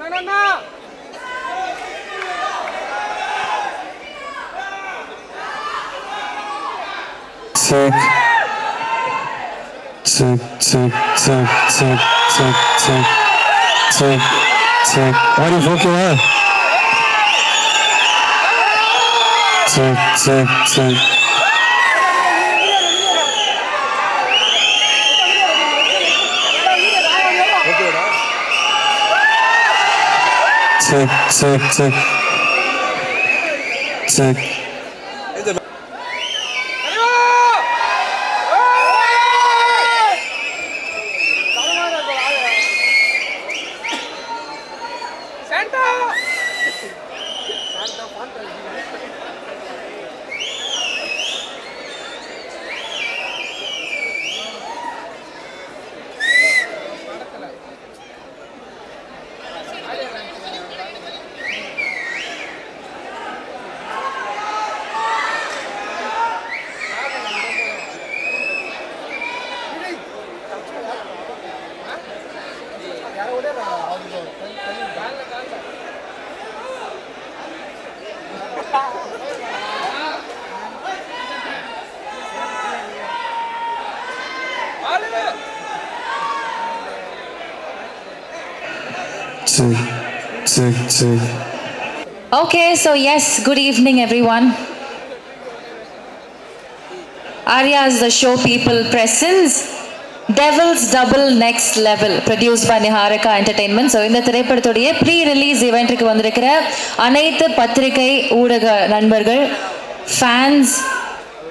Check. Check, check, check, check, check, check, check, check. Ready for okay? Check, check, check. Check, check, check. Check. Okay, so yes, good evening everyone. Arya's The Show People presents Devil's Double Next Level, produced by Niharika Entertainment. So இந்த திரைப்படத்துடைய pre-release ஈவென்ட்க்கு வந்திருக்கிற அனைத்து பத்திரிகை ஊடக நண்பர்கள், fans,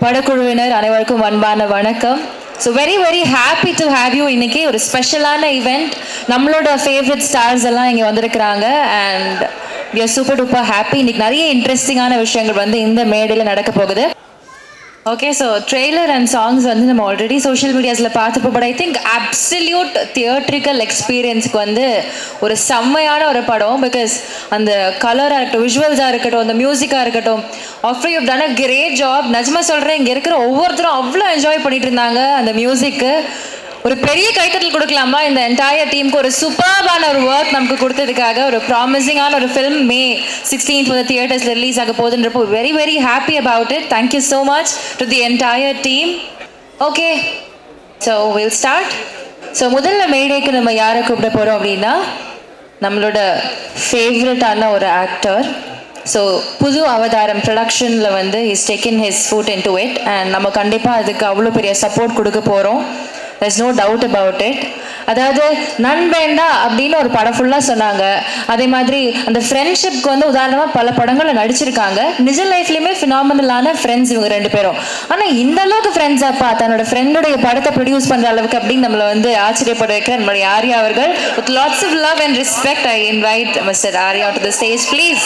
படக்குழுவினர் அனைவருக்கும் அன்பான வணக்கம். So very happy to have you. இன்னைக்கு ஒரு ஸ்பெஷலான ஈவெண்ட். நம்மளோட ஃபேவரட் ஸ்டார்ஸ் எல்லாம் இங்கே வந்திருக்கிறாங்க and we are super duper happy. இன்னைக்கு நிறைய இன்ட்ரெஸ்டிங்கான விஷயங்கள் வந்து இந்த மேடையில் நடக்க போகுது. Okay, so trailer and songs வந்து நம்ம ஆல்ரெடி சோஷியல் மீடியாஸில் பார்த்துப்போம். But I think absolute theatrical எக்ஸ்பீரியன்ஸுக்கு வந்து ஒரு செம்மையான ஒரு படம். பிகாஸ் அந்த கலராக இருக்கட்டும், விஷுவல்ஸாக இருக்கட்டும், அந்த மியூசிக்காக இருக்கட்டும், after you done a great job. நிஜமாக சொல்கிறேன், இங்கே இருக்கிற ஒவ்வொருத்தரும் அவ்வளோ என்ஜாய் பண்ணிட்டு இருந்தாங்க அந்த மியூசிக்கு. ஒரு பெரிய கைத்தட்டல் கொடுக்கலாமா இந்த என்டையர் டீமுக்கு? ஒரு சூப்பர்பான ஒரு ஒர்க் நமக்கு கொடுத்ததுக்காக. ஒரு ப்ராமிசிங்கான ஒரு ஃபிலிம் May 16th வந்து தியேட்டர்ஸில் ரிலீஸ் ஆக போகுதுன்றப்போ very happy about it. Thank you so much to the entire team. Okay, so will start. So முதல்ல மேடைக்கு நம்ம யாரை கூப்பிட போகிறோம் அப்படின்னா, நம்மளோட ஃபேவரட்டான ஒரு ஆக்டர். ஸோ புது அவதாரம் ப்ரொடக்ஷனில் வந்து is taking his food in to it and நம்ம கண்டிப்பாக அதுக்கு அவ்வளோ பெரிய சப்போர்ட் கொடுக்க போகிறோம். there's no doubt about it. அதாவது நண்பேண்டா அப்படின்னு ஒரு படம் ஃபுல்லாக சொன்னாங்க. அதே மாதிரி அந்த ஃப்ரெண்ட்ஷிப்க்கு வந்து உதாரணமாக பல படங்களில் நடிச்சிருக்காங்க. நிஜ லைஃப்லையுமே ஃபினாமினலான ஃப்ரெண்ட்ஸ் இவங்க ரெண்டு பேரும். ஆனால் இந்த அளவுக்கு ஃப்ரெண்ட்ஸ் அப்பா தன்னோட ஃப்ரெண்டுடைய படத்தை ப்ரொடியூஸ் பண்ணுற அளவுக்கு அப்படின்னு நம்மளை வந்து ஆச்சரியப்பட வைக்கிற நம்மளுடைய ஆர்யா அவர்கள். with lots of love and respect I invite Mr. Arya to the stage please.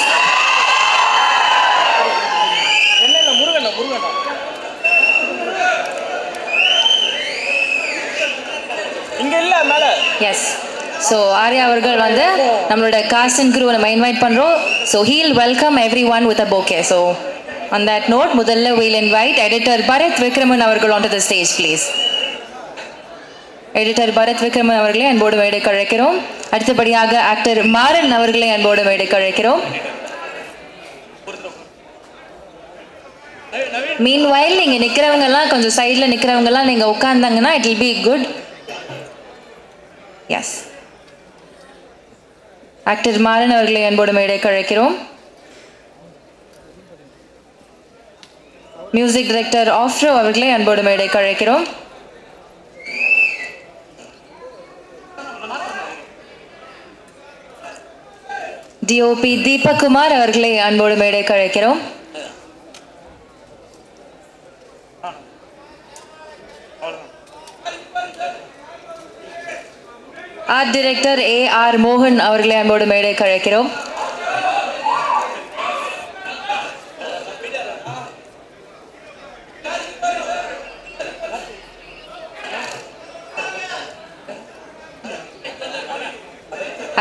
Yes, so Arya அவர்கள் வந்து நம்மளோட காஸ்ட் அண்ட் க்ரூவை நம்ம இன்வைட் பண்ணுறோம். So we'll welcome every one with a bouquet. So on that note முதல்ல we'll invite editor Bharath Vikraman அவர்கள் on to the stage please. Editor Bharath Vikraman அவர்களே அன்போடு மேடைக்கு அழைக்கிறோம். அடுத்தபடியாக ஆக்டர் மாறன் அவர்களை அன்போடு மேடைக்கு அழைக்கிறோம். மீன்வைல் நீங்கள் நிற்கிறவங்கெல்லாம் கொஞ்சம் சைடில் நிற்கிறவங்கெல்லாம் நீங்கள் உட்காந்தாங்கன்னா it will be good. Yes, actor Maran அவர்களை அன்போடு மேடைக்கு அழைக்கிறோம். மியூசிக் டைரக்டர் ஆஃப்ரோ அவர்களை அன்போடு மேடைக்கு அழைக்கிறோம். டிஓபி தீபக் குமார் அவர்களை அன்போடு மேடைக்கு அழைக்கிறோம். ஆர்ட் டைரக்டர் AR மோகன் அவர்களை அன்போடு மேடைக்கு அழைக்கிறோம்.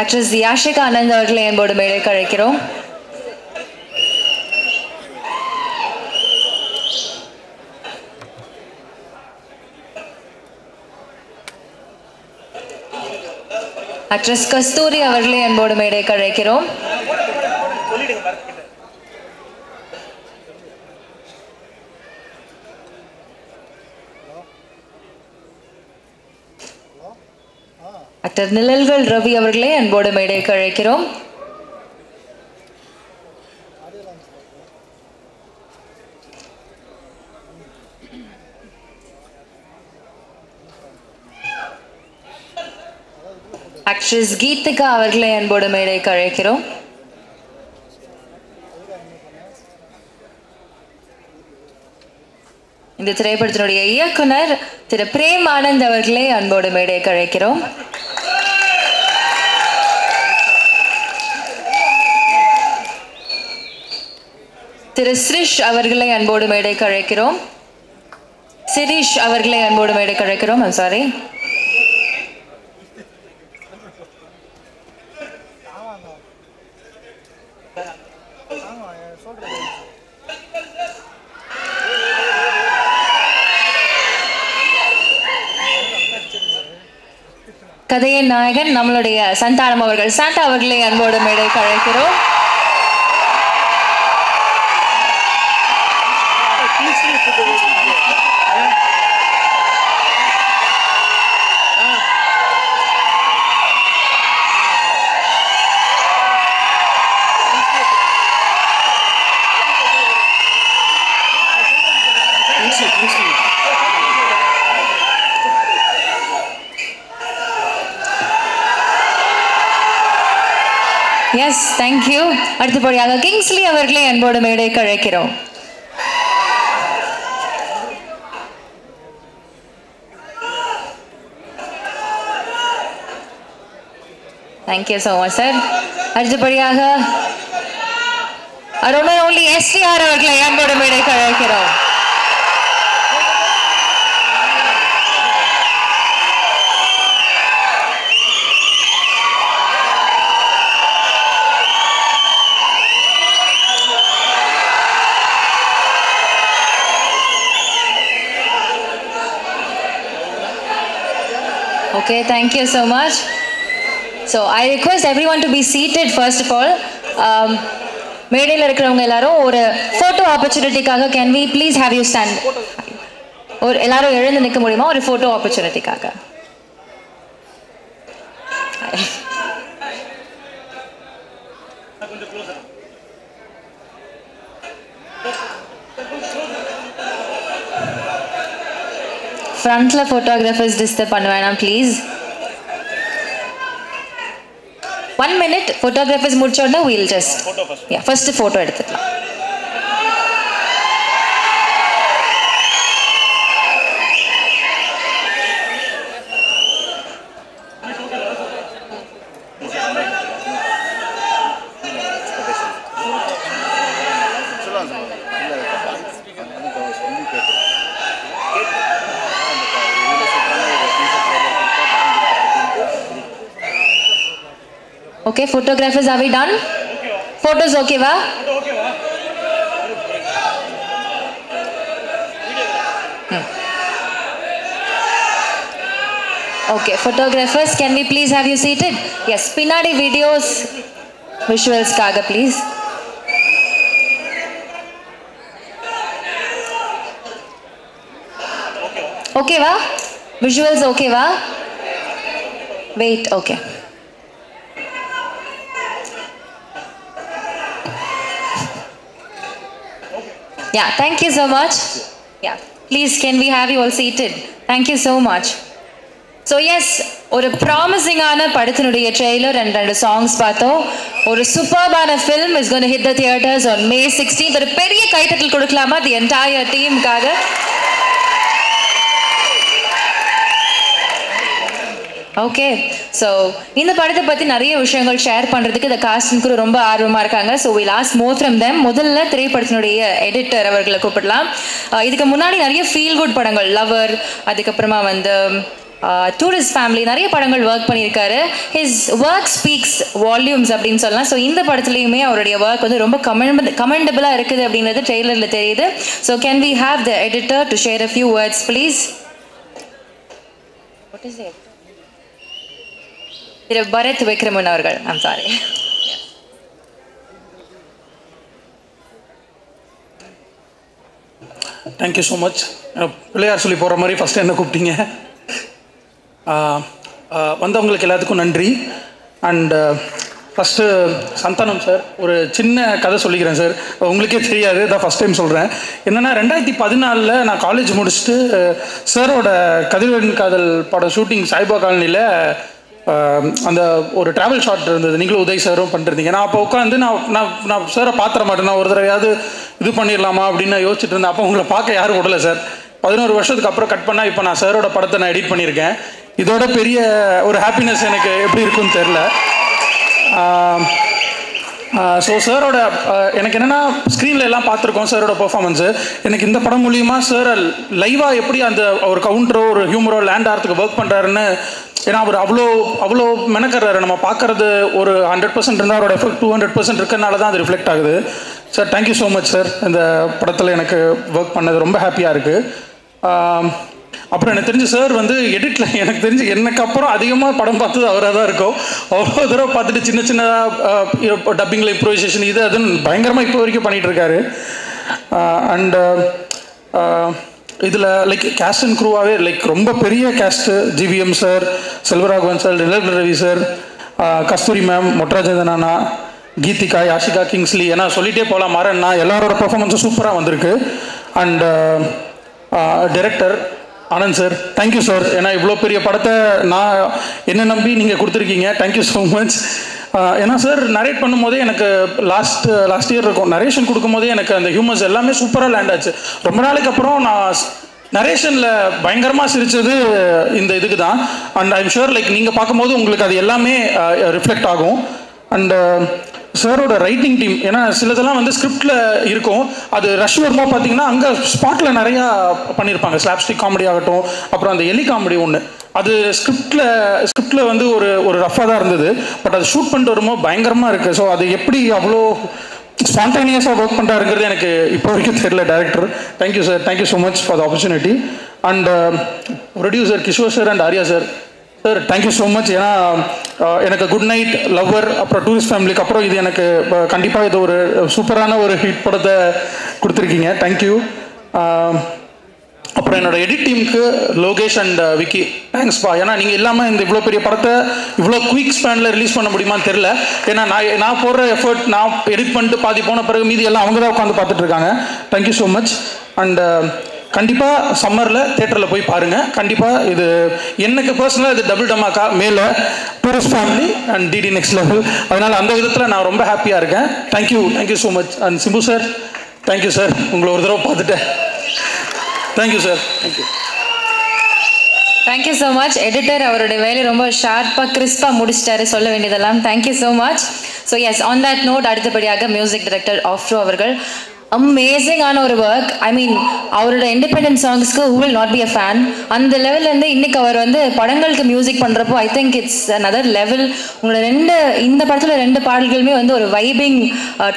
ஆக்ட்ரஸ் யாஷிகா ஆனந்த் அவர்களை அன்போடு மேடைக்கு அழைக்கிறோம். ஆக்ட்ரஸ் கஸ்தூரி அவர்களை அன்போடு மேடைக்கு அழைக்கிறோம். ஆக்டர் நிழல்கள் ரவி அவர்களை அன்போடு மேடைக்கு அழைக்கிறோம். ஆக்ட்ரஸ் கீதிகா அவர்களை அன்போடு மேடைக்கு அழைக்கிறோம். இந்த திரைப்படத்தினுடைய இயக்குனர் திரு பிரேம் ஆனந்த் அவர்களை அன்போடு மேடைக்கு அழைக்கிறோம். திரு ஸ்ரிஷ் அவர்களை அன்போடு மேடைக்கு அழைக்கிறோம். சிரீஷ் அவர்களை அன்போடு மேடைக்கு அழைக்கிறோம். I'm sorry. கதையின் நாயகன் நம்மளுடைய சந்தானம் அவர்கள், சாண்டா அவர்களை அன்போடு மேடைக்கு அழைக்கிறோம். S, thank you. அடுத்தபடியாக கிங்ஸ்லி அவர்களை அன்போடு மேடைக்கு அழைக்கிறோம். Thank you so much sir. அடுத்தபடியாக only STR அவர்களை அன்போடு மேடைக்கு அழைக்கிறோம். Okay, thank you so much. So I request everyone to be seated first of all. மேடையில் இருக்கிறவங்க எல்லாரும் ஒரு ஃபோட்டோ ஆப்பர்ச்சுனிட்டிக்காக can we please have you stand? ஒரு எல்லாரும் எழுந்து நிற்க முடியுமா ஒரு ஃபோட்டோ ஆப்பர்ச்சுனிட்டிக்காக? ஃப்ரண்ட்ல ஃபோட்டோகிராஃபர்ஸ் டிஸ்டர்ப் பண்ண வேணாம் ப்ளீஸ். 1 minute ஃபோட்டோகிராஃபர்ஸ் முடிச்ச உடனே we'll just ஃபர்ஸ்ட் ஃபோட்டோ எடுத்துக்கலாம். Okay, photographers, are we done? Photos okay va? Okay, photographers, can we please have you seated? Yes, pinadi videos, visuals kaga please. Okay va? Visuals okay va? Wait, okay. Yeah, thank you so much. Yeah, please can we have you all seated? Thank you so much. So yes, ஒரு ப்ராமிசிங்கான படத்தினுடைய trailer and 2 songs பார்த்தோம். ஒரு சூப்பர்பான film is going to hit the theaters on May 16th. ஒரு பெரிய கைத்தட்டல் கொடுக்கலாமா the entire teamக்காக? Okay, so இந்த படத்தை பற்றி நிறைய விஷயங்கள் ஷேர் பண்ணுறதுக்கு இந்த காஸ்டிங்க்கு ரொம்ப ஆர்வமாக இருக்காங்க. So will ask more from them. முதல்ல திரைப்படத்தினுடைய எடிட்டர் அவர்களை கூப்பிடலாம். இதுக்கு முன்னாடி நிறைய ஃபீல் குட் படங்கள், லவர், அதுக்கப்புறமா வந்து டூரிஸ்ட் ஃபேமிலி, நிறைய படங்கள் ஒர்க் பண்ணியிருக்காரு. ஹிஸ் ஒர்க் ஸ்பீக்ஸ் வால்யூம்ஸ் அப்படின்னு சொல்லலாம். ஸோ இந்த படத்துலையுமே அவருடைய ஒர்க் வந்து ரொம்ப கமெண்டபிளாக இருக்குது அப்படின்றது ட்ரெய்லரில் தெரியுது. So can we have the editor to share a few words please? What is it? Thiru Bharath Vikraman அவர்கள். I'm sorry. Thank you so much. Pillaiyar சொல்லி போகிற மாதிரி ஃபஸ்ட்டு என்ன கூப்பிட்டீங்க. வந்தவங்களுக்கு எல்லாத்துக்கும் நன்றி. அண்ட் ஃபஸ்ட்டு சந்தானம் சார், ஒரு சின்ன கதை சொல்லிக்கிறேன் சார். உங்களுக்கே தெரியாது, இதான் ஃபஸ்ட் டைம் சொல்கிறேன். என்னென்னா 2014 நான் காலேஜ் முடிச்சுட்டு சாரோட கதிரவன் காதல் படம் ஷூட்டிங் சாய்பா காலனியில் அந்த ஒரு ட்ராவல் ஷாட் இருந்தது. நீங்களும் உதய் சாரும் பண்ணிருந்தீங்க. நான் அப்போ உட்காந்து நான் சாரை பார்த்துட மாட்டேன், நான் ஒரு தடவையாவது இது பண்ணிடலாமா அப்படின்னு யோசிச்சுட்டு இருந்தேன். அப்போ உங்களை பார்க்க யாரும் விடலை சார். 11 வருஷத்துக்கு அப்புறம் கட் பண்ணால் இப்போ நான் சாரோட படத்தை நான் எடிட் பண்ணியிருக்கேன். இதோட பெரிய ஒரு ஹாப்பினஸ் எனக்கு எப்படி இருக்குன்னு தெரில. ஸோ சாரோட எனக்கு என்னென்னா ஸ்க்ரீனில் எல்லாம் பார்த்துருக்கோம் சாரோட பெர்ஃபார்மன்ஸு. எனக்கு இந்த படம் மூலியமாக சார் லைவாக எப்படி அந்த ஒரு கவுண்டரோ ஒரு ஹியூமரோ லேண்ட் ஆகிறதுக்கு ஒர்க் பண்ணுறாருன்னு, ஏன்னா அவர் அவ்வளோ மெனக்கறாரு. நம்ம பார்க்குறது ஒரு 100% இருந்தால் அவரோட எஃபெக்ட் 200% இருக்கிறனால தான் அது ரிஃப்ளெக்ட் ஆகுது. Sir thank you so much sir. இந்த படத்தில் எனக்கு ஒர்க் பண்ணது ரொம்ப ஹாப்பியாக இருக்குது. அப்புறம் எனக்கு தெரிஞ்சு சார் வந்து எடிட்டில் எனக்கு தெரிஞ்சு எனக்கு அப்புறம் அதிகமாக படம் பார்த்தது அவராக தான் இருக்கும். அவ்வளோ தடவை பார்த்துட்டு சின்ன சின்னதாக டப்பிங்கில் இம்ப்ரோவைசேஷன் இது அதுன்னு பயங்கரமாக இப்போ வரைக்கும் பண்ணிகிட்டு இருக்காரு. அண்டு இதில் லைக் கேஸ்ட் அண்ட் க்ரூவாகவே லைக் ரொம்ப பெரிய caste. GVM sir, Selvaraghavan sir, நிலவில் ரவி சார், கஸ்தூரி மேம், மொட்ராஜந்தன் அண்ணா, கீதிகா, யாஷிகா, கிங்ஸ்லி, ஏன்னா சொல்லிகிட்டே போகலாம் மாறண்ணா, எல்லாரோட பர்ஃபார்மன்ஸும் சூப்பராக வந்திருக்கு. And director Anand sir, thank you sir. ஏன்னா இவ்வளோ பெரிய படத்தை நான் என்ன நம்பி நீங்கள் கொடுத்துருக்கீங்க. Thank you so much. ஏன்னா சார் நரேட் பண்ணும்போதே எனக்கு லாஸ்ட் இயர் இருக்கும், நரேஷன் கொடுக்கும்போதே எனக்கு அந்த ஹியூமர்ஸ் எல்லாமே சூப்பராக லேண்ட் ஆச்சு. ரொம்ப நாளைக்கு அப்புறம் நான் நரேஷனில் பயங்கரமாக சிரித்தது இந்த இதுக்கு தான். அண்ட் ஐம் ஷுர் லைக் நீங்கள் பார்க்கும்போது உங்களுக்கு அது எல்லாமே ரிஃப்ளெக்ட் ஆகும். அண்டு சாரோட ரைட்டிங் டீம், ஏன்னா சிலதெல்லாம் வந்து ஸ்கிரிப்டில் இருக்கும், அது ரஷ் வரும்போது பார்த்தீங்கன்னா அங்கே ஸ்பாட்டில் நிறையா பண்ணியிருப்பாங்க. ஸ்லாப்ஸ்டிக் காமெடி ஆகட்டும், அப்புறம் அந்த எலி காமெடி ஒன்று, அது ஸ்கிரிப்டில் வந்து ஒரு ரஃபாக தான் இருந்தது. பட் அது ஷூட் பண்ணிட்டு வரும்போது பயங்கரமாக இருக்குது. ஸோ அது எப்படி அவ்வளோ ஸ்பான்டேனியஸாக ஒர்க் பண்ணுறாருங்கிறது எனக்கு இப்போ வரைக்கும் தெரியல director. Thank you sir, thank you so much for the opportunity. And producer Kishore sir and Arya sir, sir thank you so much. ஏன்னா எனக்கு குட் நைட், லவ்வர், அப்புறம் டூரிஸ்ட் ஃபேமிலிக்கு அப்புறம் இது எனக்கு கண்டிப்பாக இது ஒரு சூப்பரான ஒரு ஹிட் படத்தை கொடுத்துருக்கீங்க. தேங்க்யூ. அப்புறம் என்னோட எடிட் டீமுக்கு லோகேஷ் அண்ட் விக்கி, தேங்க்ஸ்பா. ஏன்னா நீங்கள் இல்லாமல் இந்த இவ்வளோ பெரிய படத்தை இவ்வளோ குயிக் ஸ்பேனில் ரிலீஸ் பண்ண முடியுமான்னு தெரில. ஏன்னா நான் போடுற எஃபர்ட், நான் எடிட் பண்ணிட்டு பாதி போன பிறகு மீதி எல்லாம் அவங்க தான் உட்காந்து பார்த்துட்டு இருக்காங்க. Thank you so much. அண்ட் கண்டிப்பாக சம்மரில் தேட்டரில் போய் பாருங்கள். கண்டிப்பாக இது எனக்கு பர்சனலாக இது டபுள் டமாக்கா மேலே tourist family and DD next level. அதனால் அந்த விதத்தில் நான் ரொம்ப ஹாப்பியாக இருக்கேன். Thank you, thank you so much. And Simbu sir, thank you sir, உங்களை ஒரு தடவை பார்த்துட்டேன். Thank you sir. Thank you. Thank you so much. Editor அவருடைய வேலையை ரொம்ப ஷார்ப்பாக கிறிஸ்பாக முடிச்சிட்டாரு, சொல்ல வேண்டியதெல்லாம். Thank you so much. So yes, on that note அடுத்தபடியாக மியூசிக் டைரக்டர் ஆஃப்ரோ அவர்கள். அமேசிங்கான ஒரு ஒர்க். ஐ மீன் அவரோட இண்டிபெண்டன்ட் சாங்ஸ்க்கு who will not be a fan. அந்த லெவல்லேருந்து இன்றைக்கி அவர் வந்து படங்களுக்கு மியூசிக் பண்ணுறப்போ I think it's another level. உங்களோட இந்த படத்தில் 2 பாடல்களுமே வந்து ஒரு வைபிங்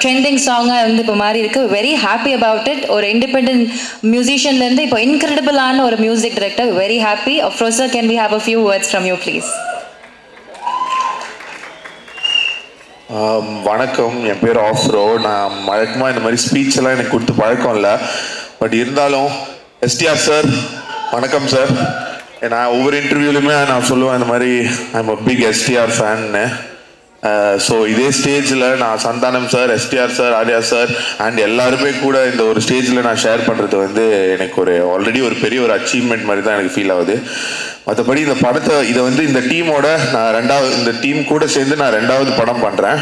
ட்ரெண்டிங் சாங்காக வந்து இப்போ மாறி இருக்குது. Very happy about it. ஒரு இண்டிபெண்டன்ட் மியூசிஷியன்லேருந்து இப்போ இன்க்ரெடிபிளான ஒரு music director. Very happy. Afro sir, can we have a few words from you please? வணக்கம், என் பேர் ஆஃப்ரோ. நான் வழக்கமாக இந்த மாதிரி ஸ்பீச் எல்லாம் எனக்கு கொடுத்து பழக்கம் இல்லை. பட் இருந்தாலும் எஸ்டிஆர் சார், வணக்கம் சார். நான் ஒவ்வொரு இன்டர்வியூலையுமே நான் சொல்லுவேன் இந்த மாதிரி ஐம் அ பிக் எஸ்டிஆர் ஃபேன்னு. ஸோ இதே ஸ்டேஜில் நான் Santhanam sir, STR sir, Arya sir and எல்லாருமே கூட இந்த ஒரு ஸ்டேஜில் நான் ஷேர் பண்ணுறது வந்து எனக்கு ஆல்ரெடி ஒரு பெரிய ஒரு அச்சீவ்மெண்ட் மாதிரி தான் எனக்கு ஃபீல் ஆகுது. மற்றபடி இந்த படத்தை இந்த டீமோட நான் இந்த டீம் கூட சேர்ந்து நான் 2வது படம் பண்ணுறேன்.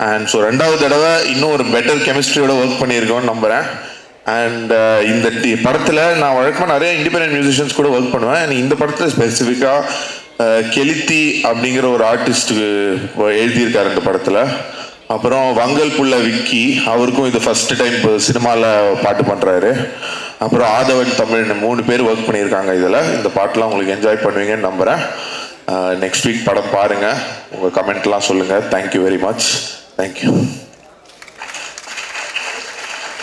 அண்ட் ஸோ 2வது தடவை இன்னும் ஒரு பெட்டர் கெமிஸ்ட்ரியோட ஒர்க் பண்ணியிருக்கோன்னு நம்புகிறேன். அண்ட் இந்த படத்தில் நான் வழக்கமாக நிறைய இண்டிபெண்டன்ட் மியூசிஷியன்ஸ் கூட ஒர்க் பண்ணுவேன். இந்த படத்தில் ஸ்பெசிஃபிக்காக கெலித்தி அப்படிங்கிற ஒரு ஆர்டிஸ்ட்டுக்கு எழுதியிருக்காரு இந்த படத்தில். அப்புறம் வங்கல் புள்ள விக்கி, அவருக்கும் இது ஃபர்ஸ்ட் டைம் இப்போ சினிமாவில் பாட்டு பண்ணுறாரு. அப்புறம் ஆதவன் தமிழ் 3 பேர் ஒர்க் பண்ணியிருக்காங்க இதில். இந்த பாட்டெலாம் உங்களுக்கு என்ஜாய் பண்ணுவீங்கன்னு நம்புகிறேன். நெக்ஸ்ட் வீக் படம் பாருங்கள், உங்கள் கமெண்ட்லாம் சொல்லுங்கள். Thank you very much. Thank you.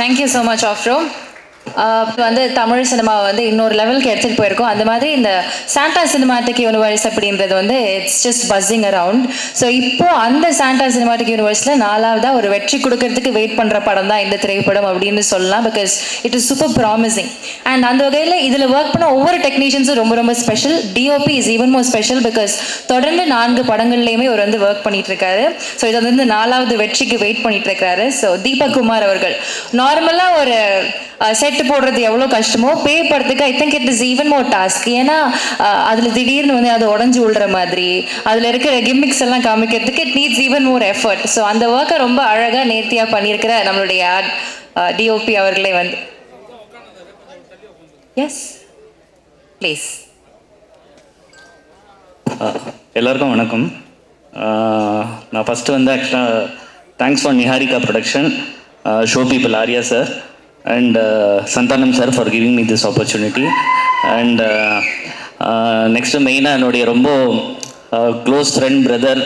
Thank you so much Afro. வந்து தமிழ் சினிமாவை வந்து இன்னொரு லெவலுக்கு எடுத்துகிட்டு போயிருக்கோம். அந்த மாதிரி இந்த சாண்டா சினிமாட்டிக் யூனிவர்ஸ் அப்படின்றது வந்து it's just buzzing around. So இப்போ அந்த சாண்டா சினிமாட்டிக் யூனிவர்ஸில் 4வதா ஒரு வெற்றி கொடுக்கறதுக்கு வெயிட் பண்ணுற படம் தான் இந்த திரைப்படம் அப்படின்னு சொல்லலாம். Because it is super promising. And அந்த வகையில் இதில் ஒர்க் பண்ண ஒவ்வொரு டெக்னீஷியன்ஸும் ரொம்ப ரொம்ப special. DOP is even more special because தொடர்ந்து 4 படங்கள்லையுமே அவர் வந்து ஒர்க் பண்ணிட்டு இருக்காரு. ஸோ இது வந்து 4வது வெற்றிக்கு வெயிட் பண்ணிட்டு இருக்காரு. ஸோ தீபக் குமார் அவர்கள் நார்மலாக ஒரு செட்டு போடுறது எவ்வளோ கஷ்டமோ பே படத்துக்கு I think it is even more task. ஏன்னா அதில் திடீர்னு வந்து அது உடஞ்சி விழுற மாதிரி அதில் இருக்கிற கிம்மிக்ஸ் எல்லாம் காமிக்கிறதுக்கு it needs even more effort. So அந்த ஒர்க்கை ரொம்ப அழகாக நேர்த்தியாக பண்ணியிருக்கிற நம்மளுடைய டிஓபி அவர்களே வந்து எஸ் ப்ளீஸ். எல்லாருக்கும் வணக்கம். நான் ஃபஸ்ட்டு வந்து ஆக்சுவலாக thanks for Niharika production, show people Arya sir and Santanam sir for giving me this opportunity. And next மெயினாக என்னுடைய ரொம்ப க்ளோஸ் ஃப்ரெண்ட் பிரதர்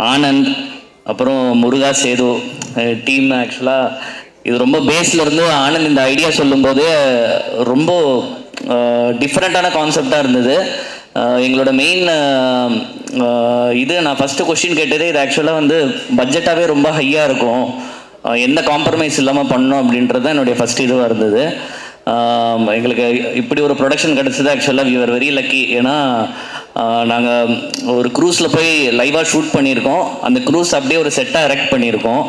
ஆனந்த், அப்புறம் முருகா சேது டீம். ஆக்சுவலாக இது ரொம்ப பேஸில் இருந்து ஆனந்த் இந்த ஐடியா சொல்லும்போதே ரொம்ப டிஃப்ரெண்ட்டான கான்செப்டாக இருந்தது. எங்களோட மெயின் இது நான் ஃபஸ்ட்டு கொஸ்டின் கேட்டதே இது ஆக்சுவலாக வந்து பட்ஜெட்டாகவே ரொம்ப ஹையாக இருக்கும், எந்த காம்ப்ரமைஸ் இல்லாமல் பண்ணோம் அப்படின்றது தான் என்னுடைய ஃபஸ்ட் இதுவாக இருந்தது. எங்களுக்கு இப்படி ஒரு ப்ரொடக்ஷன் கிடச்சது ஆக்சுவலாக வி ஆர் வெரி லக்கி. ஏன்னா நாங்கள் ஒரு க்ரூஸில் போய் லைவாக ஷூட் பண்ணியிருக்கோம். அந்த க்ரூஸ் அப்படியே ஒரு செட்டாக எரெக்ட் பண்ணியிருக்கோம்.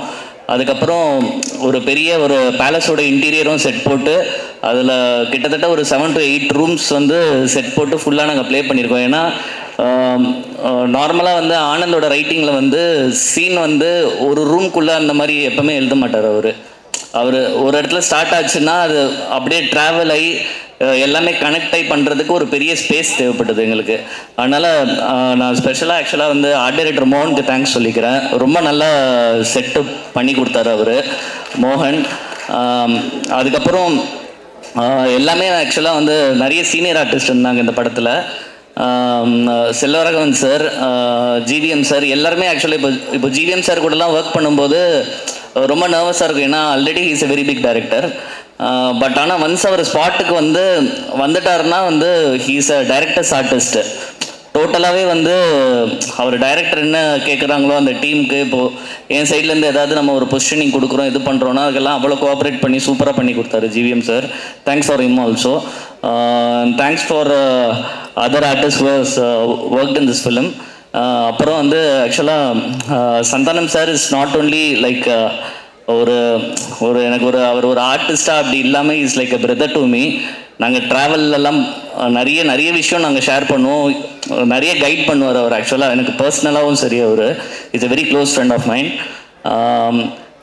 அதுக்கப்புறம் ஒரு பெரிய ஒரு பேலஸோட இன்டீரியரும் செட் போட்டு அதில் கிட்டத்தட்ட ஒரு 7 to 8 ரூம்ஸ் வந்து செட் போட்டு ஃபுல்லாக நாங்கள் ப்ளே பண்ணியிருக்கோம். ஏன்னா நார்மலாக வந்து ஆனந்தோட ரைட்டிங்கில் வந்து சீன் வந்து ஒரு ரூம்குள்ளே அந்த மாதிரி எப்போவுமே எழுத மாட்டார். அவர் ஒரு இடத்துல ஸ்டார்ட் ஆச்சுன்னா அது அப்படியே ட்ராவல் ஆகி எல்லாமே கனெக்ட் ஆகி பண்ணுறதுக்கு ஒரு பெரிய ஸ்பேஸ் தேவைப்பட்டது எங்களுக்கு. அதனால் நான் ஸ்பெஷலாக ஆக்சுவலாக வந்து ஆர்ட் டைரக்டர் மோகனுக்கு தேங்க்ஸ் சொல்லிக்கிறேன். ரொம்ப நல்லா செட்டப் பண்ணி கொடுத்தாரு அவர் மோகன். அதுக்கப்புறம் எல்லாமே ஆக்சுவலாக வந்து நிறைய சீனியர் ஆர்டிஸ்ட் இருந்தாங்க இந்த படத்தில். செல்வராகவன் சார், ஜிவிஎம் சார் எல்லாருமே ஆக்சுவலாக இப்போ ஜிவிஎம் சார் கூடலாம் ஒர்க் பண்ணும்போது ரொம்ப நர்வஸாக இருக்கும். ஏன்னா already is a very big director. But ஆனால் ஒன்ஸ் அவர் ஸ்பாட்டுக்கு வந்துட்டாருன்னா வந்து ஹீஸ் அ டைரக்டர்ஸ் ஆர்டிஸ்ட். டோட்டலாகவே வந்து அவர் டைரக்டர் என்ன கேட்குறாங்களோ அந்த டீமுக்கு இப்போது என் சைட்லேருந்து ஏதாவது நம்ம ஒரு பொசிஷனிங் கொடுக்குறோம் இது பண்ணுறோன்னா அதுக்கெல்லாம் அவ்வளோ கோஆப்ரேட் பண்ணி சூப்பராக பண்ணி கொடுத்தாரு GVM sir. Thanks for him also. Thanks for other artist was worked in this film. அப்புறம் வந்து ஆக்சுவலாக Santhanam sir is not only like ஒரு எனக்கு அவர் ஒரு ஆர்டிஸ்டாக அப்படி இல்லாமல் is like a brother to me. நாங்கள் ட்ராவல்லாம் நிறைய விஷயம் நாங்கள் ஷேர் பண்ணுவோம், நிறைய கைட் பண்ணுவார் அவர். ஆக்சுவலாக எனக்கு பர்சனலாகவும் சரி அவர் is a very close friend of mind.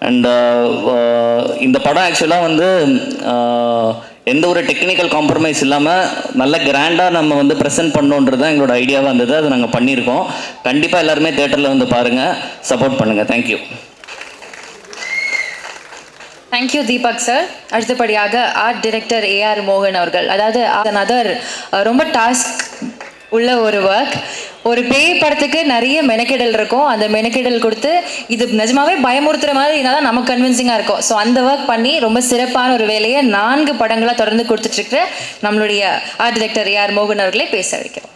And இந்த படம் ஆக்சுவலாக வந்து எந்த ஒரு டெக்னிக்கல் காம்ப்ரமைஸ் இல்லாமல் நல்ல கிராண்டாக நம்ம வந்து ப்ரெசென்ட் பண்ணோன்றது தான் எங்களோட ஐடியாவாக இருந்தது. அது நாங்கள் பண்ணியிருக்கோம். கண்டிப்பாக எல்லாருமே தேட்டரில் வந்து பாருங்கள், சப்போர்ட் பண்ணுங்கள். தேங்க்யூ. Thank you Deepak sir. அடுத்தபடியாக ஆர்ட் டைரக்டர் ஏஆர் மோகன் அவர்கள். அதாவது அதர் ரொம்ப டாஸ்க் உள்ள ஒரு ஒர்க். ஒரு பேய் படத்துக்கு நிறைய மெனக்கெடல் இருக்கும். அந்த மெனக்கெடல் கொடுத்து இது நிஜமாவே பயமுறுத்துற மாதிரி இருந்தால் தான் நமக்கு கன்வின்சிங்காக இருக்கும். ஸோ அந்த ஒர்க் பண்ணி ரொம்ப சிறப்பான ஒரு வேலையை 4 படங்களாக தொடர்ந்து கொடுத்துட்ருக்கிற நம்மளுடைய ஆர்ட் டைரக்டர் ஏஆர் மோகன் அவர்களே பேச வைக்கிறோம்.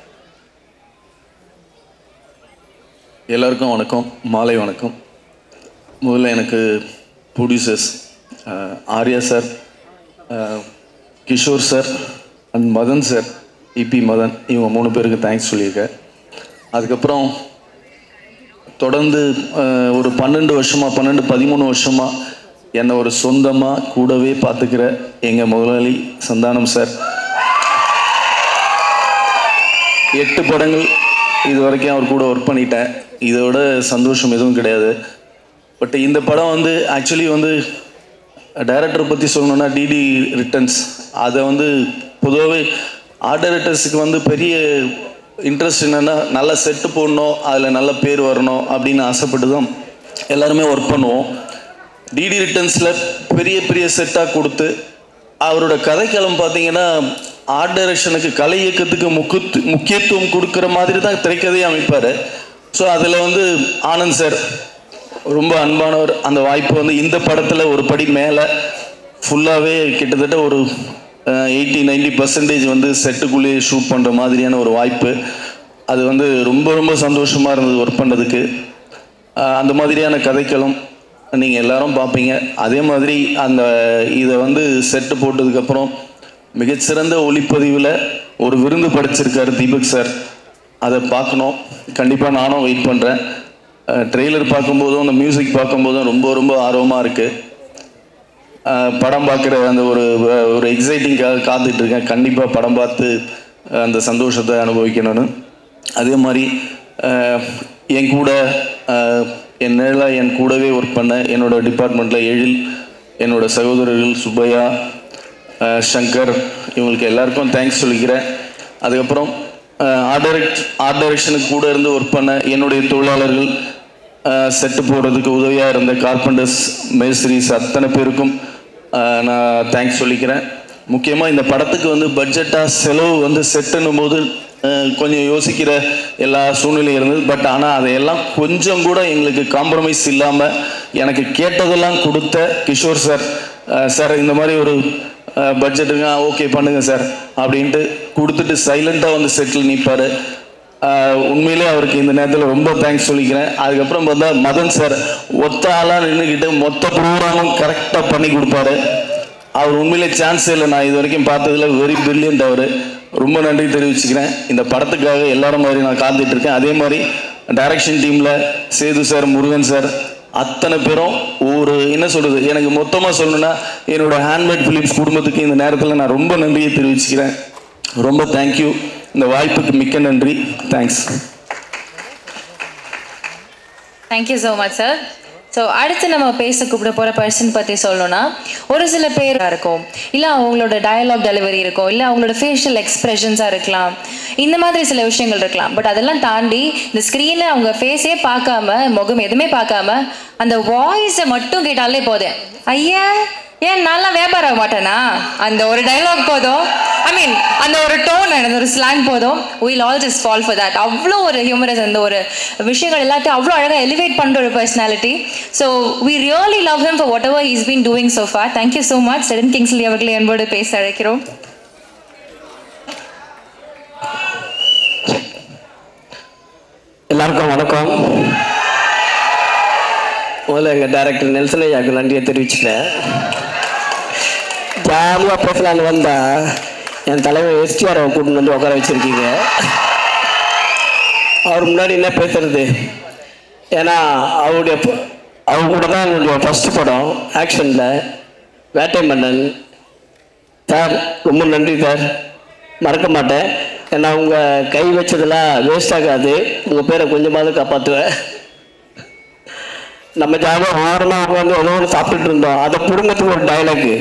எல்லாருக்கும் வணக்கம், மாலை வணக்கம். முதல்ல எனக்கு producers Arya sir, Kishore sir and Madan sir, EP Madan, இவங்க 3 பேருக்கு தேங்க்ஸ் சொல்லியிருக்கேன். அதுக்கப்புறம் தொடர்ந்து ஒரு 12-13 வருஷமாக என்னை ஒரு சொந்தமாக கூடவே பார்த்துக்கிற எங்கள் முதலாளி சந்தானம் சார். 8 படங்கள் இது வரைக்கும் அவர் கூட ஒர்க் பண்ணிட்டேன். இதோட சந்தோஷம் எதுவும் கிடையாது. பட் இந்த படம் வந்து ஆக்சுவலி வந்து டைரக்டரை பற்றி சொல்லணுன்னா டிடி ரிட்டர்ன்ஸ். அதை வந்து பொதுவாகவே ஆர்ட் டைரக்டர்ஸுக்கு வந்து பெரிய இன்ட்ரெஸ்ட் என்னென்னா நல்ல செட்டு போடணும், அதில் நல்ல பேர் வரணும் அப்படின்னு ஆசைப்பட்டு தான் எல்லாருமே ஒர்க் பண்ணுவோம். டிடி ரிட்டர்ன்ஸில் பெரிய செட்டாக கொடுத்து அவரோட கதைக்களம் பார்த்தீங்கன்னா ஆர்ட் டைரக்ஷனுக்கு கலை இயக்கத்துக்கு முக்கியத்துவம் கொடுக்குற மாதிரி தான் திரைக்கதையை அமைப்பார். ஸோ அதில் வந்து ஆனந்த் சார் ரொம்ப அன்பானவர். அந்த வாய்ப்பு வந்து இந்த படத்தில் ஒரு படி மேலே ஃபுல்லாகவே கிட்டத்தட்ட ஒரு 80-90% வந்து செட்டுக்குள்ளேயே ஷூட் பண்ணுற மாதிரியான ஒரு வாய்ப்பு. அது வந்து ரொம்ப ரொம்ப சந்தோஷமாக இருந்தது ஒர்க் பண்ணுறதுக்கு. அந்த மாதிரியான கதைக்களம் நீங்கள் எல்லாரும் பார்ப்பீங்க. அதே மாதிரி அந்த இதை வந்து செட்டு போட்டதுக்கப்புறம் மிகச்சிறந்த ஒளிப்பதிவில் ஒரு விருந்து படைச்சிருக்காரு தீபக் சார். அதை பார்க்கணும், கண்டிப்பாக நானும் வெயிட் பண்ணுறேன். ட்ரெய்லர் பார்க்கும்போதும் அந்த மியூசிக் பார்க்கும்போதும் ரொம்ப ரொம்ப ஆர்வமாக இருக்குது. படம் பார்க்குற அந்த ஒரு எக்ஸைட்டிங்காக காத்துட்ருக்கேன். கண்டிப்பாக படம் பார்த்து அந்த சந்தோஷத்தை அனுபவிக்கணும்னு. அதே மாதிரி என் கூட என் கூடவே ஒர்க் பண்ண என்னோடய டிபார்ட்மெண்ட்டில் எழில், என்னோடய சகோதரர்கள் சுப்பையா, சங்கர், இவங்களுக்கு எல்லாருக்கும் தேங்க்ஸ் சொல்லிக்கிறேன். அதுக்கப்புறம் ஆர்ட் டைரக்ஷனுக்கு கூட இருந்து ஒர்க் பண்ண என்னுடைய தொழிலாளர்கள், செட்டு போடுறதுக்கு உதவியாக இருந்த கார்பெண்டர்ஸ், மேஸ்திரிஸ் அத்தனை பேருக்கும் நான் தேங்க்ஸ் சொல்லிக்கிறேன். முக்கியமாக இந்த படத்துக்கு வந்து பட்ஜெட்டாக செலவு வந்து செட்டுன்னும் போது கொஞ்சம் யோசிக்கிற எல்லா சூழ்நிலையும் இருந்தது. பட் ஆனால் அதையெல்லாம் கொஞ்சம் கூட எங்களுக்கு காம்ப்ரமைஸ் இல்லாமல் எனக்கு கேட்டதெல்லாம் கொடுத்த கிஷோர் சார், சார் இந்த மாதிரி ஒரு பட்ஜெட்டுங்க ஓகே பண்ணுங்க சார் அப்படின்ட்டு கொடுத்துட்டு சைலண்ட்டாக வந்து செட்டில் நிற்பார். உண்மையிலே அவருக்கு இந்த நேரத்தில் ரொம்ப தேங்க்ஸ் சொல்லிக்கிறேன். அதுக்கப்புறம் பார்த்தா மதன் சார் ஒத்த ஆளாக நின்றுக்கிட்டு மொத்த ப்ரோக்ராமும் கரெக்டாக பண்ணி கொடுப்பாரு. அவர் உண்மையிலே சான்ஸே இல்லை, நான் இது வரைக்கும் பார்த்ததில் வெரி பிரில்லியன்ட். அவர் ரொம்ப நன்றி தெரிவிச்சுக்கிறேன். இந்த படத்துக்காக எல்லாரும் மாதிரி நான் காத்துட்ருக்கேன். அதே மாதிரி டைரக்ஷன் டீமில் சேது சார், முருகன் சார் அத்தனை பேரும் என்ன சொல்கிறது, எனக்கு மொத்தமாக சொல்லணுன்னா என்னோடய ஹேண்ட்மேட் ஃபிலிம்ஸ் குடும்பத்துக்கு இந்த நேரத்தில் நான் ரொம்ப நன்றியை தெரிவிச்சுக்கிறேன். ரொம்ப தேங்க்யூ. இந்த வாய்ப்புக்கு மிக்க நன்றி. Thanks. Thank you so much sir. So அடுத்து நம்ம பேச கூப்பிட போகிற பர்சன் பற்றி சொல்லணும்னா, ஒரு சில பேர் இருக்கும், இல்லை அவங்களோட டயலாக் டெலிவரி இருக்கும், இல்லை அவங்களோட ஃபேஷியல் எக்ஸ்ப்ரெஷன்ஸாக இருக்கலாம், இந்த மாதிரி சில விஷயங்கள் இருக்கலாம். பட் அதெல்லாம் தாண்டி இந்த ஸ்க்ரீனில் அவங்க ஃபேஸே பார்க்காம, முகம் எதுவுமே பார்க்காம அந்த வாய்ஸை மட்டும் கேட்டாலே போதும், ஐயா ஏன் நான்லாம் வியாபாரம் ஆக மாட்டேனா, அந்த ஒரு டைலாக் போதும், ஐ மீன் அந்த ஒரு டோன், அந்த ஒரு ஸ்லாங் போதும், we'll all just fall for that. அவ்வளோ ஒரு ஹியூமரஸ், அந்த ஒரு விஷயங்கள் எல்லாத்தையும் அவ்வளோ அழகாக எலிவேட் பண்ணுற ஒரு personality. So we really love him for whatever he's been doing so far. Thank you so much. Sedan Kingsley அவர்களை என்போடு பேச அழைக்கிறோம். எல்லாருக்கும் வணக்கம். முதல்ல எங்கள் டைரக்டர் நெல்சன் ஐயாவுக்கு நன்றியை தெரிவிச்சுக்கிறேன். ஜாலியாக பேசலான்னு வந்தால் என் தலைவர் எஸ்டிஆரை கூட்டின்னு வந்து உட்கார வச்சுருக்கீங்க. அவர் முன்னாடி என்ன பேசுறது, ஏன்னா அவங்க கூட தான் என்னுடைய ஃபஸ்ட்டு படம் ஆக்ஷனில் வேட்டை மன்னன். சார் ரொம்ப நன்றி சார், மறக்க மாட்டேன். ஏன்னா உங்கள் கை வச்சதெல்லாம் வேஸ்ட் ஆகாது, உங்கள் பேரை கொஞ்சமாவது காப்பாற்றுவேன். நம்ம ஜாலியாக ஓரமாக உட்காந்து ஏதோ ஒன்று சாப்பிட்டுட்டு இருந்தோம், அதை பிடுங்கிறதுக்கு ஒரு டைலாக்கு.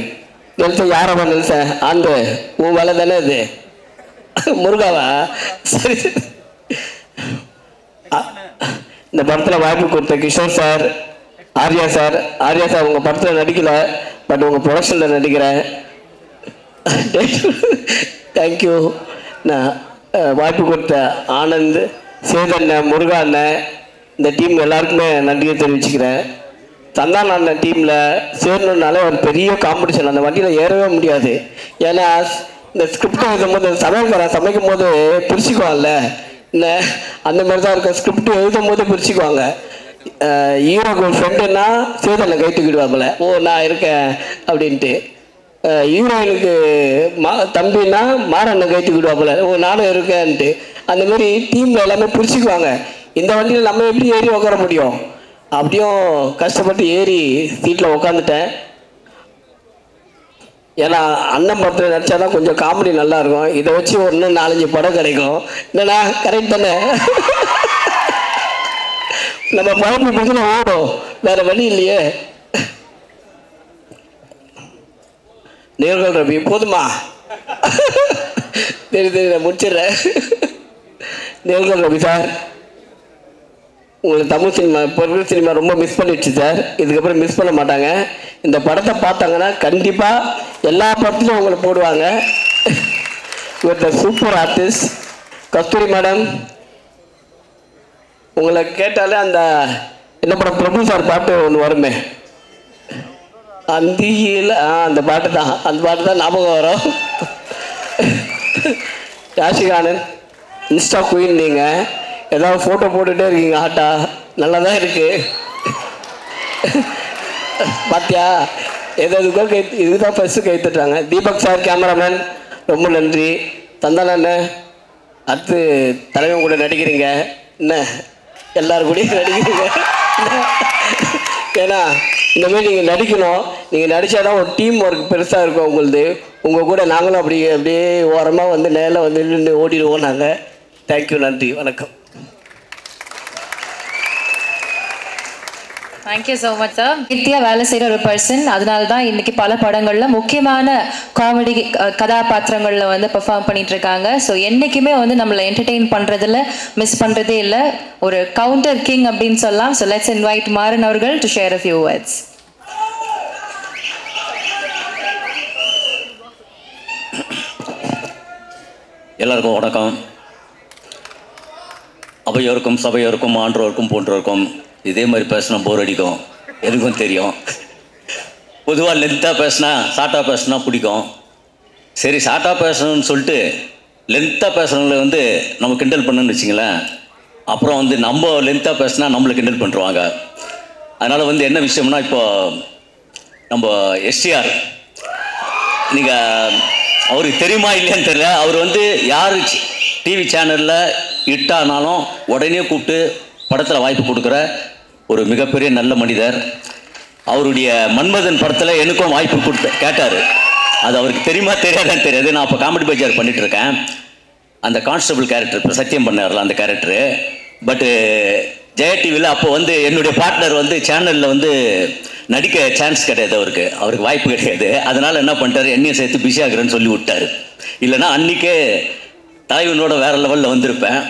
நெல்சன் யாரவா நெல்சன், ஆண்டு உன் வேலை தானே இது, முருகாவா, சரி. இந்த படத்தில் வாய்ப்பு கொடுத்த கிஷோர் சார், ஆர்யா சார் உங்கள் படத்தில் நடிக்கலை, பட் உங்கள் ப்ரொடக்ஷனில் நடிக்கிறேன். தேங்க்யூ. நான் வாய்ப்பு கொடுத்த ஆனந்த், சேதண்ணன், முருகா அண்ணன், இந்த டீம் எல்லாருக்குமே நன்றியை தெரிவிச்சுக்கிறேன். சந்தான் அண்ணன் டீமில் சேரணுன்னாலே ஒரு பெரிய காம்படிஷன், அந்த வண்டியில் ஏறவே முடியாது. ஏன்னா இந்த ஸ்கிரிப்ட் எழுதும் போது சமைக்கும் போது பிரிச்சுக்குவாங்கல்ல, இந்த அந்த மாதிரி தான் இருக்கும். ஸ்கிரிப்ட் எழுதும் போது பிரிச்சுக்குவாங்க. ஹீரோக்கு ஒரு ஃப்ரெண்டுன்னா சேதனை கை தூக்கிடுவாப்புல, ஓ நான் இருக்கேன் அப்படின்ட்டு. ஹீரோயினுக்கு தம்பின்னா மாறண்ணன் கை தூக்கிடுவாப்புல, ஓ நானும் இருக்கேன்ட்டு. அந்த மாதிரி டீமில் எல்லாமே பிரிச்சுக்குவாங்க. இந்த வண்டியில் நம்ம எப்படி ஏறி உட்கார முடியும்? அப்படியும் கஷ்டப்பட்டு ஏறி சீட்டில் உட்காந்துட்டேன். ஏன்னா அண்ணன் படத்தில் நடித்தா தான் கொஞ்சம் காமெடி நல்லாயிருக்கும். இதை வச்சு ஒன்று 4-5 படம் கிடைக்கும். என்னண்ணா கரெக்ட் தானே? நம்ம பழப்பு பக்கம் ஓடும், வேறு வழி இல்லையே. நேர்கள் ரவி போதுமா? சரி நான் முடிச்சிடுறேன். நேர்கள் ரவி சார், உங்களுக்கு தமிழ் சினிமா, இப்போ இருக்கிற சினிமா ரொம்ப மிஸ் பண்ணிடுச்சு சார். இதுக்கப்புறம் மிஸ் பண்ண மாட்டாங்க. இந்த படத்தை பார்த்தாங்கன்னா கண்டிப்பாக எல்லா படத்துலையும் உங்களை போடுவாங்க. You the super artist. Kasthuri madam, உங்களை கேட்டாலே அந்த என்ன படம் பிரபு சார் பாட்டு ஒன்று வருமே, அந்தியில் அந்த பாட்டு தான் ஞாபகம் வரும். யாஷிகானன் இன்ஸ்டா குயின், நீங்கள் ஏதாவது ஃபோட்டோ போட்டுகிட்டே இருக்கீங்க. ஆட்டா நல்லா தான் இருக்குது. பாத்தியா எதுக்கோ இதுக்கு தான் ஃபஸ்ட்டு கைத்துட்டாங்க. தீபக் சார் கேமராமேன் ரொம்ப நன்றி. தந்தானண்ண அடுத்து தலைவன் கூட நடிக்கிறீங்க. என்ன எல்லோரும் கூடயும் நடிக்கிறீங்க. ஏன்னா இந்தமாதிரி நீங்கள் நடிக்கணும். நீங்கள் நடித்தா தான் ஒரு டீம் ஒர்க் பெருசாக இருக்கும் உங்களுது. உங்கள் கூட நாங்களும் அப்படியே ஓரமாக வந்து நேரில் வந்து நின்று ஓடிடுவோம் நாங்கள். தேங்க்யூ, நன்றி, வணக்கம். Thank you so much sir. கீர்த்தியாக வேலை செய்கிற ஒரு பர்சன். அதனால தான் இன்றைக்கி பல படங்களில் முக்கியமான காமெடி கதாபாத்திரங்களில் வந்து பெர்ஃபார்ம் பண்ணிகிட்ருக்காங்க. ஸோ என்றைக்குமே வந்து நம்மளை என்டர்டெயின் பண்ணுறதில் மிஸ் பண்ணுறதே இல்லை. ஒரு கவுண்டர் கிங் அப்படின்னு சொல்லலாம். ஸோ லெட்ஸ் இன்வைட் மாறன் அவர்கள் to share a few words. எல்லாருக்கும் வணக்கம். அவையோருக்கும் சபையோருக்கும் ஆன்றோருக்கும் போன்றோருக்கும் இதே மாதிரி பேசினா போர் அடிக்கும், எனக்கும் தெரியும். பொதுவாக லென்த்தாக பேசினா ஷார்ட்டாக பேசினா பிடிக்கும். சரி, ஷார்ட்டாக பேசணும்னு சொல்லிட்டு லென்த்தாக பேசுகிறவங்களை வந்து நம்ம கிண்டல் பண்ணுன்னு வச்சிங்களேன், அப்புறம் வந்து நம்ம லென்த்தாக பேசினா நம்மளை கிண்டல் பண்ணுருவாங்க. அதனால் வந்து என்ன விஷயம்னா, இப்போ நம்ம எஸ்டிஆர், நீங்கள் அவருக்கு தெரியுமா இல்லையான்னு தெரியல, அவர் வந்து யார் டிவி சேனலில் இட்டானாலும் உடனே கூப்பிட்டு படத்தில் வாய்ப்பு கொடுக்குற ஒரு மிகப்பெரிய நல்ல மனிதர். அவருடைய மன்மதன் படத்தில் எனக்கும் வாய்ப்பு கேட்டார். அது அவருக்கு தெரியுமா தெரியாதான்னு தெரியாது. நான் அப்போ காமெடி பஜார் பண்ணிகிட்ருக்கேன். அந்த கான்ஸ்டபிள் கேரக்டர் இப்போ சத்தியம் பண்ணார்ல அந்த கேரக்டரு. பட்டு ஜெயா டிவியில் அப்போ வந்து என்னுடைய பார்ட்னர் வந்து சேனலில் வந்து நடிக்க சான்ஸ் கிடையாது, அவருக்கு வாய்ப்பு கிடையாது. அதனால் என்ன பண்ணிட்டார், என்னையும் சேர்த்து பிஸி ஆகுறேன்னு சொல்லி விட்டார். இல்லைன்னா அன்றைக்கே தலைவனோட வேறு லெவலில் வந்திருப்பேன்.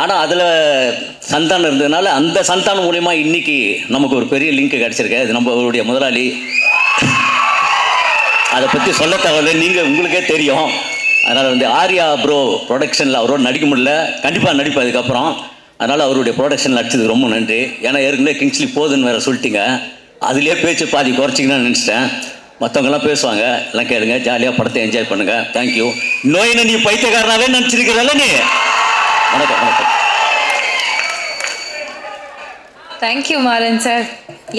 ஆனால் அதில் சந்தானம் இருந்ததுனால அந்த சந்தானம் மூலயமா இன்றைக்கி நமக்கு ஒரு பெரிய லிங்க் கிடச்சிருக்கு. அது நம்மளுடைய முதலாளி. அதை பற்றி சொல்ல தேவையில்லை, உங்களுக்கே தெரியும். அதனால் வந்து ஆர்யா ப்ரோ ப்ரொடக்ஷனில் அவரோட நடிக்க முடியல, கண்டிப்பாக நடிப்பேன் அதுக்கப்புறம். அதனால் அவருடைய ப்ரொடக்ஷனில் நடிச்சதுக்கு ரொம்ப நன்றி. ஏன்னா ஏற்கனவே கிங்ஸ்லி போதுன்னு வேறு சொல்லிட்டீங்க, அதுலேயே பேச்சு பாதி குறைச்சிங்கன்னு நினச்சிட்டேன். மற்றவங்கெல்லாம் பேசுவாங்க, எல்லாம் கேளுங்க, ஜாலியாக படத்தை என்ஜாய் பண்ணுங்கள். தேங்க்யூ. நோயினை நீ பைத்தியக்காரனாவே நினச்சிருக்கிறல்ல நீ. வணக்கம் வணக்கம். Thank you Maran sir.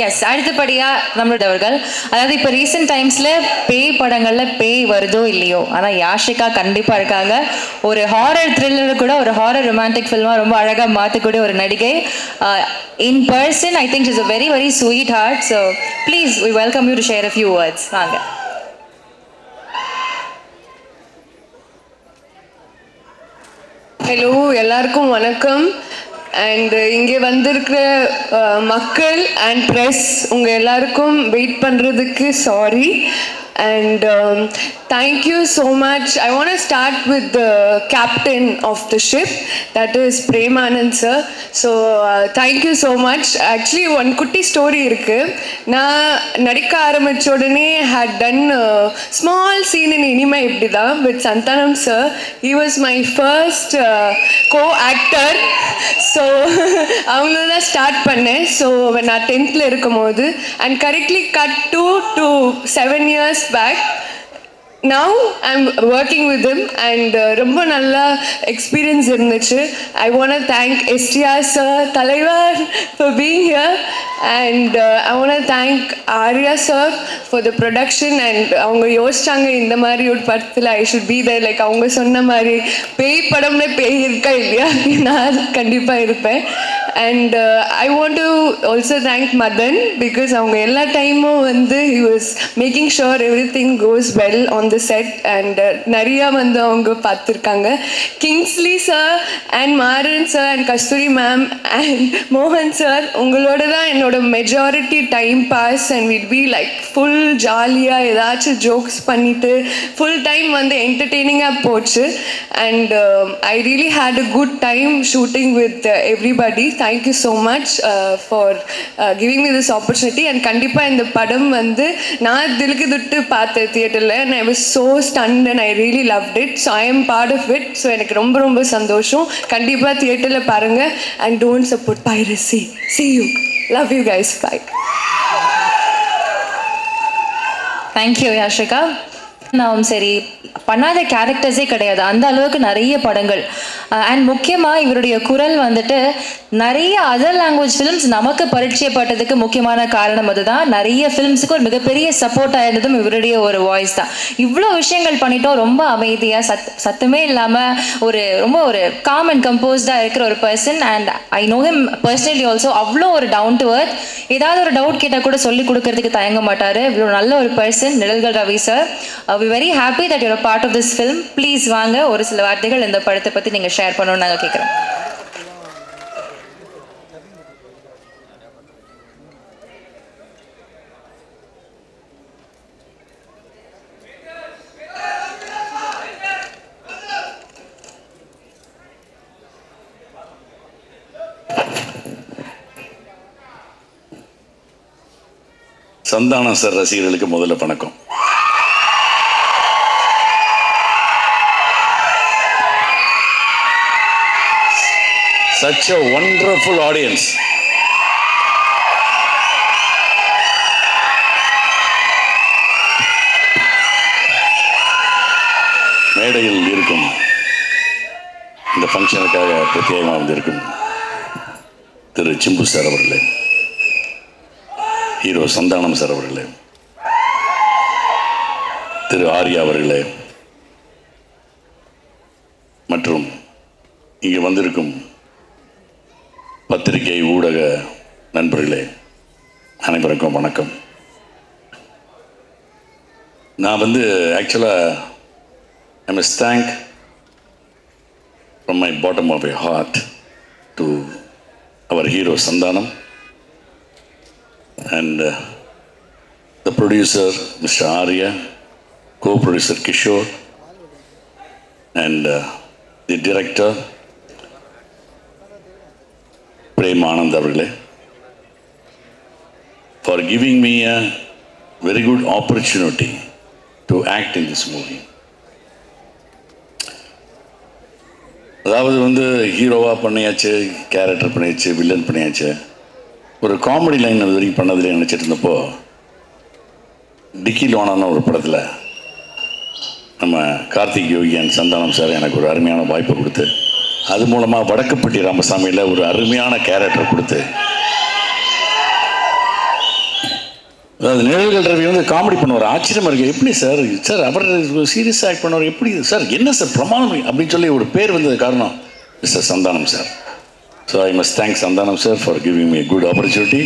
எஸ், அடுத்தபடியாக நம்மளோடவர்கள், அதாவது இப்போ ரீசெண்ட் டைம்ஸில் பேய் படங்களில் பேய் வருதோ இல்லையோ, ஆனால் யாஷிகா கண்டிப்பாக இருக்காங்க. ஒரு ஹாரர் த்ரில்லர் கூட ஒரு ஹாரர் ரொமான்டிக் ஃபில்மாக ரொம்ப அழகாக மாற்றக்கூடிய ஒரு நடிகை. In person I think is a very very sweet heart. So please we welcome you to share a few words. வாங்க. ஹலோ, எல்லாருக்கும் வணக்கம். அண்ட் இங்கே வந்திருக்கிற மக்கள் அண்ட் ப்ரெஸ் உங்கள் எல்லாருக்கும் வெயிட் பண்ணுறதுக்கு sorry. And thank you so much. I want to start with the captain of the ship, that is Premanand sir. So thank you so much. Actually one kutti story irukku. Na nadikka aarambicha odane had done a small scene in Inima Ipdida with Santanam sir. He was my first co-actor. So avanga da start pannen. So when I 10th la irukumbodhu, and correctly cut to 7 years back. Now I'm working with him and ரொம்ப நல்ல experience இருந்துச்சு. I want to thank STR sir, Talaivar, for being here, and I want to thank Arya sir for the production. And அவங்க யோசிச்சாங்க இந்த மாதிரி ஒரு படத்தில் I should be there. Like அவங்க சொன்ன மாதிரி பேய் படம்ல பேய் இருக்கா இல்லையா, நான் கண்டிப்பாக இருப்பேன். And I want to also thank Madan, because அவங்க எல்லா டைமும் வந்து he was making sure everything goes well on the set, and நிறையா வந்து அவங்க பார்த்துருக்காங்க. Kingsley sir and Maran sir and Kasthuri ma'am and மோகன் சார், உங்களோட தான் என்னோட majority time pass. And will be like full ஜாலியாக ஏதாச்சும் ஜோக்ஸ் பண்ணிவிட்டு ஃபுல் டைம் வந்து என்டர்டெய்னிங்காக போச்சு. And I really hate a good time shooting with everybody. Thank you so much for giving me this opportunity. And கண்டிப்பாக இந்த படம் வந்து நான் திலுக்கு துட்டு பார்த்தேன் தியேட்டரில், and I was so stunned and I really loved it. So I am part of it. So எனக்கு ரொம்ப ரொம்ப சந்தோஷம். கண்டிப்பாக தியேட்டரில் பாருங்கள் and don't support piracy. See you. Love you guys. Bye. Thank you Yashika. நான் சரி பண்ணாத கேரக்டர்ஸே கிடையாது, அந்த அளவுக்கு நிறைய படங்கள். அண்ட் முக்கியமாக இவருடைய குரல் வந்துட்டு நிறைய அதர் லாங்குவேஜ் ஃபிலிம்ஸ் நமக்கு பரிச்சயப்பட்டதுக்கு முக்கியமான காரணம் அதுதான். நிறைய ஃபிலிம்ஸுக்கு ஒரு மிகப்பெரிய சப்போர்ட் ஆயிருந்ததும் இவருடைய ஒரு வாய்ஸ் தான். இவ்வளோ விஷயங்கள் பண்ணிட்டோம், ரொம்ப அமைதியாக சத்தமே இல்லாமல் ரொம்ப ஒரு காம் அண்ட் கம்போஸ்டாக இருக்கிற ஒரு person. And I know him personally also. அவ்வளோ ஒரு டவுன் டு எர்த், ஏதாவது ஒரு டவுட் கேட்டால் கூட சொல்லி கொடுக்கறதுக்கு தயங்க மாட்டார். இவ்வளோ நல்ல ஒரு person Nizhalgal Ravi sir. We very happy that your part of this film. Please வாங்க, ஒரு சில வார்த்தைகள் இந்த படத்தை பற்றி நீங்கள் ஷேர் பண்ணணும்னு நாங்கள் கேட்குறோம். சந்தானம் சார் ரசிகர்களுக்கு முதல்ல வணக்கம். Such a wonderful audience. மேடையில் இருக்கும் இந்த ஃபங்க்ஷனுக்காக பிரத்யேகமாக வந்திருக்கும் திரு சிம்பு சார் அவர்களே, ஹீரோ சந்தானம் சார் அவர்களே, திரு ஆர்யா அவர்களே, மற்றும் இங்கே வந்திருக்கும் பத்திரிகை ஊடக நண்பர்களே, அனைவருக்கும் வணக்கம். நான் ஆக்சுவலாக I must thank from my bottom of my heart to our hero Sandhanam and the producer Mr. Arya, co-producer Kishore, and the director Prem Anand avargale for giving me a very good opportunity to act in this movie. அதாவது ஹீரோவாக பண்ணியாச்சு, character பண்ணியாச்சு, villain பண்ணியாச்சு. ஒரு comedy line அது வரைக்கும் பண்ணதில்லை நினச்சிட்டு இருந்தப்போ டிக்கி லோனான ஒரு படத்தில் நம்ம கார்த்திக் யோகி அண்ட் சந்தானம் சார் எனக்கு ஒரு அருமையான வாய்ப்பு கொடுத்து, அது மூலமாக வடக்குப்பட்டி ராமசாமியில் ஒரு அருமையான கேரக்டர் கொடுத்து, அதாவது நிழல்கள் ரவி காமெடி பண்ணுவார். ஆச்சரியமாக இருக்குது, எப்படி சார் சார் அவர் சீரியஸாக ஆக்ட் பண்ணுவார், எப்படி சார் என்ன சார் பிரமாணம் அப்படின்னு சொல்லி ஒரு பேர் வந்தது காரணம் mister Santhanam sir. So I must thank Sandhanam sir for giving me good opportunity.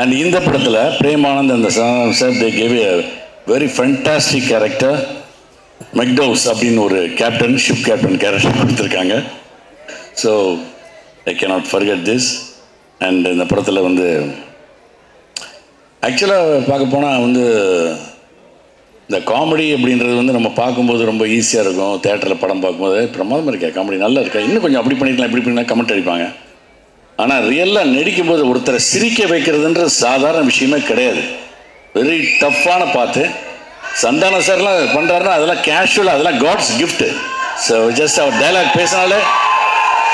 And இந்த படத்தில் பிரேமானந்த் அந்த Sandhanam sir they gave a very fantastic character. மெக்டவுஸ் அப்படின்னு ஒரு கேப்டன், ஷிப் கேப்டன் கேரக்டர் கொடுத்துருக்காங்க. So I cannot forget this. And இந்த படத்தில் ஆக்சுவலாக பார்க்க போனால் இந்த காமெடி அப்படின்றது நம்ம பார்க்கும்போது ரொம்ப ஈஸியாக இருக்கும். தேட்டரில் படம் பார்க்கும்போது பிரமாதமாக இருக்கா, காமெடி நல்லா இருக்கா, இன்னும் கொஞ்சம் அப்படி பண்ணிக்கலாம் இப்படி பண்ணிக்கலாம் கமெண்ட் அடிப்பாங்க. ஆனால் ரியலாக நடிக்கும்போது ஒருத்தரை சிரிக்க வைக்கிறதுன்றது சாதாரண விஷயமே கிடையாது. வெரி டஃப்பான பார்த்து Sandhanam சார்லாம் பண்ணுறாருன்னா அதெல்லாம் கேஷுவலாக, அதெல்லாம் காட்ஸ் கிஃப்ட்டு. ஸோ ஜஸ்ட் அவர் டைலாக் பேசினாலே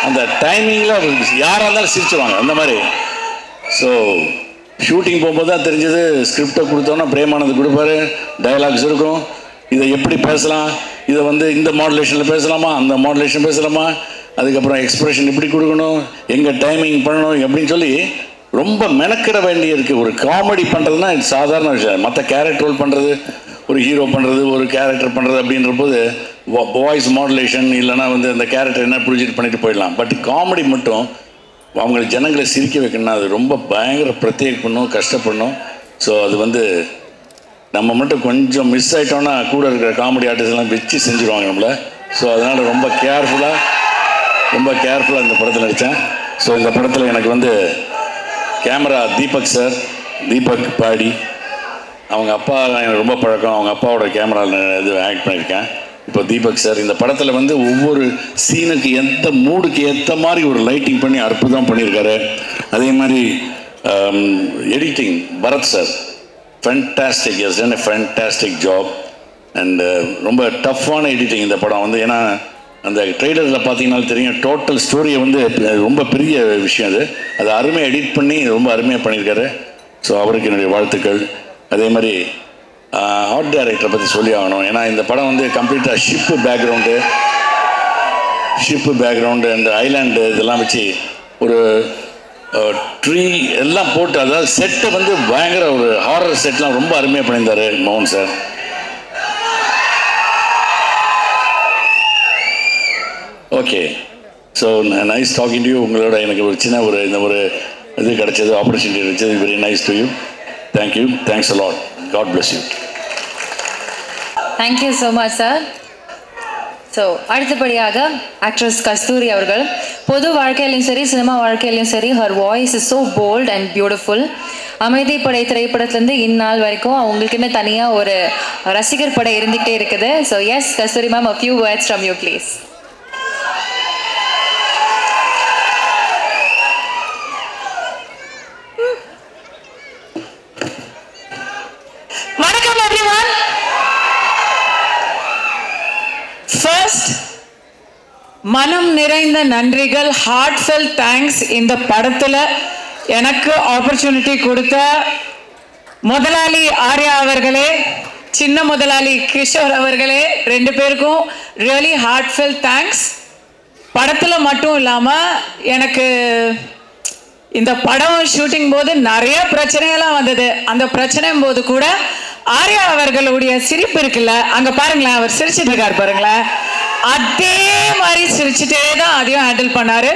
அந்த டைமிங்கில் யாராக இருந்தாலும் சிரிச்சுருவாங்க அந்த மாதிரி. ஸோ ஷூட்டிங் போகும்போது தான் தெரிஞ்சது, ஸ்கிரிப்டை கொடுத்தோன்னா பிரேமானந்த் கொடுப்பாரு, டைலாக்ஸ் இருக்கும், இதை எப்படி பேசலாம், இதை இந்த மாடுலேஷனில் பேசலாமா, அந்த மாடுலேஷன் பேசலாமா, அதுக்கப்புறம் எக்ஸ்பிரஷன் எப்படி கொடுக்கணும், எங்கே டைமிங் பண்ணணும் அப்படின்னு சொல்லி ரொம்ப மெனக்கிட வேண்டிய இருக்குது. ஒரு காமெடி பண்ணுறதுனா இது சாதாரண விஷயம். மற்ற கேரக்டர் ரோல் பண்ணுறது, ஒரு ஹீரோ பண்ணுறது, ஒரு கேரக்டர் பண்ணுறது அப்படின்ற போது வாய்ஸ் மாடுலேஷன் இல்லைனா அந்த கேரக்டர் என்ன ப்ரொஜெக்ட் பண்ணிட்டு போயிடலாம். பட் காமெடி மட்டும் அவங்களை ஜனங்களை சிரிக்க வைக்கணும்னா அது ரொம்ப பயங்கர பிரத்யேக பண்ணும், கஷ்டப்படணும். ஸோ அது நம்ம மட்டும் கொஞ்சம் மிஸ் ஆகிட்டோன்னா கூட இருக்கிற காமெடி ஆர்டிஸ்ட்லாம் வச்சு செஞ்சுருவாங்க நம்மளை. ஸோ அதனால் ரொம்ப கேர்ஃபுல்லாக இந்த படத்தில் நடித்தேன். ஸோ இந்த படத்தில் எனக்கு கேமரா தீபக் சார், தீபக் பாடி, அவங்க அப்பா எனக்கு ரொம்ப பழக்கம், அவங்க அப்பாவோட கேமராவில் ஆக்ட் பண்ணியிருக்கேன். இப்போ தீபக் சார் இந்த படத்தில் ஒவ்வொரு சீனுக்கு எந்த மூடுக்கு ஏற்ற மாதிரி ஒரு லைட்டிங் பண்ணி அற்புதம் பண்ணியிருக்காரு. அதே மாதிரி editing Bharath sir fantastic, has done a fantastic job. And ரொம்ப டஃப்பான எடிட்டிங் இந்த படம் ஏன்னா அந்த ட்ரெய்லரில் பார்த்தீங்கன்னாலும் தெரியும், டோட்டல் ஸ்டோரியை ரொம்ப பெரிய விஷயம் அது அருமையாக எடிட் பண்ணி ரொம்ப அருமையாக பண்ணியிருக்காரு. ஸோ அவருக்கு என்னுடைய வாழ்த்துக்கள். அதே மாதிரி ஆர்ட் டைரக்டரை பற்றி சொல்லி ஆகணும். ஏன்னா இந்த படம் வந்து கம்ப்ளீட்டாக ஷிப்பு பேக்ரவுண்டு அந்த ஐலாண்டு இதெல்லாம் வச்சு ஒரு ட்ரீ எல்லாம் போட்டு, அதாவது செட்டை வந்து பயங்கர ஒரு ஹாரர் செட்லாம் ரொம்ப அருமையாக பண்ணியிருந்தார் மோகன் sir. Okay, so nice talking to you. உங்களோட எனக்கு ஒரு சின்ன இந்த ஒரு இது கிடைச்சது, ஆப்பர்ச்சுனிட்டி கிடைச்சது. Very nice to you. Thank you. Thanks a lot. God bless you. Thank you so much sir. So அடுத்தபடியாக ஆக்ட்ரஸ் கஸ்தூரி அவர்கள். பொது வாழ்க்கையிலையும் சரி, சினிமா வாழ்க்கையிலையும் சரி, her voice is so bold and beautiful. Amaidhippadai திரைப்படத்துலேருந்து இந்நாள் வரைக்கும் அவங்களுக்குன்னு தனியாக ஒரு ரசிகர் படை இருந்துகிட்டே இருக்குது. So yes Kasthuri ma'am, a few words from you please. வணக்கம் everyone. First, மனம் நிறைந்த நன்றிகள், heartfelt thanks. இந்த படத்துல எனக்கு ஆப்பர்ச்சுனிட்டி கொடுத்த முதலாளி ஆர்யா அவர்களே, சின்ன முதலாளி கிஷோர் அவர்களே, ரெண்டு பேருக்கும் ரியலி heartfelt thanks. படத்துல மட்டும் இல்லாம எனக்கு இந்த படம் ஷூட்டிங் போது நிறைய பிரச்சனையெல்லாம் வந்தது. அந்த பிரச்சனையும் போது கூட ஆர்யா அவர்களுடைய சிரிப்பு இருக்குல்ல, அங்க பாருங்களேன், அவர் சிரிச்சிட்டு இருக்காரு பாருங்களேன், அதே மாதிரி சிரிச்சுட்டே தான் அதையும் ஹேண்டில் பண்ணாரு.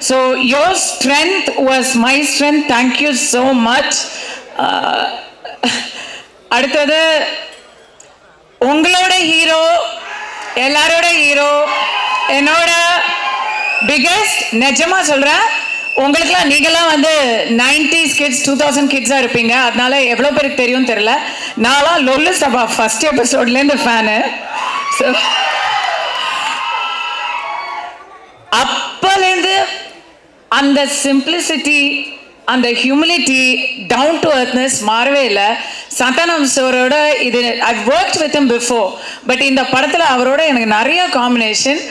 So your strength was my strength. Thank you so much. அடுத்தது உங்களோட ஹீரோ, எல்லாரோட ஹீரோ, என்னோட பிகெஸ்ட், நிஜமா சொல்றேன், உங்களுக்குலாம் நீங்களாம் வந்து 90s கிட்ஸ் 2000 கிட்ஸாக இருப்பீங்க. அதனால எவ்வளோ பேருக்கு தெரியும் தெரியல. நான்லாம் லொல்லு சபா ஃபர்ஸ்ட் எபிசோட்லேருந்து ஃபேனு. ஸோ அப்போலேருந்து அந்த சிம்பிளிசிட்டி, அந்த ஹியூமிலிட்டி, டவுன் டு அர்த்னஸ் மாறவே இல்லை. சந்தானம் சாரோட இது ஐ worked with him before, but இந்த படத்தில் அவரோட எனக்கு நிறைய காம்பினேஷன்.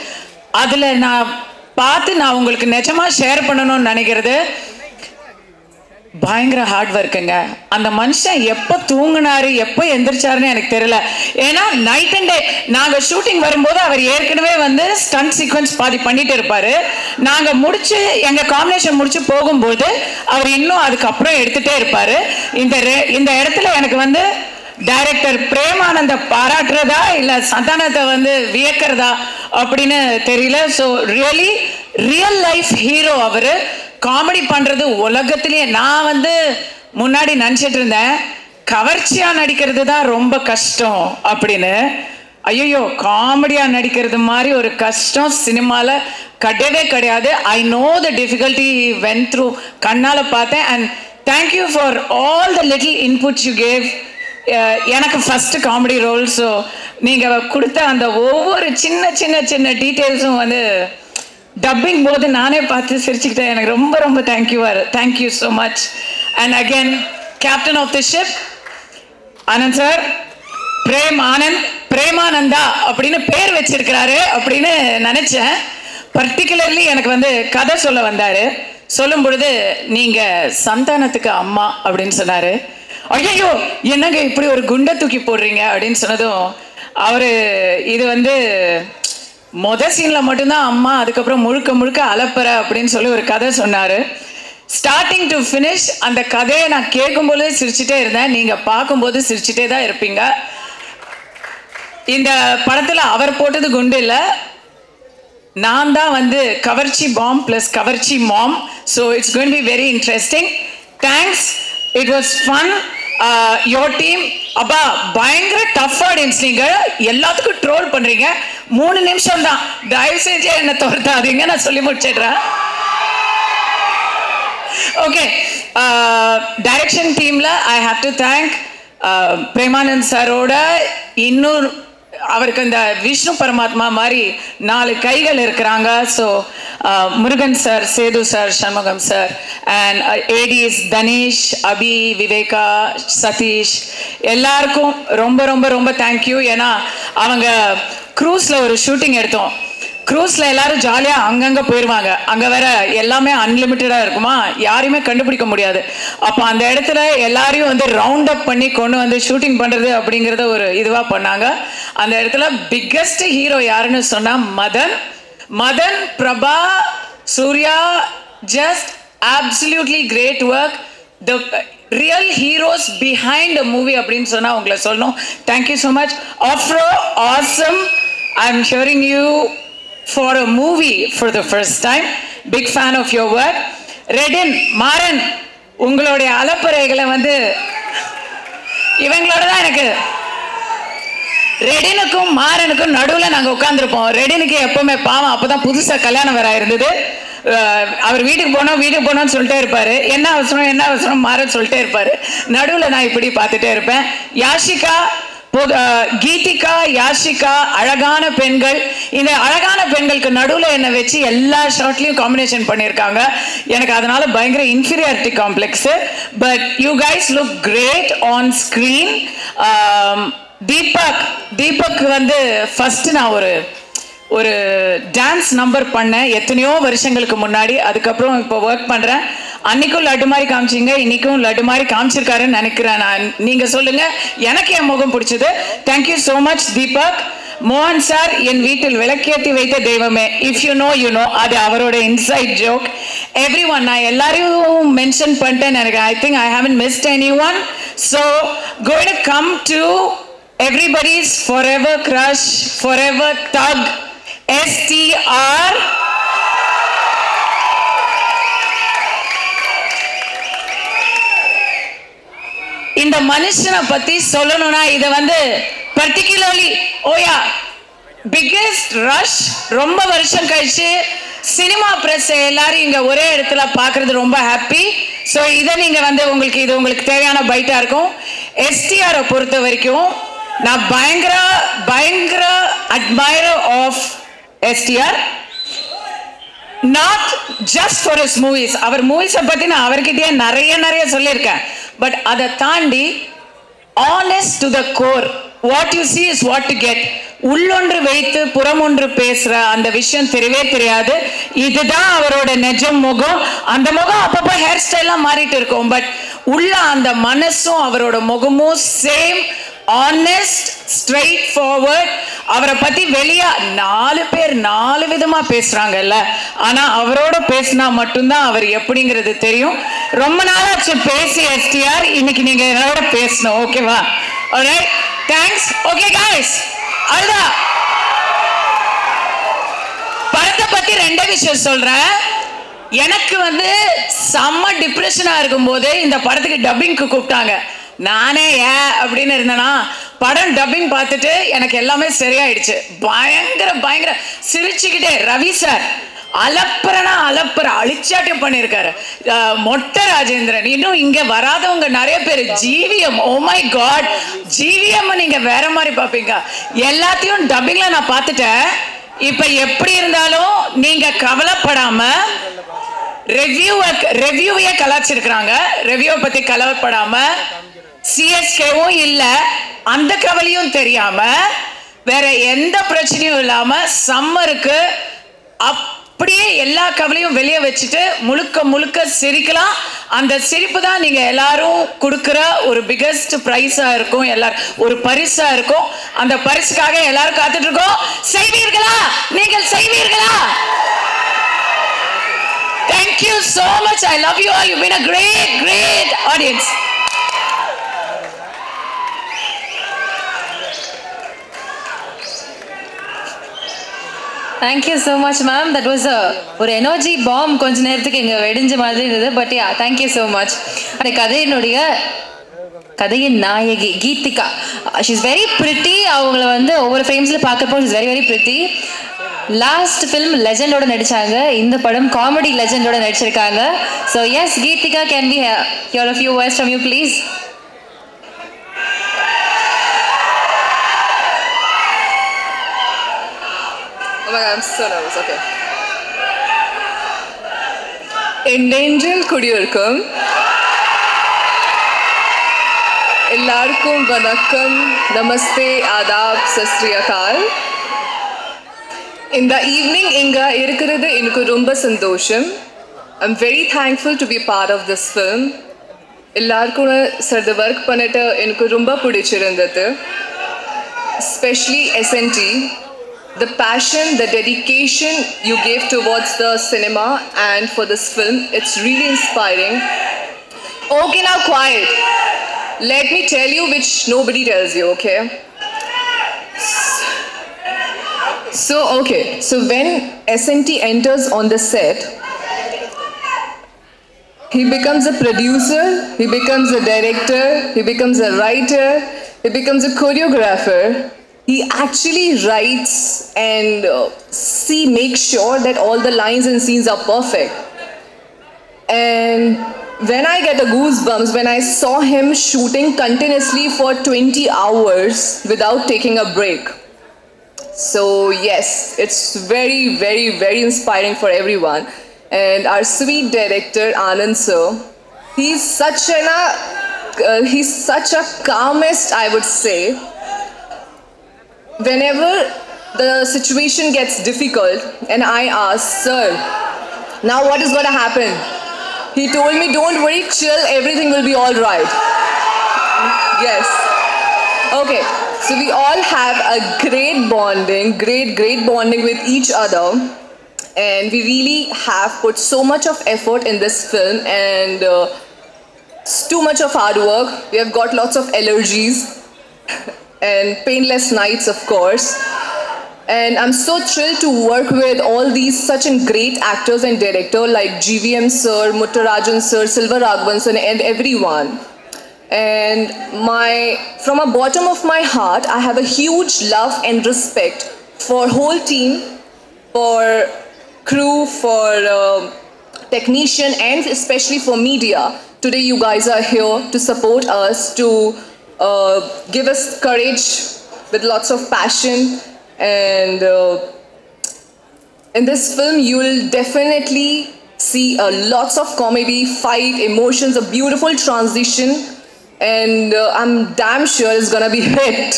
அதில் நான் உங்களுக்கு நிஜமாக ஷேர் பண்ணணும்னு நினைக்கிறது, பயங்கர ஹார்ட் ஒர்க்குங்க. அந்த மனுஷன் எப்போ தூங்கினாரு, எப்போ எந்திரிச்சாருன்னு எனக்கு தெரியல. ஏன்னா நைட் அண்ட் டே நாங்கள் ஷூட்டிங் வரும்போது அவர் ஏற்கனவே வந்து ஸ்டண்ட் சீக்வன்ஸ் பாதி பண்ணிட்டு இருப்பாரு. நாங்கள் முடிச்சு எங்கள் காம்பினேஷன் முடிச்சு போகும்போது அவர் இன்னும் அதுக்கப்புறம் எடுத்துகிட்டே இருப்பார். இந்த இடத்துல எனக்கு வந்து டைரக்டர் பிரேமானந்த பாராட்டுறதா இல்லை சந்தானத்தை வந்து வியக்கிறதா அப்படின்னு தெரியல. ஸோ ரியல் லைஃப் ஹீரோ அவர். காமெடி பண்ணுறது உலகத்திலேயே, நான் வந்து முன்னாடி நினச்சிட்டு இருந்தேன் கவர்ச்சியாக நடிக்கிறது தான் ரொம்ப கஷ்டம் அப்படின்னு. ஐயோ, காமெடியாக நடிக்கிறது மாதிரி ஒரு கஷ்டம் சினிமாவில் கிடையவே கிடையாது. I know the difficulty vent through, கண்ணால் பார்த்தேன். And thank you for all the little inputs you gave. எனக்கு ஃபஸ்ட்டு காமெடி ரோல். ஸோ நீங்கள் கொடுத்த அந்த ஒவ்வொரு சின்ன சின்ன சின்ன டீட்டெயில்ஸும் வந்து டப்பிங் போது நானே பார்த்து சிரிச்சுக்கிட்டேன். எனக்கு ரொம்ப ரொம்ப thank you so much. And again captain of the ship Anand sir, Premananda அப்படின்னு பேர் வச்சிருக்கிறாரு அப்படின்னு நினச்சேன். பர்டிகுலர்லி எனக்கு வந்து கதை சொல்ல வந்தார். சொல்லும் பொழுது நீங்கள் சந்தானத்துக்கு அம்மா அப்படின்னு சொன்னார். ஐயோ, என்னங்க இப்படி ஒரு குண்டை தூக்கி போடுறீங்க அப்படின்னு சொன்னதும் அவர் இது வந்து சீனில் மட்டும்தான் அம்மா, அதுக்கப்புறம் முழுக்க முழுக்க அலப்பற அப்படின்னு சொல்லி ஒரு கதை சொன்னார். ஸ்டார்டிங் டு ஃபினிஷ் அந்த கதையை நான் கேட்கும்போது சிரிச்சுட்டே இருந்தேன். நீங்கள் பார்க்கும்போது சிரிச்சுட்டே தான் இருப்பீங்க. இந்த படத்தில் அவர் போட்டது குண்டு இல்லை, நான் தான் வந்து கவர்ச்சி பாம் ப்ளஸ் கவர்ச்சி ma'am. So it's going to be very interesting. Thanks, it was fun. Your team அப்பா பயங்கர டஃப் ஆடியன்ஸ். நீங்கள் எல்லாத்துக்கும் ட்ரோல் பண்ணுறீங்க. 3 நிமிஷம் தான், தயவு செஞ்சு என்னை துரத்தாதீங்க, நான் சொல்லி முடிச்சிடுறேன். ஓகே, டைரக்ஷன் டீமில் I have to thank Premanand சாரோட இன்னொரு அவருக்கு இந்த விஷ்ணு பரமாத்மா மாதிரி 4 கைகள் இருக்கிறாங்க. So Murugan sir, Sethu sir, Shanmugam sir, and ADs Dhanesh, Abhi, Viveka, Sathish, எல்லாருக்கும் ரொம்ப ரொம்ப ரொம்ப தேங்க்யூ. ஏன்னா அவங்க க்ரூஸில் ஒரு ஷூட்டிங் எடுத்தோம். க்ரூஸில் எல்லாரும் ஜாலியாக அங்கங்கே போயிடுவாங்க. அங்கே வேற எல்லாமே அன்லிமிட்டடாக இருக்குமா, யாரையுமே கண்டுபிடிக்க முடியாது. அப்போ அந்த இடத்துல எல்லாரையும் வந்து ரவுண்ட் அப் பண்ணி கொண்டு வந்து ஷூட்டிங் பண்ணுறது அப்படிங்கிறத ஒரு இதுவாக பண்ணாங்க. அந்த இடத்துல பிக்கஸ்ட் ஹீரோ யாருன்னு சொன்னால் Madan, Prabha, Suriya, just absolutely great work. The real heroes behind the movie அப்படின்னு சொன்னா உங்களை சொல்லணும். Thank you so much. Afro, awesome. I'm hearing you for a movie for the first time. Big fan of your work. Redin, Maran, உங்களுடைய அலப்பறைகளை வந்து இவங்களோட தான் எனக்கு. ரெடினுக்கும் மாறனுக்கும் நடுவில் நாங்கள் உட்காந்துருப்போம். ரெடினுக்கு எப்பவுமே பாவம், அப்போதான் புதுசாக கல்யாணம் வேற இருந்தது. அவர் வீட்டுக்கு போனோம்னு சொல்லிட்டே இருப்பாரு. என்ன அவசரம் மாற சொல்லிட்டே இருப்பாரு. நடுவில் நான் இப்படி பார்த்துட்டே இருப்பேன். யாஷிகா, கீதிகா, யாஷிகா, அழகான பெண்கள். இந்த அழகான பெண்களுக்கு நடுவில் என்னை வச்சு எல்லா ஷார்ட்லையும் காம்பினேஷன் பண்ணியிருக்காங்க. எனக்கு அதனால பயங்கர inferiority complex. But you guys look great on screen. Deepak வந்து ஃபர்ஸ்ட் நான் ஒரு டான்ஸ் நம்பர் பண்ணேன் எத்தனையோ வருஷங்களுக்கு முன்னாடி. அதுக்கப்புறம் இப்போ ஒர்க் பண்ணுறேன். அன்னைக்கும் லட்டு மாதிரி காமிச்சிங்க, இன்னைக்கும் லட்டு மாதிரி காமிச்சிருக்காருன்னு நினைக்கிறேன் நான். நீங்கள் சொல்லுங்கள், எனக்கு என் முகம் பிடிச்சது. Thank you so much Deepak. மோகன் சார், என் வீட்டில் விளக்கேற்றி வைத்த தெய்வமே. இஃப் யூ நோ அது அவரோட இன்சைட் ஜோக். எவ்ரி ஒன், நான் எல்லாரையும் மென்ஷன் பண்ணிட்டேன் எனக்கு. I think I haven't mist any one. So going to come to everybody's forever crush, forever thug, STR. இந்த மனுஷனை பத்தி சொல்லணும்னா இதை வந்து பர்டிகுலர்லி பிக்கெஸ்ட் ரஷ். ரொம்ப வருஷம் கழிச்சு சினிமா பிரஸ் எல்லாரும் இங்க ஒரே இடத்துல பார்க்கறது ரொம்ப ஹாப்பி. ஸோ இதை நீங்க வந்து உங்களுக்கு தேவையான பைட்டா இருக்கும். STR பொறுத்த வரைக்கும் நான் பயங்கர admirer of STR. Not just for his movies. அவர் மூவிஸை பற்றி நான் அவர்கிட்டயே நிறைய சொல்லியிருக்கேன். பட் அதை தாண்டி honest to the core, what you see is what to get. உள்ளொன்று வைத்து புறமொன்று பேசுற அந்த விஷயம் தெரியவே தெரியாது. இதுதான் அவரோட நிஜம் முகம். அந்த முகம் அப்பப்போ ஹேர் ஸ்டைல்லாம் மாறிட்டு இருக்கும். பட் உள்ள அந்த மனசும் அவரோட முகமும் சேம், ஆனஸ்ட், ஸ்ட்ரெயிட் ஃபார்வர்ட். அவரை பத்தி வெளியே 4 பேர் 4 விதமா பேசுறாங்கல்ல, ஆனா அவரோட பேசினா மட்டும்தான் அவர் எப்படிங்கிறது தெரியும். ரொம்ப நாளாச்சு பேசி STR, இன்னைக்கு நீங்க என்னோட பேசணும். ஓகேவா? Alright, thanks. ஓகே गाइस, அவ்வளவுதான். படத்தை பத்தி 2 விஷயம் சொல்றேன். எனக்கு வந்து செம்ம டிப்ரெஷனா இருக்கும் போது இந்த படத்துக்கு டப்பிங்க்கு கூப்பிட்டாங்க. நானே அப்படின்னு இருந்தேன்னா படம் டப்பிங் பார்த்துட்டு எனக்கு எல்லாமே சரியாயிடுச்சு. பயங்கர சிரிச்சுக்கிட்டே ரவி சார் அலப்பற அழிச்சாட்டம் பண்ணியிருக்காரு. மொட்டை ராஜேந்திரன், இன்னும் இங்க வராதவங்க நிறைய பேர். GVM, oh my God, GVM நீங்க வேற மாதிரி பார்ப்பீங்க. எல்லாத்தையும் டப்பிங்ல நான் பார்த்துட்டேன். இப்ப எப்படி இருந்தாலும் நீங்க கவலைப்படாம ரெவ்யூவையே கலாச்சிருக்கிறாங்க. ரெவ்யூவை பத்தி கவலைப்படாம, சிஎஸ்கேவும் இல்ல, அந்த கவலையும் தெரியாம, வேற எந்த பிரச்சனையும் இல்லாம சம்மருக்கு அப்படியே எல்லா கவலையும் வெளியே வச்சுட்டு முழுக்க சிரிக்கலாம். அந்த சிரிப்பு தான் நீங்க எல்லாரும் கொடுக்கிற ஒரு பிகெஸ்ட் பிரைஸா இருக்கும், எல்லாரும் ஒரு பரிசா இருக்கும். அந்த பரிசுக்காக எல்லாரும் காத்துட்டு இருக்கோம். செய்வீர்களா? நீங்கள் செய்வீர்களா? Thank you so much. I love you all. You've been a great audience. Thank you so much, ma'am. That was ஒரு எனர்ஜி பாம். கொஞ்ச நேரத்துக்கு இங்கே வெடிஞ்ச மாதிரி இருந்தது. But thank you so much. அந்த கதையின் நாயகி கீதிகா, she's very pretty. அவங்கள வந்து ஒவ்வொரு ஃப்ரேம்ஸில் பார்க்குறப்போ she's very pretty. Last film லெஜெண்டோட நடிச்சாங்க. இந்த படம் காமெடி லெஜெண்டோட நடிச்சிருக்காங்க. So yes Geethika, can we hear a few words from you please? Oh my God, I'm so nervous. Okay. என் நெஞ்சில் குடியிருக்கும் எல்லாருக்கும் வணக்கம், நமஸ்தே, ஆதாப், சத் Sri Akal. In the evening, Inga irukkiradhu enakku romba sandosham. I'm very thankful to be part of this film. Ellarkum sarda work pannata enakku romba pidichirundhathu. Especially SNT. The passion, the dedication you gave towards the cinema and for this film, it's really inspiring. Okay, now quiet. Let me tell you which nobody tells you, okay? So when SNT enters on the set, he becomes a producer, he becomes a director, he becomes a writer, he becomes a choreographer. He actually writes and makes sure that all the lines and scenes are perfect. And when I get the goosebumps when I saw him shooting continuously for 20 hours without taking a break. So yes, it's very, very, very inspiring for everyone. And our sweet director Anand sir, he's such a calmest, I would say. Whenever the situation gets difficult and I ask, sir, now what is going to happen? He told me, don't worry, chill, everything will be all right. Yes. Okay, so we all have a great bonding with each other. And we really have put so much of effort in this film and it's too much of hard work. We have got lots of allergies and painless nights, of course. And I'm so thrilled to work with all these such great actors and directors like GVM sir, Muttarajan sir, Silva Raghavan sir, and everyone. And from the bottom of my heart, I have a huge love and respect for whole team, for crew, for technician, and especially for media. Today you guys are here to support us, to give us courage with lots of passion. And in this film you will definitely see lots of comedy, fight, emotions, a beautiful transition, and I'm damn sure it's gonna be hit.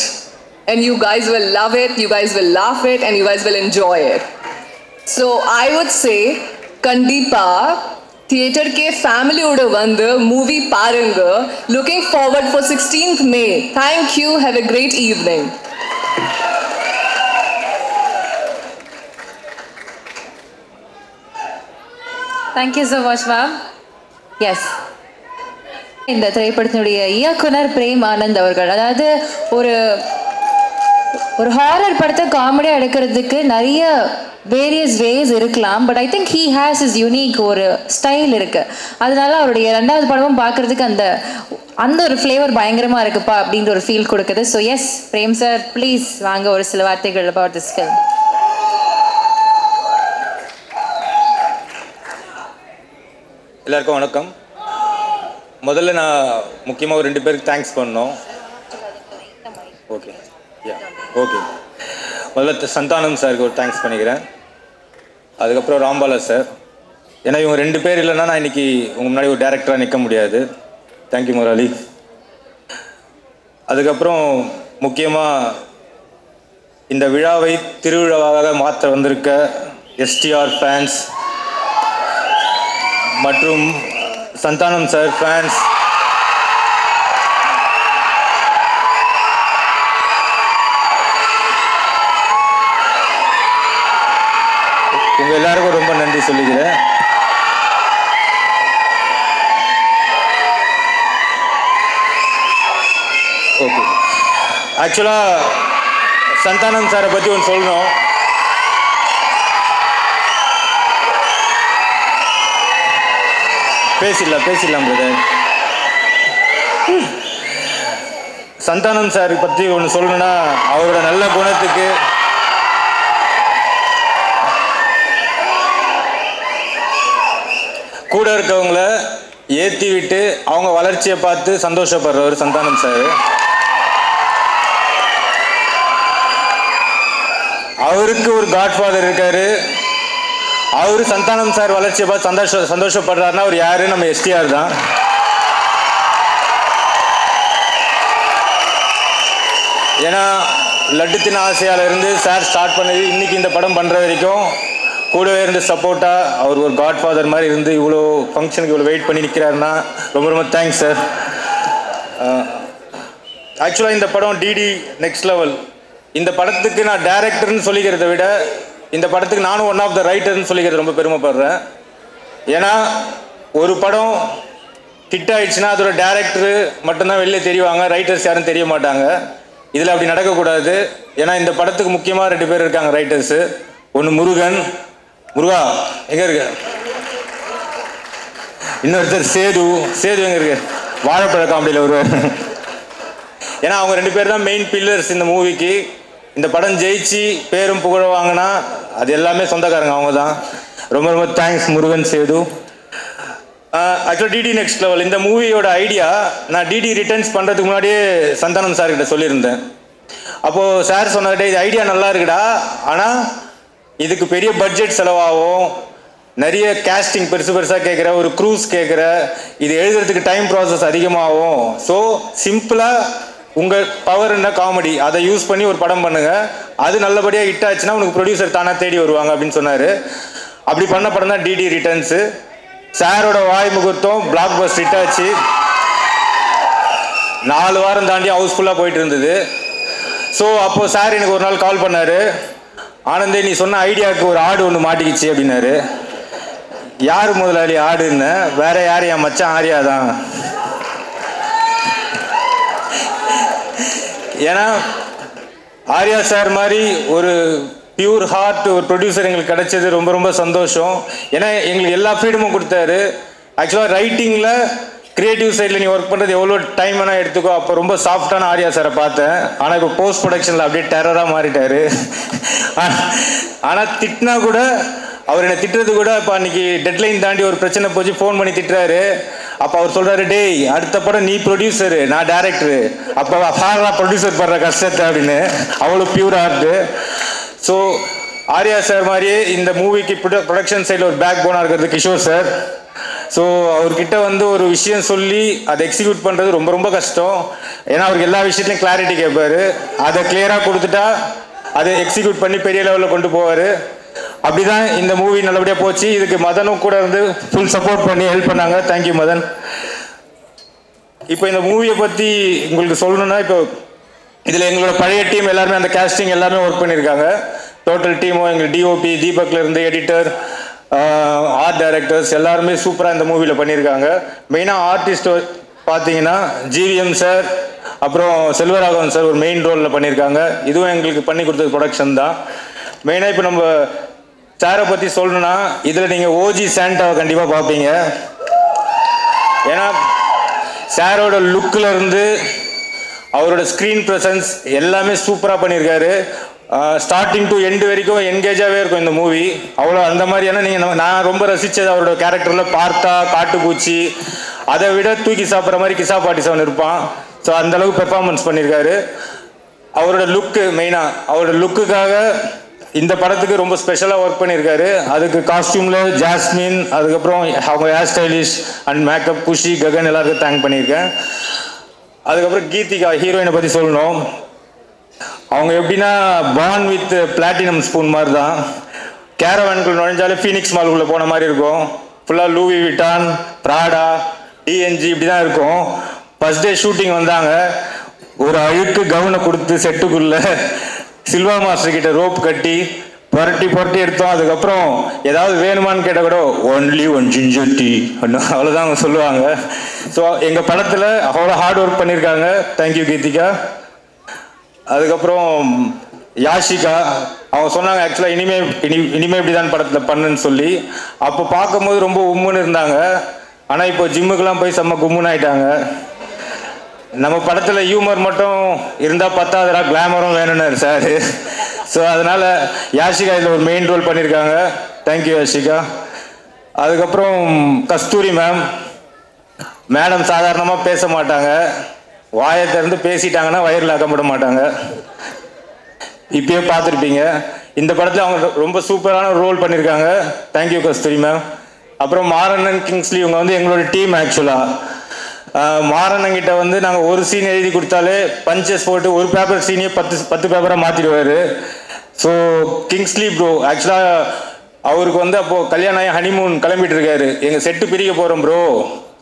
And you guys will love it, you guys will laugh it, and you guys will enjoy it. So I would say, Kandipa, theater ke family oda vandu movie parunga. Looking forward for 16th May. Thank you. Have a great evening. Thank you so much, ma'am. Yes. இந்த திரைப்படத்தினுடைய இயக்குனர் பிரேம் ஆனந்த் அவர்கள், அதாவது ஒரு horror படத்தை காமெடியாக எடுக்கிறதுக்கு நிறைய வேரியஸ் வேஸ் இருக்கலாம். But I think he has is unique ஒரு ஸ்டைல் இருக்குது. அதனால அவருடைய 2வது படமும் பார்க்குறதுக்கு அந்த ஒரு ஃப்ளேவர் பயங்கரமாக இருக்குப்பா அப்படின்ற ஒரு ஃபீல் கொடுக்குது. So yes, Prem sir please வாங்க ஒரு சில வார்த்தைகள் about this film. எல்லாருக்கும் வணக்கம். முதல்ல நான் முக்கியமாக ஒரு 2 பேருக்கு தேங்க்ஸ் பண்ணோம். ஓகே முதல்ல சந்தானம் சாருக்கு ஒரு தேங்க்ஸ் பண்ணிக்கிறேன். அதுக்கப்புறம் ராம்பாலா சார். ஏன்னா இவங்க 2 பேர் இல்லைன்னா நான் இன்றைக்கி உங்கள் முன்னாடி ஒரு டேரக்டராக நிற்க முடியாது. தேங்க்யூ முரளி. அதுக்கப்புறம் முக்கியமாக இந்த விழாவை திருவிழாவாக மாற்ற வந்திருக்க எஸ்டிஆர் ஃபேன்ஸ் மற்றும் சந்தானம் சார் ஃபேன்ஸ், உங்கள் எல்லாருக்கும் ரொம்ப நன்றி சொல்லிக்கிறேன். ஓகே, ஆக்சுவலாக சந்தானம் சாரை பற்றி ஒன்று சொல்லணும். பேசிடலாம் பிரதர். சந்தானம் சார் பற்றி ஒன்று சொல்லணும்னா, அவரோட நல்ல குணத்துக்கு, கூட இருக்கவங்கள ஏற்றி விட்டு அவங்க வளர்ச்சியை பார்த்து சந்தோஷப்படுறவர் சந்தானம் சார். அவருக்கு ஒரு காட்ஃபாதர் இருக்காரு. அவரு சந்தானம் சார் வளர்ச்சியை பார்த்து சந்தோஷப்படுறாருன்னா அவர் யாரு? நம்ம எஸ்டிஆர் தான். ஏன்னா லட்டு தின ஆசையால் இருந்து சார் ஸ்டார்ட் பண்ணது இன்னைக்கு இந்த படம் பண்ணுற வரைக்கும் கூடவே இருந்து சப்போர்ட்டாக அவர் ஒரு காட்ஃபாதர் மாதிரி இருந்து இவ்வளோ ஃபங்க்ஷனுக்கு இவ்வளோ வெயிட் பண்ணி நிற்கிறாருன்னா ரொம்ப ரொம்ப தேங்க்ஸ் சார். ஆக்சுவலாக இந்த படம் டிடி நெக்ஸ்ட் லெவல். இந்த படத்துக்கு நான் டைரக்டர்னு சொல்லிக்கிறத விட இந்த படத்துக்கு நானும் ஒன் ஆஃப் த ரைட்டர்னு சொல்லிக்கிறது ரொம்ப பெருமைப்படுறேன். ஏன்னா ஒரு படம் ஹிட் ஆயிடுச்சுன்னா அதோட டேரக்டரு மட்டும்தான் வெளியே தெரிவாங்க, ரைட்டர்ஸ் யாரும் தெரிய மாட்டாங்க. இதில் அப்படி நடக்கக்கூடாது. ஏன்னா இந்த படத்துக்கு முக்கியமாக 2 பேர் இருக்காங்க ரைட்டர்ஸு. ஒன்று முருகா எங்கே இருக்கு, இன்னொருத்தர் சேது எங்கே இருக்கு, வாழைப்பழ காமெடியில் வருவார். ஏன்னா அவங்க 2 பேர் தான் மெயின் பில்லர்ஸ் இந்த மூவிக்கு. இந்த படம் ஜெயிச்சு பேரும் புகழ வாங்கினா அது எல்லாமே சொந்தக்காரங்க அவங்க தான். ரொம்ப ரொம்ப தேங்க்ஸ் முருகன், சேது. ஆக்சுவலாக டிடி நெக்ஸ்ட் லெவல் இந்த மூவியோட ஐடியா நான் டிடி ரிட்டர்ன்ஸ் பண்ணுறதுக்கு முன்னாடியே சந்தானம் சார்கிட்ட சொல்லியிருந்தேன். அப்போது சார் சொன்னார்டே இது ஐடியா நல்லா இருக்குடா, ஆனால் இதுக்கு பெரிய பட்ஜெட் செலவாகும், நிறைய கேஸ்டிங் பெருசாக கேட்குற, ஒரு க்ரூஸ் கேட்குற, இது எழுதுறதுக்கு டைம் ப்ராசஸ் அதிகமாகும். ஸோ சிம்பிளாக உங்கள் பவர் என்ன காமெடி அதை யூஸ் பண்ணி ஒரு படம் பண்ணுங்கள், அது நல்லபடியாக ஹிட் ஆச்சுன்னா உனக்கு ப்ரொடியூசர் தானே தேடி வருவாங்க அப்படின்னு சொன்னார். அப்படி பண்ண படம் தான் டிடி ரிட்டர்ன்ஸு. சாரோட வாய் முகூர்த்தம் பிளாக் பஸ்டர் ஹிட் ஆச்சு. 4 வாரம் தாண்டி ஹவுஸ்ஃபுல்லாக போயிட்டு இருந்தது. ஸோ அப்போது சார் எனக்கு ஒரு நாள் கால் பண்ணார். ஆனந்தே நீ சொன்ன ஐடியாவுக்கு ஒரு ஆடு ஒன்று மாட்டிக்கிச்சு அப்படின்னாரு. யார் முதலாளி ஆடுன்னு? வேற யார், என் மச்சான் ஆரியா தான். ஏன்னா ஆர்யா சார் மாதிரி ஒரு பியூர் ஹார்ட் ஒரு ப்ரொடியூசர் எங்களுக்கு கிடைச்சது ரொம்ப ரொம்ப சந்தோஷம். ஏன்னா எங்களுக்கு எல்லா ஃப்ரீடமும் கொடுத்தாரு. ஆக்சுவலாக ரைட்டிங்கில் கிரியேட்டிவ் சைடில் நீ ஒர்க் பண்ணுறது எவ்வளோ டைம் வேணால் எடுத்துக்கோ. அப்போ ரொம்ப சாஃப்டான ஆர்யா சாரை பார்த்தேன். ஆனால் இப்போ போஸ்ட் ப்ரொடக்ஷனில் அப்படியே டெரராக மாறிட்டார். ஆனால் திட்டினா கூட அவர் என்னை திட்டுறது கூட இப்போ அன்றைக்கி டெட்லைன் தாண்டி ஒரு பிரச்சனை போச்சு ஃபோன் பண்ணி திட்டுறாரு. அப்போ அவர் சொல்கிறாரு, டேய் அடுத்த படம் நீ ப்ரொடியூசரு நான் டேரக்டரு, அப்போ ஹாரா ப்ரொடியூசர் படுற கஷ்டத்தை அப்படின்னு. அவ்வளோ pure art. So Arya sir மாதிரியே இந்த மூவிக்கு ப்ரொடக்ஷன் சைடில் ஒரு பேக் போனாக இருக்கிறது கிஷோர் சார். ஸோ அவர்கிட்ட வந்து ஒரு விஷயம் சொல்லி அதை எக்ஸிக்யூட் பண்ணுறது ரொம்ப ரொம்ப கஷ்டம். ஏன்னா அவருக்கு எல்லா விஷயத்துலையும் கிளாரிட்டி கேட்பார். அதை கிளியராக கொடுத்துட்டா அதை எக்ஸிக்யூட் பண்ணி பெரிய லெவலில் கொண்டு போவார். அப்படி தான் இந்த மூவி நல்லபடியாக போச்சு. இதுக்கு மதனும் கூட இருந்து ஃபுல் சப்போர்ட் பண்ணி ஹெல்ப் பண்ணாங்க. தேங்க்யூ மதன். இப்போ இந்த மூவியை பற்றி உங்களுக்கு சொல்லணும்னா, இப்போ இதில் எங்களோட பழைய டீம் எல்லாருமே அந்த கேஸ்டிங் எல்லாமே ஒர்க் பண்ணியிருக்காங்க. டோட்டல் டீமும் எங்கள் டிஓபி தீபக்லேருந்து எடிட்டர், ஆர்ட் டைரக்டர்ஸ் எல்லாருமே சூப்பராக இந்த மூவியில் பண்ணியிருக்காங்க. மெயினாக ஆர்டிஸ்ட் பார்த்தீங்கன்னா ஜிவிஎம் சார் அப்புறம் செல்வராகவன் சார் ஒரு மெயின் ரோலில் பண்ணியிருக்காங்க. இதுவும் எங்களுக்கு பண்ணி கொடுத்தது ப்ரொடக்ஷன் தான். மெயினாக இப்போ நம்ம சாரை பற்றி சொல்லணும்னா இதில் நீங்கள் ஓஜி சாண்டாவை கண்டிப்பாக பார்ப்பீங்க. ஏன்னா சாரோட லுக்கில் இருந்து அவரோட ஸ்க்ரீன் ப்ரெசன்ஸ் எல்லாமே சூப்பராக பண்ணியிருக்காரு. ஸ்டார்டிங் டு எண்டு வரைக்கும் என்கேஜாகவே இருக்கும் இந்த மூவி. அவ்வளோ அந்த மாதிரியான நீங்கள் நான் ரொம்ப ரசித்தது அவரோட கேரக்டரில் பார்த்தா காட்டுப்பூச்சி, அதை விட தூக்கி சாப்பிட்ற மாதிரி கிசா பாட்டி செவன் இருப்பான். ஸோ அந்தளவுக்கு பெர்ஃபார்மன்ஸ் பண்ணியிருக்காரு. அவரோட லுக்கு மெயினாக அவரோட லுக்குக்காக இந்த படத்துக்கு ரொம்ப ஸ்பெஷலாக ஒர்க் பண்ணியிருக்காரு. அதுக்கு காஸ்டியூமில் ஜாஸ்மின், அதுக்கப்புறம் அவங்க ஹேர் ஸ்டைலிஷ் அண்ட் மேக்கப் குஷி ககன் எல்லாருக்கும் தேங்க் பண்ணியிருக்கேன். அதுக்கப்புறம் கீதிகா ஹீரோயினை பற்றி சொல்லணும். அவங்க எப்படின்னா பார்ன் வித் பிளாட்டினம் ஸ்பூன் மாதிரி தான். கேரவானுக்குள்ள நுழைஞ்சாலே ஃபீனிக்ஸ் மாலுக்குள்ளே போன மாதிரி இருக்கும். ஃபுல்லாக லூவி விட்டான், ப்ராடா, டிஎன்ஜி இப்படி தான் இருக்கும். ஃபர்ஸ்ட் டே ஷூட்டிங் வந்தாங்க. ஒரு அழுக்கு கவுனை கொடுத்து செட்டுக்குள்ளே சில்வா மாஸ்டர் கிட்ட ரோப் கட்டி புரட்டி எடுத்தோம். அதுக்கப்புறம் ஏதாவது வேணுமான்னு கேட்டால் கூட ஒன்லி ஒன் ஜிஞ்சர் டீ அவ்வளோதான் அவங்க சொல்லுவாங்க. ஸோ எங்கள் படத்தில் அவ்வளோ ஹார்ட் ஒர்க் பண்ணியிருக்காங்க. தேங்க்யூ கீதிகா. அதுக்கப்புறம் யாஷிகா அவங்க சொன்னாங்க ஆக்சுவலாக இனிமே இப்படி தான் படத்தில் பண்ணுன்னு சொல்லி. அப்போ பார்க்கும்போது ரொம்ப உம்முன்னு இருந்தாங்க. ஆனால் இப்போ ஜிம்முக்கெல்லாம் போய் செம்ம கும்முன்னு ஆயிட்டாங்க. நம்ம படத்தில் ஹியூமர் மட்டும் இருந்தால் பத்தாதரா கிளாமரும் வேணும்னாரு சார். ஸோ அதனால் யாஷிகா இதில் ஒரு மெயின் ரோல் பண்ணியிருக்காங்க. தேங்க்யூ யாஷிகா. அதுக்கப்புறம் கஸ்தூரி மேடம் சாதாரணமாக பேச மாட்டாங்க. வாயை திறந்து பேசிட்டாங்கன்னா வயிறில் அகப்பட மாட்டாங்க. இப்பயே பார்த்துருப்பீங்க. இந்த படத்தில் அவங்க ரொம்ப சூப்பரான ரோல் பண்ணியிருக்காங்க. தேங்க்யூ கஸ்தூரி மேம். அப்புறம் மாரண்ணன் கிங்ஸ்லி இவங்க வந்து எங்களோட டீம். ஆக்சுவலாக மாறனங்கிட்ட வந்து நாங்கள் ஒரு சீன் எழுதி கொடுத்தாலே பஞ்சஸ் போட்டு ஒரு பேப்பர் சீனையே 10 பேப்பராக மாற்றிடுவார். ஸோ கிங்ஸ்லி ப்ரோ ஆக்சுவலாக அவருக்கு வந்து அப்போது கல்யாணம் ஆகி ஹனிமூன் கிளம்பிட்டு இருக்காரு. எங்கள் செட்டு பிரிக்க போகிறோம் ப்ரோ,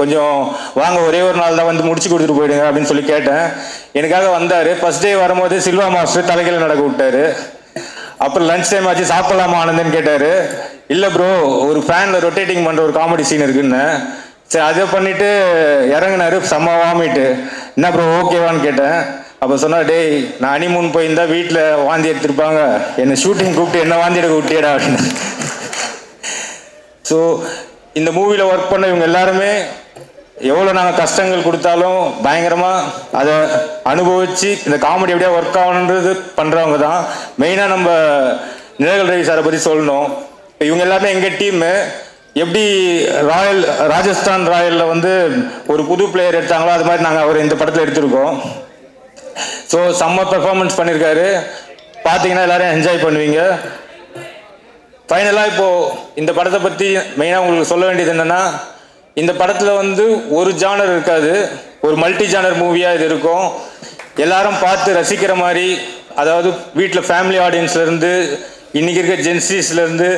கொஞ்சம் வாங்க ஒரே ஒரு நாள் தான் வந்து முடிச்சு கொடுத்துட்டு போயிடுங்க அப்படின்னு சொல்லி கேட்டேன். எனக்காக வந்தார். ஃபர்ஸ்ட் டே வரும்போது சில்வா மாஸ்டர் தலைகையில் நடக்க விட்டாரு. அப்புறம் லஞ்ச் டைம் ஆச்சு, சாப்பிடலாமா ஆனந்தன்னு கேட்டார். இல்லை ப்ரோ, ஒரு ஃபேனில் ரொட்டேட்டிங் பண்ணுற ஒரு காமெடி சீன் இருக்குன்னு. சரி அதை பண்ணிவிட்டு இறங்கினார். செம்ம வாமிட்டு. என்ன ப்ரோ ஓகேவான்னு கேட்டேன். அப்போ சொன்னா, டேய் நான் ஹனிமூன் போயிருந்தா வீட்டில் வாந்தி எடுத்திருப்பாங்க, என்னை ஷூட்டிங் கூப்பிட்டு என்ன வாந்தி எடுக்க விட்டியடா அப்படின்னு. ஸோ இந்த மூவியில் ஒர்க் பண்ண இவங்க எல்லாருமே எவ்வளோ நாங்கள் கஷ்டங்கள் கொடுத்தாலும் பயங்கரமாக அதை அனுபவித்து இந்த காமெடி எப்படியா ஒர்க் ஆகணுன்றது பண்ணுறவங்க தான். மெயினாக நம்ம நிழல் ரவி சாரை பற்றி சொல்லணும். இப்போ இவங்க எல்லாமே எங்கள் டீமு எப்படி ராஜஸ்தான் ராயலில் வந்து ஒரு புது பிளேயர் எடுத்தாங்களோ அது மாதிரி நாங்கள் அவர் இந்த படத்தில் எடுத்திருக்கோம். ஸோ செம்ம பெர்ஃபார்மன்ஸ் பண்ணியிருக்காரு. பார்த்தீங்கன்னா எல்லாரும் என்ஜாய் பண்ணுவீங்க. ஃபைனலாக இப்போது இந்த படத்தை பற்றி மெயினாக உங்களுக்கு சொல்ல வேண்டியது என்னென்னா, இந்த படத்தில் வந்து ஒரு ஜானர் இருக்காது, ஒரு மல்டி ஜானர் மூவியாக இது இருக்கும். எல்லாரும் பார்த்து ரசிக்கிற மாதிரி, அதாவது வீட்டில் ஃபேமிலி ஆடியன்ஸ்லேருந்து இன்றைக்கி இருக்க ஜென்சிஸ்லேருந்து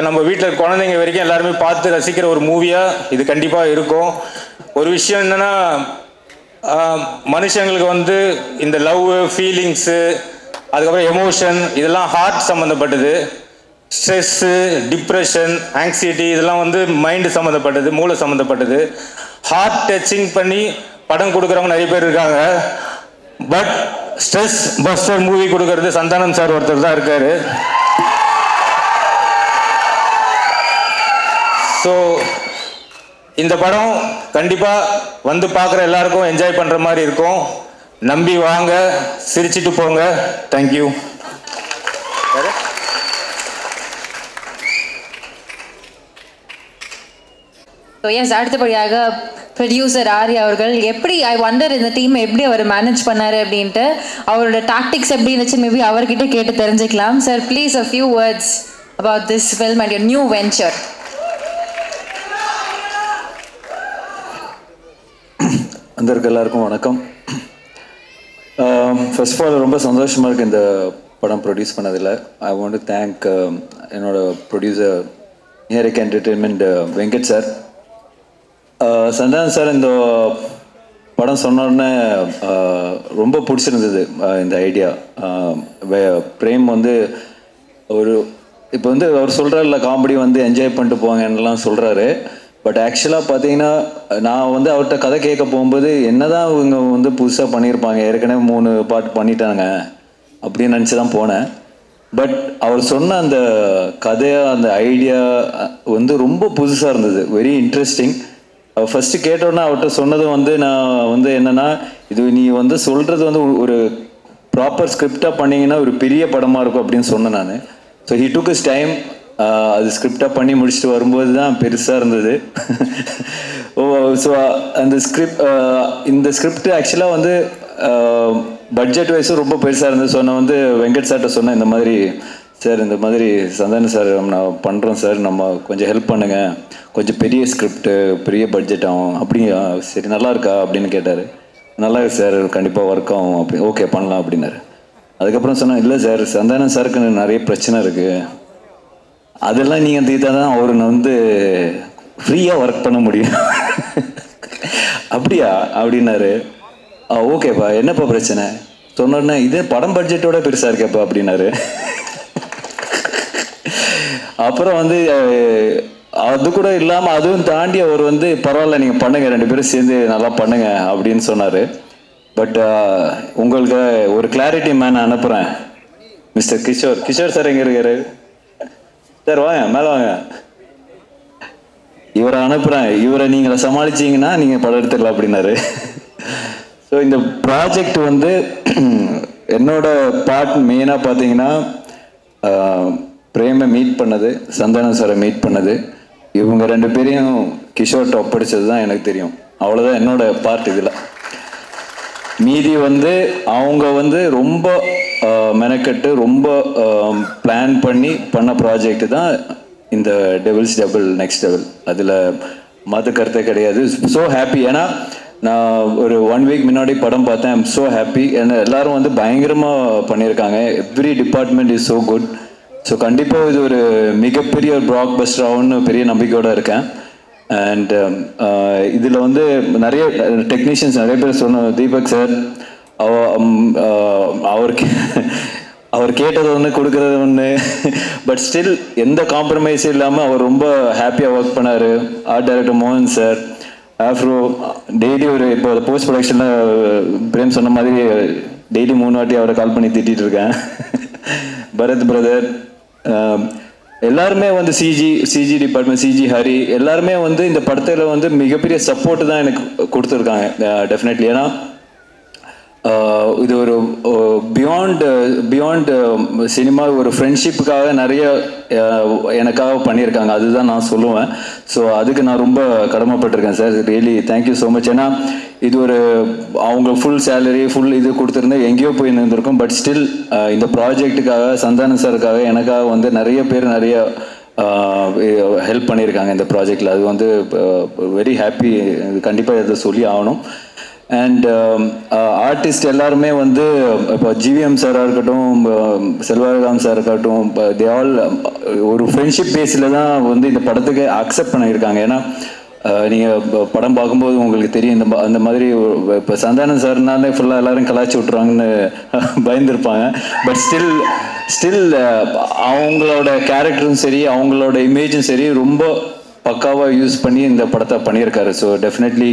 நம்ம வீட்டில் குழந்தைங்க வரைக்கும் எல்லாருமே பார்த்து ரசிக்கிற ஒரு மூவியாக இது கண்டிப்பாக இருக்கும். ஒரு விஷயம் என்னென்னா, மனுஷங்களுக்கு வந்து இந்த லவ் ஃபீலிங்ஸு அதுக்கப்புறம் எமோஷன் இதெல்லாம் ஹார்ட் சம்மந்தப்பட்டது. ஸ்ட்ரெஸ்ஸு, டிப்ரெஷன், ஆங்ஸைட்டி இதெல்லாம் வந்து மைண்டு சம்மந்தப்பட்டது, மூளை சம்மந்தப்பட்டது. ஹார்ட் டச்சிங் பண்ணி படம் கொடுக்குறவங்க நிறைய பேர் இருக்காங்க. பட் ஸ்ட்ரெஸ் பஸ்டர் மூவி கொடுக்கறது சந்தானம் சார் ஒருத்தர் தான் இருக்கார். ஸோ இந்த படம் கண்டிப்பாக வந்து பார்க்குற எல்லாருக்கும் என்ஜாய் பண்ணுற மாதிரி இருக்கும். நம்பி வாங்க, சிரிச்சிட்டு போங்க. தேங்க்யூ. ஸோ எஸ், அடுத்தபடியாக ப்ரொடியூசர் ஆர்யா அவர்கள் எப்படி ஐ வண்டர் இந்த டீம் எப்படி அவர் மேனேஜ் பண்ணார் அப்படின்ட்டு, அவரோட டாக்டிக்ஸ் எப்படி இருந்துச்சு மேபி அவர்கிட்ட கேட்டு தெரிஞ்சுக்கலாம். Sir please a few words about this film and your new venture. வந்திருக்க எல்லாருக்கும் வணக்கம். ஃபர்ஸ்ட் ஆஃப் ஆல் ரொம்ப சந்தோஷமாக இருக்குது இந்த படம் ப்ரொடியூஸ் பண்ணதில். ஐ வாண்ட் டு தேங்க் என்னோட producer Eric entertainment Venkat sir. Santhanam sir இந்த படம் சொன்னோடனே ரொம்ப பிடிச்சிருந்தது இந்த ஐடியா. பிரேம் வந்து ஒரு இப்போ வந்து அவர் சொல்கிறார்ல காமெடி வந்து என்ஜாய் பண்ணிட்டு போங்கன்னெலாம் சொல்கிறாரு. பட் ஆக்சுவலாக பார்த்தீங்கன்னா நான் வந்து அவர்கிட்ட கதை கேட்க போகும்போது என்ன தான் இவங்க வந்து புதுசாக பண்ணியிருப்பாங்க, ஏற்கனவே 3 பாட்டு பண்ணிட்டாங்க அப்படின்னு நினச்சி தான் போனேன். பட் அவர் சொன்ன அந்த கதையாக அந்த ஐடியா வந்து ரொம்ப புதுசாக இருந்தது, வெரி இன்ட்ரெஸ்டிங். ஃபஸ்ட்டு கேட்டோன்னா அவர்கிட்ட சொன்னதும் வந்து நான் வந்து என்னென்னா, இது நீ வந்து சொல்கிறது வந்து ஒரு ப்ராப்பர் ஸ்கிரிப்டாக பண்ணிங்கன்னா ஒரு பெரிய படமாக இருக்கும் அப்படின்னு சொன்னேன் நான். So he took his time. அது ஸ்கிரிப்டாக பண்ணி முடிச்சுட்டு வரும்போது தான் பெருசாக இருந்தது. ஸோ அந்த இந்த ஸ்கிரிப்ட் ஆக்சுவலாக வந்து பட்ஜெட் வைஸும் ரொம்ப பெருசாக இருந்தது. ஸோ நான் வந்து வெங்கட் சார்கிட்ட சொன்னேன், இந்த மாதிரி சார் இந்த மாதிரி சந்தானம் சார் நான் பண்ணுறோம் சார், நம்ம கொஞ்சம் ஹெல்ப் பண்ணுங்கள், கொஞ்சம் பெரிய ஸ்கிரிப்டு பெரிய பட்ஜெட் ஆகும். அப்படி சரி நல்லா இருக்கா அப்படின்னு கேட்டார். நல்லா இருக்கு சார், கண்டிப்பாக ஒர்க் ஆகும் அப்படி, ஓகே பண்ணலாம் அப்படின்னாரு. அதுக்கப்புறம் சொன்னேன், இல்லை சார் சந்தானம் சாருக்கு நிறைய பிரச்சனை இருக்குது, அதெல்லாம் நீங்கள் தீர்த்தா தான் அவர் வந்து ஃப்ரீயாக ஒர்க் பண்ண முடியும். அப்படியா அப்படின்னாரு. ஓகேப்பா என்னப்பா பிரச்சனை சொன்னோடனே, இதே படம் பட்ஜெட்டோட பெருசாக இருக்கேப்பா அப்படின்னாரு. அப்புறம் வந்து அது கூட இல்லாமல் அதுவும் தாண்டி அவர் வந்து பரவாயில்ல நீங்கள் பண்ணுங்கள், 2 பேரும் சேர்ந்து நல்லா பண்ணுங்க அப்படின்னு சொன்னார். பட் உங்களுக்கு ஒரு கிளாரிட்டி மேன் அனுப்புகிறேன், மிஸ்டர் கிஷோர். கிஷோர் சார் எங்கே இருக்காரு சார்? வாங்க மேலே வாங்க. இவரை அனுப்புகிறேன், இவரை நீங்கள் சமாளிச்சிங்கன்னா நீங்கள் படம் எடுத்துக்கலாம் அப்படின்னாரு. ஸோ இந்த ப்ராஜெக்ட் வந்து என்னோட பார்ட் மெயினாக பார்த்தீங்கன்னா பிரேமை மீட் பண்ணது, சந்தானம் சாரை மீட் பண்ணது, இவங்க 2 பேரையும் கிஷோர்ட்ட ஒப்படைச்சது தான் எனக்கு தெரியும். அவ்வளோதான் என்னோட பார்ட் இதில். மீதி வந்து அவங்க வந்து ரொம்ப மெனக்கட்டு ரொம்ப பிளான் பண்ணி பண்ண ப்ராஜெக்ட் தான் இந்த டெவில்ஸ் டபுள் நெக்ஸ்ட் லெவல். அதில் மத கருத்தே கிடையாது. So happy. ஏன்னா நான் ஒரு 1 வீக் முன்னாடி படம் பார்த்தேன். I'm so happy. ஏன்னா எல்லாரும் வந்து பயங்கரமாக பண்ணியிருக்காங்க. Every department is so good. So கண்டிப்பாக இது ஒரு மிகப்பெரிய ஒரு பிளாக் பஸ்டர் ஆகும்னு பெரிய நம்பிக்கையோடு இருக்கேன். அண்ட் இதில் வந்து நிறைய டெக்னீஷியன்ஸ் நிறைய பேர் சொன்ன தீபக் சார் அவர் கேட்டது ஒன்று கொடுக்குறது ஒன்று. பட் ஸ்டில் எந்த காம்ப்ரமைஸும் இல்லாமல் அவர் ரொம்ப ஹாப்பியாக ஒர்க் பண்ணார். ஆர்ட் டைரக்டர் மோகன் சார் ஆஃப்ரோ டெய்லி ஒரு இப்போ போஸ்ட் ப்ரொடக்ஷனில் பிரேம் சொன்ன மாதிரி டெய்லி 3 வாட்டி அவரை கால் பண்ணி திட்டிகிட்டு இருக்கேன். பரத் பிரதர் எல்லாருமே வந்து சிஜி டிபார்ட்மெண்ட், சிஜி ஹரி எல்லாருமே வந்து இந்த படத்தில் வந்து மிகப்பெரிய சப்போர்ட்டு தான் எனக்கு கொடுத்துருக்காங்க டெஃபினெட்லி. ஏன்னா இது ஒரு பியாண்ட் சினிமா ஒரு ஃப்ரெண்ட்ஷிப்புக்காக நிறைய எனக்காக பண்ணியிருக்காங்க. அதுதான் நான் சொல்லுவேன். ஸோ அதுக்கு நான் ரொம்ப கடமைப்பட்டிருக்கேன் sir. Really thank you so much. ஏன்னா இது ஒரு அவங்க ஃபுல் சேலரி ஃபுல் இது கொடுத்துருந்தா எங்கேயோ போய் நின்றுருக்கும். பட் ஸ்டில் இந்த ப்ராஜெக்ட்டுக்காக சந்தானம் சாருக்காக எனக்காக வந்து நிறைய பேர் நிறைய ஹெல்ப் பண்ணியிருக்காங்க இந்த ப்ராஜெக்டில். அது வந்து வெரி ஹாப்பி. கண்டிப்பாக இதை சொல்லி ஆகணும். அண்ட் ஆர்டிஸ்ட் எல்லாருமே வந்து இப்போ ஜிவிஎம் சாராக இருக்கட்டும், செல்வராம் சார் இருக்கட்டும், தே ஆல் ஒரு ஃப்ரெண்ட்ஷிப் பேஸில் தான் வந்து இந்த படத்துக்கு அக்செப்ட் பண்ணியிருக்காங்க. ஏன்னா நீங்கள் படம் பார்க்கும்போது உங்களுக்கு தெரியும் அந்த மாதிரி இப்போ சந்தானம் சார்னாலே ஃபுல்லாக எல்லோரும் கலாச்சி விட்ருவாங்கன்னு பயந்துருப்பாங்க. பட் ஸ்டில் அவங்களோட கேரக்டரும் சரி அவங்களோட இமேஜும் சரி ரொம்ப பக்காவாக யூஸ் பண்ணி இந்த படத்தை பண்ணியிருக்காரு. ஸோ டெஃபினெட்லி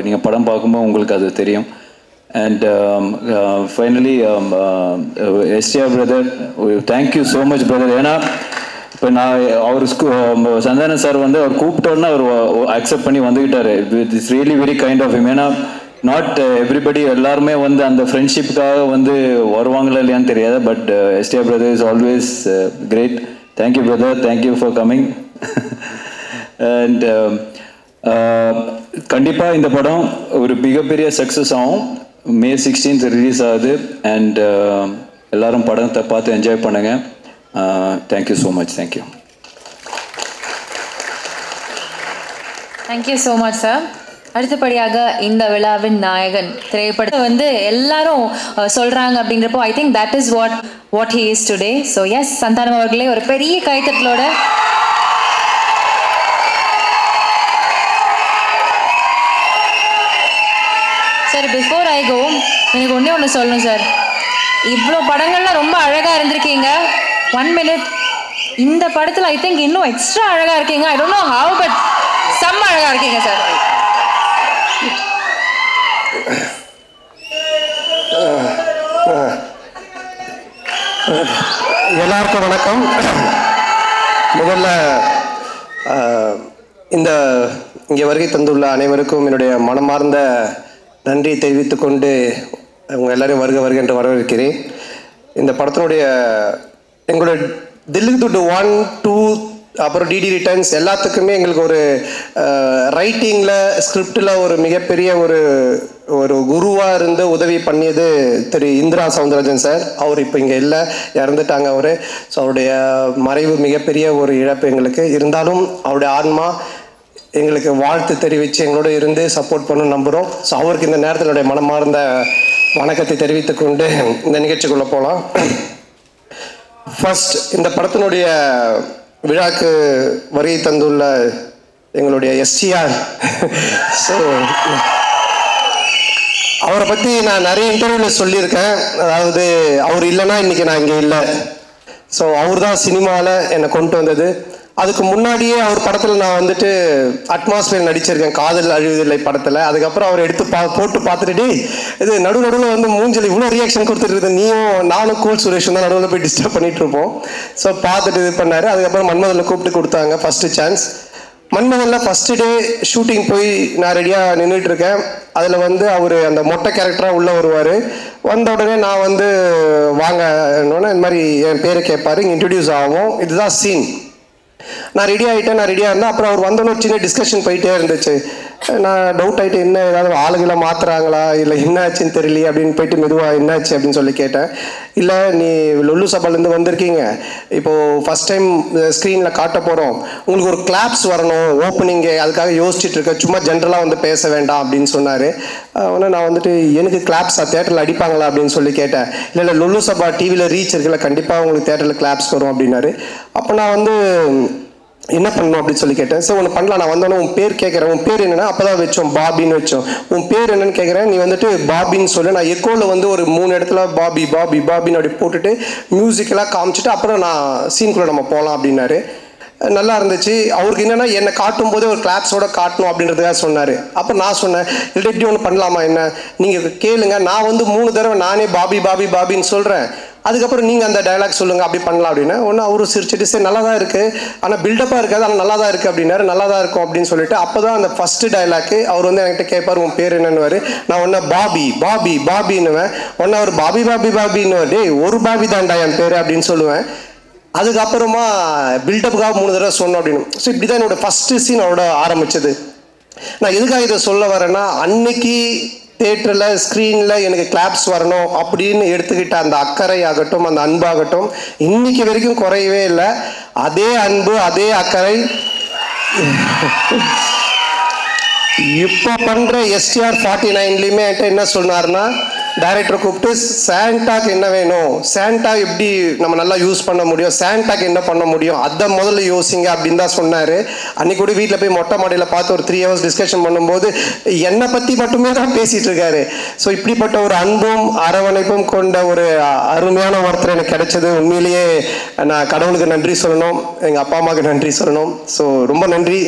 நீங்கள் படம் பார்க்கும்போது உங்களுக்கு அது தெரியும். And finally STR brother, thank you so much brother. ஏன்னா இப்போ நான் அவர் சந்தானம் சார் வந்து அவர் கூப்பிட்டோன்னா அவர் அக்செப்ட் பண்ணி வந்துக்கிட்டாரு. It's really very kind of him. ஏன்னா நாட் எவ்ரிபடி எல்லாருமே வந்து அந்த ஃப்ரெண்ட்ஷிப்புக்காக வந்து வருவாங்களா இல்லையான்னு தெரியாது. But STR brother is always great. Thank you brother, thank you for coming. And கண்டிப்பாக இந்த படம் ஒரு மிகப்பெரிய சக்ஸஸ் ஆகும். May 16th ரிலீஸ் ஆகுது. அண்ட் எல்லாரும் படத்தை பார்த்து என்ஜாய் பண்ணுங்க. Thank you so much. Thank you. Thank you so much sir. அடுத்தபடியாக இந்த விழாவின் நாயகன் திரைப்படத்தை வந்து எல்லாரும் சொல்றாங்க அப்படிங்கிறப்போ I think that is what he is today. So yes, Santhanam அவர்களே ஒரு பெரிய கைத்தட்டலோட சார். பிஃபோர் ஐ கோ, எனக்கு ஒன்று சொல்லணும் சார். இவ்வளோ படங்கள்லாம் ரொம்ப அழகாக இருந்திருக்கீங்க. 1 minute, இந்த படத்தில் ஐ திங்க் இன்னும் எக்ஸ்ட்ரா அழகாக இருக்கீங்க. I don't know how, but செம்ம அழகாக இருக்கீங்க சார். எல்லாருக்கும் வணக்கம். முதல்ல இங்கே வருகை தந்துள்ள அனைவருக்கும் என்னுடைய மனமார்ந்த நன்றி தெரிவித்துக்கொண்டு உங்கள் எல்லாரையும் வருக என்று வரவேற்கிறேன். இந்த படத்தினுடைய எங்களோட தில்லுக்கு துட்டு 1, 2 அப்புறம் டிடி ரிட்டர்ன்ஸ் எல்லாத்துக்குமே எங்களுக்கு ஒரு ரைட்டிங்கில் ஸ்கிரிப்டில் ஒரு மிகப்பெரிய ஒரு குருவாக இருந்து உதவி பண்ணியது திரு இந்திரா சவுந்தரராஜன் சார். அவர் இப்போ இங்கே இல்லை, இறந்துட்டாங்க அவர். ஸோ அவருடைய மறைவு மிகப்பெரிய ஒரு இழப்பு எங்களுக்கு. இருந்தாலும் அவருடைய ஆன்மா எங்களுக்கு வாழ்த்து தெரிவித்து எங்களோட இருந்து சப்போர்ட் பண்ண நம்புகிறோம். ஸோ அவருக்கு இந்த நேரத்தில் மனமார்ந்த வணக்கத்தை தெரிவித்துக்கொண்டு இந்த நிகழ்ச்சிக்குள்ளே போகலாம். ஃபர்ஸ்ட், இந்த படத்தினுடைய விழாக்கு வருகை தந்துள்ள எங்களுடைய எஸ்டிஆர். ஸோ அவரை பற்றி நான் நிறைய இன்டர்வியூவில் சொல்லியிருக்கேன். அதாவது அவர் இல்லைன்னா இன்றைக்கி நான் இங்கே இல்லை. ஸோ அவர் தான் சினிமாவில் என்னை கொண்டு வந்தது. அதுக்கு முன்னாடியே அவர் படத்தில் நான் வந்துட்டு அட்மாஸ்பியர் நடிச்சிருக்கேன், காதல் அழிவதில்லை படத்தில். அதுக்கப்புறம் அவர் எடுத்து போட்டு பார்த்துட்டு இது நடுவில் வந்து மூஞ்சில் இவ்வளோ ரியாக்ஷன் கொடுத்துட்டு நீயும் நானும் கூல் சுரேஷும் தான் நடுவில் போய் டிஸ்டர்ப் பண்ணிட்டு இருப்போம். ஸோ பார்த்துட்டு இது பண்ணார். அதுக்கப்புறம் மன்மதனில் கூப்பிட்டு கொடுத்தாங்க ஃபஸ்ட்டு சான்ஸ். மன்மதனில் ஃபஸ்ட்டு டே ஷூட்டிங் போய் நான் ரெடியாக நின்றுட்டு இருக்கேன். அதில் வந்து அவர் அந்த மொட்டை கேரக்டராக உள்ளே வருவார். வந்த உடனே நான் வந்து வாங்கன்னு இந்த மாதிரி என் பேரை கேட்பார். இங்கே இன்ட்ரடியூஸ் ஆகும். இதுதான் சீன். நான் ரெடி ஆகிட்டேன். நான் ரெடியாக இருந்தேன். அப்புறம் அவர் வந்தோன்னு சின்ன டிஸ்கஷன் போயிட்டே இருந்துச்சு. நான் டவுட் ஆகிட்டு என்ன ஏதாவது ஆளுகளை மாற்றுறாங்களா இல்லை என்ன ஆச்சுன்னு தெரியலையே அப்படின்னு போயிட்டு மெதுவாக என்னாச்சு அப்படின்னு சொல்லி கேட்டேன். இல்லை நீ லொல்லு சபாலேருந்து வந்திருக்கீங்க, இப்போது ஃபஸ்ட் டைம் ஸ்க்ரீனில் காட்ட போகிறோம், உங்களுக்கு ஒரு கிளாப்ஸ் வரணும் ஓப்பனிங்கு, அதுக்காக யோசிச்சுட்டு இருக்கேன், சும்மா ஜென்ரலாக வந்து பேச வேண்டாம் அப்படின்னு சொன்னார். உடனே நான் வந்துட்டு எனக்கு கிளாப்ஸா தேட்டரில் அடிப்பாங்களா அப்படின்னு சொல்லி கேட்டேன். இல்லை லொல்லு சபா டிவியில் ரீச் இருக்குல்ல, கண்டிப்பாக உங்களுக்கு தேட்டரில் கிளாப்ஸ் வரும் அப்படின்னாரு. அப்போ நான் வந்து என்ன பண்ணணும் அப்படின்னு சொல்லி கேட்டேன். சார் ஒன்று பண்ணலாம், நான் வந்தோன்னே உன் பேர் கேட்குறேன், உன் பேர் என்னென்னா அப்போ தான் வச்சோம் பாபின்னு வச்சோம், உன் பேர் என்னன்னு கேட்குறேன், நீ வந்துட்டு பாபின்னு சொல்லு, நான் எக்கோவில் வந்து ஒரு 3 இடத்துல பாபி பாபி பாபின்னு அப்படி போட்டுட்டு மியூசிக்கெல்லாம் காமிச்சிட்டு அப்புறம் நான் சீனுக்குள்ளே நம்ம போகலாம் அப்படின்னாரு. நல்லா இருந்துச்சு. அவருக்கு என்னென்னா என்னை காட்டும் போதே ஒரு கிளாப்ஸோட காட்டணும் அப்படின்றதுக்காக சொன்னார். அப்போ நான் சொன்னேன், இல்லை இப்படி ஒன்று பண்ணலாமா, என்ன நீங்கள் கேளுங்க, நான் வந்து 3 தடவை நானே பாபி பாபி பாபின்னு சொல்கிறேன், அதுக்கப்புறம் நீங்கள் அந்த டைலாக் சொல்லுங்கள், அப்படி பண்ணலாம் அப்படின்னு. ஒன்று அவரும் சிரிச்சிட்டு சரி நல்லா தான் இருக்குது, ஆனால் பில்டப்பாக இருக்காது, ஆனால் நல்லா தான் இருக்குது அப்படின்னாரு. நல்லா தான் இருக்கும் அப்படின்னு சொல்லிட்டு அப்போ தான் அந்த ஃபஸ்ட்டு டைலாக்கு அவர் வந்து என்கிட்ட கேட்பார் உன் பேர் என்னன்னுவார். நான் ஒன்று பாபி பாபி பாபின்னுவேன். ஒன்று அவர் பாபி பாபி பாபின்னுவார், டேய் ஒரு பாபி தான்டா என் பேர் அப்படின்னு சொல்லுவேன். அதுக்கப்புறமா பில்டப்புக்காக 3 தடவை சொன்னோம் அப்படின்னு. ஸோ இப்படி தான் என்னோடய ஃபஸ்ட்டு சீன் அவரோட ஆரம்பிச்சது. நான் எதுக்காக இதை சொல்ல வரேன்னா, அன்னைக்கு தேட்டரில் ஸ்க்ரீனில் எனக்கு கிளாப்ஸ் வரணும் அப்படின்னு எடுத்துக்கிட்ட அந்த அக்கறை ஆகட்டும், அந்த அன்பாகட்டும் இன்னைக்கு வரைக்கும் குறையவே இல்லை. அதே அன்பு அதே அக்கறை இப்போ பண்ணுற எஸ்டிஆர் 49லையுமே என்கிட்ட என்ன சொன்னார்னா, டைரக்டரை கூப்பிட்டு சாண்டாக்கு என்ன வேணும், சாண்டா எப்படி நம்ம நல்லா யூஸ் பண்ண முடியும், சாண்டாக்கு என்ன பண்ண முடியும், அதை முதல்ல யோசிங்க அப்படின்னு தான் சொன்னார். அன்றைக்கி கூட வீட்டில் போய் மொட்டை மாடியில் பார்த்து ஒரு 3 hours டிஸ்கஷன் பண்ணும்போது என்னை பற்றி மட்டுமே தான் பேசிகிட்டு இருக்காரு. ஸோ இப்படிப்பட்ட ஒரு அன்பும் அரவணைப்பும் கொண்ட ஒரு அருமையான ஒருத்தர் எனக்கு கிடைச்சது. உண்மையிலேயே நான் கடவுளுக்கு நன்றி சொல்லணும், எங்கள் அப்பா அம்மாவுக்கு நன்றி சொல்லணும். ஸோ ரொம்ப நன்றி